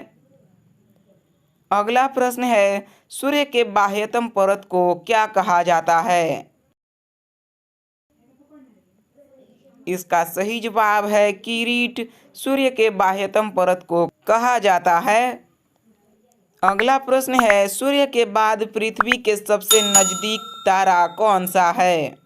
अगला प्रश्न है सूर्य के बाह्यतम परत को क्या कहा जाता है? इसका सही जवाब है किरीट सूर्य के बाह्यतम परत को कहा जाता है। अगला प्रश्न है सूर्य के बाद पृथ्वी के सबसे नजदीक तारा कौन सा है?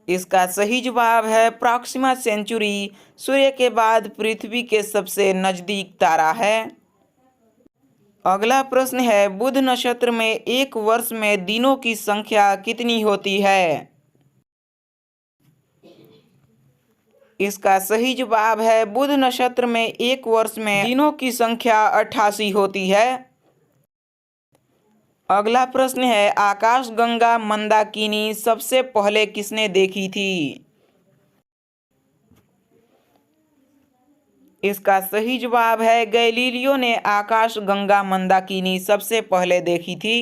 इसका सही जवाब है प्रॉक्सिमा सेंचुरी सूर्य के बाद पृथ्वी के सबसे नजदीक तारा है। अगला प्रश्न है बुध नक्षत्र में एक वर्ष में दिनों की संख्या कितनी होती है? इसका सही जवाब है बुध नक्षत्र में एक वर्ष में दिनों की संख्या 88 होती है। अगला प्रश्न है आकाशगंगा मंदाकिनी सबसे पहले किसने देखी थी? इसका सही जवाब है गैलीलियो ने आकाशगंगा मंदाकिनी सबसे पहले देखी थी।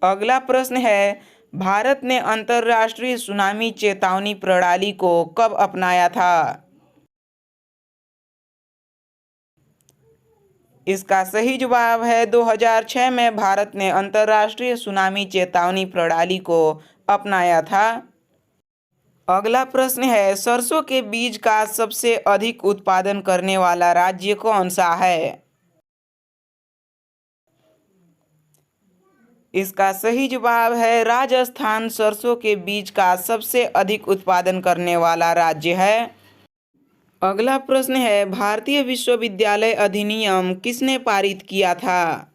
अगला प्रश्न है भारत ने अंतर्राष्ट्रीय सुनामी चेतावनी प्रणाली को कब अपनाया था? इसका सही जवाब है 2006 में भारत ने अंतर्राष्ट्रीय सुनामी चेतावनी प्रणाली को अपनाया था। अगला प्रश्न है सरसों के बीज का सबसे अधिक उत्पादन करने वाला राज्य कौन सा है? इसका सही जवाब है राजस्थान सरसों के बीज का सबसे अधिक उत्पादन करने वाला राज्य है। अगला प्रश्न है भारतीय विश्वविद्यालय अधिनियम किसने पारित किया था?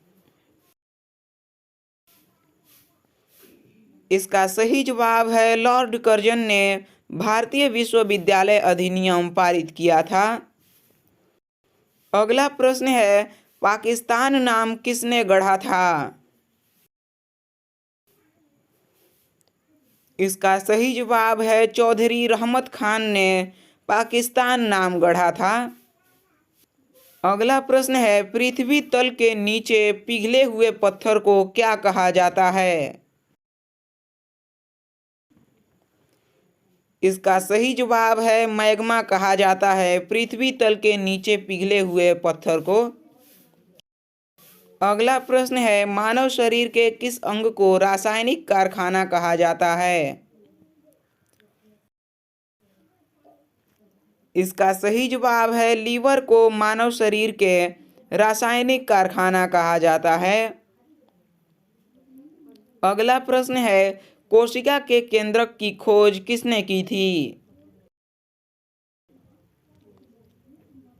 इसका सही जवाब है लॉर्ड कर्जन ने भारतीय विश्वविद्यालय अधिनियम पारित किया था। अगला प्रश्न है पाकिस्तान नाम किसने गढ़ा था? इसका सही जवाब है चौधरी रहमत खान ने पाकिस्तान नाम गढ़ा था। अगला प्रश्न है पृथ्वी तल के नीचे पिघले हुए पत्थर को क्या कहा जाता है? इसका सही जवाब है मैग्मा कहा जाता है पृथ्वी तल के नीचे पिघले हुए पत्थर को। अगला प्रश्न है मानव शरीर के किस अंग को रासायनिक कारखाना कहा जाता है? इसका सही जवाब है लीवर को मानव शरीर के रासायनिक कारखाना कहा जाता है। अगला प्रश्न है कोशिका के केंद्रक की खोज किसने की थी?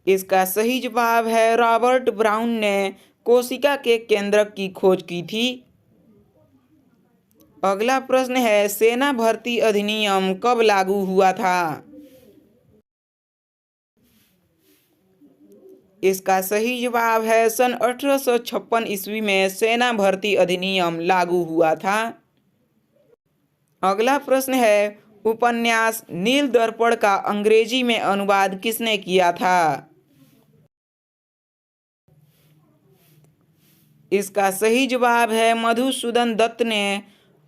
इसका सही जवाब है रॉबर्ट ब्राउन ने कोशिका के केंद्रक की खोज की थी। अगला प्रश्न है सेना भर्ती अधिनियम कब लागू हुआ था? इसका सही जवाब है सन 1856 ईस्वी में सेना भर्ती अधिनियम लागू हुआ था। अगला प्रश्न है उपन्यास नील दर्पण का अंग्रेजी में अनुवाद किसने किया था? इसका सही जवाब है मधुसूदन दत्त ने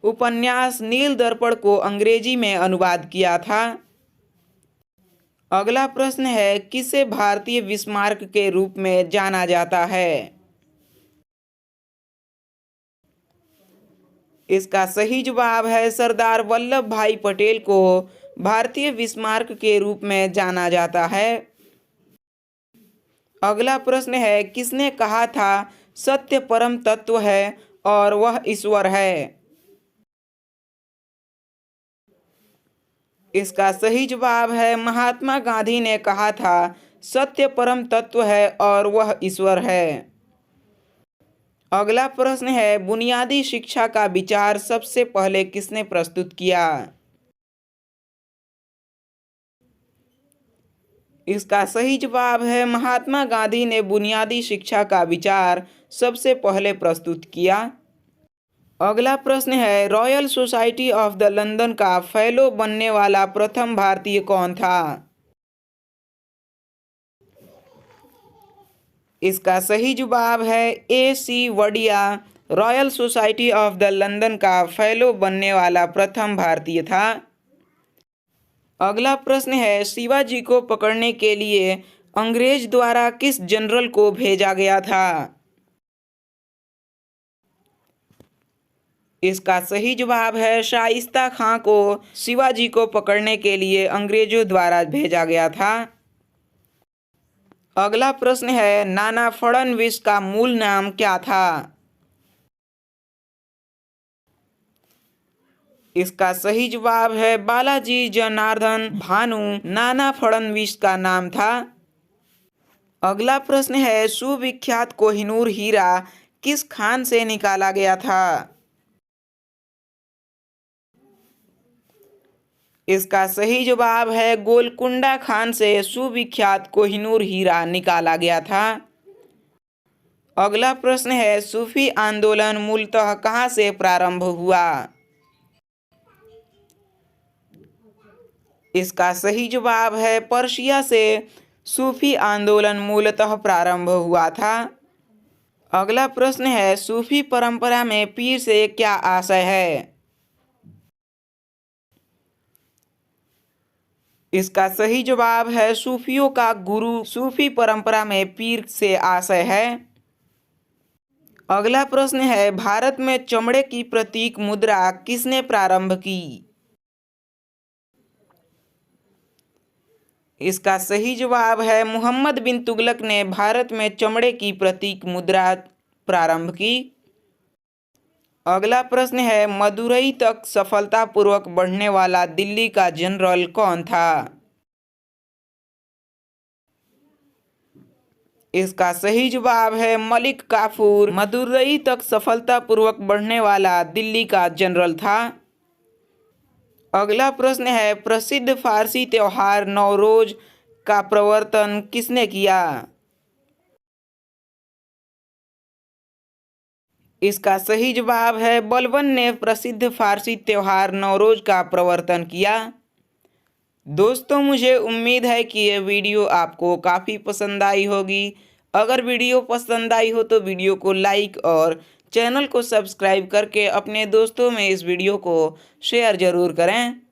उपन्यास नील दर्पण को अंग्रेजी में अनुवाद किया था। अगला प्रश्न है किसे भारतीय बिस्मार्क के रूप में जाना जाता है? इसका सही जवाब है सरदार वल्लभ भाई पटेल को भारतीय बिस्मार्क के रूप में जाना जाता है। अगला प्रश्न है किसने कहा था सत्य परम तत्व है और वह ईश्वर है? इसका सही जवाब है महात्मा गांधी ने कहा था सत्य परम तत्व है और वह ईश्वर है। अगला प्रश्न है बुनियादी शिक्षा का विचार सबसे पहले किसने प्रस्तुत किया? इसका सही जवाब है महात्मा गांधी ने बुनियादी शिक्षा का विचार सबसे पहले प्रस्तुत किया। अगला प्रश्न है royal society of the London का फेलो बनने वाला प्रथम भारतीय कौन था? इसका सही जवाब है AC Wadia royal society of the London का फेलो बनने वाला प्रथम भारतीय था। अगला प्रश्न है शिवाजी को पकड़ने के लिए अंग्रेज द्वारा किस जनरल को भेजा गया था? इसका सही जवाब है शाइस्ता खां को शिवाजी को पकड़ने के लिए अंग्रेजों द्वारा भेजा गया था। अगला प्रश्न है नाना फडणवीस का मूल नाम क्या था? इसका सही जवाब है बालाजी जनार्दन भानु नाना फडणवीस का नाम था। अगला प्रश्न है सुविख्यात कोहिनूर हीरा किस खान से निकाला गया था? इसका सही जवाब है गोलकुंडा खान से सुविख्यात कोहिनूर हीरा निकाला गया था। अगला प्रश्न है सूफी आंदोलन मूलतः कहाँ से प्रारंभ हुआ? इसका सही जवाब है पर्शिया से सूफी आंदोलन मूलतः प्रारंभ हुआ था। अगला प्रश्न है सूफी परंपरा में पीर से क्या आशय है? इसका सही जवाब है सूफियों का गुरु सूफी परंपरा में पीर से आशय है। अगला प्रश्न है भारत में चमड़े की प्रतीक मुद्रा किसने प्रारंभ की? इसका सही जवाब है मोहम्मद बिन तुगलक ने भारत में चमड़े की प्रतीक मुद्रा प्रारंभ की। अगला प्रश्न है मदुरई तक सफलतापूर्वक बढ़ने वाला दिल्ली का जनरल कौन था? इसका सही जवाब है मलिक काफूर मदुरई तक सफलतापूर्वक बढ़ने वाला दिल्ली का जनरल था। अगला प्रश्न है प्रसिद्ध फारसी त्योहार नौरोज का प्रवर्तन किसने किया? इसका सही जवाब है बलबन ने प्रसिद्ध फारसी त्योहार नौरोज का प्रवर्तन किया। दोस्तों मुझे उम्मीद है कि ये वीडियो आपको काफ़ी पसंद आई होगी। अगर वीडियो पसंद आई हो तो वीडियो को लाइक और चैनल को सब्सक्राइब करके अपने दोस्तों में इस वीडियो को शेयर ज़रूर करें।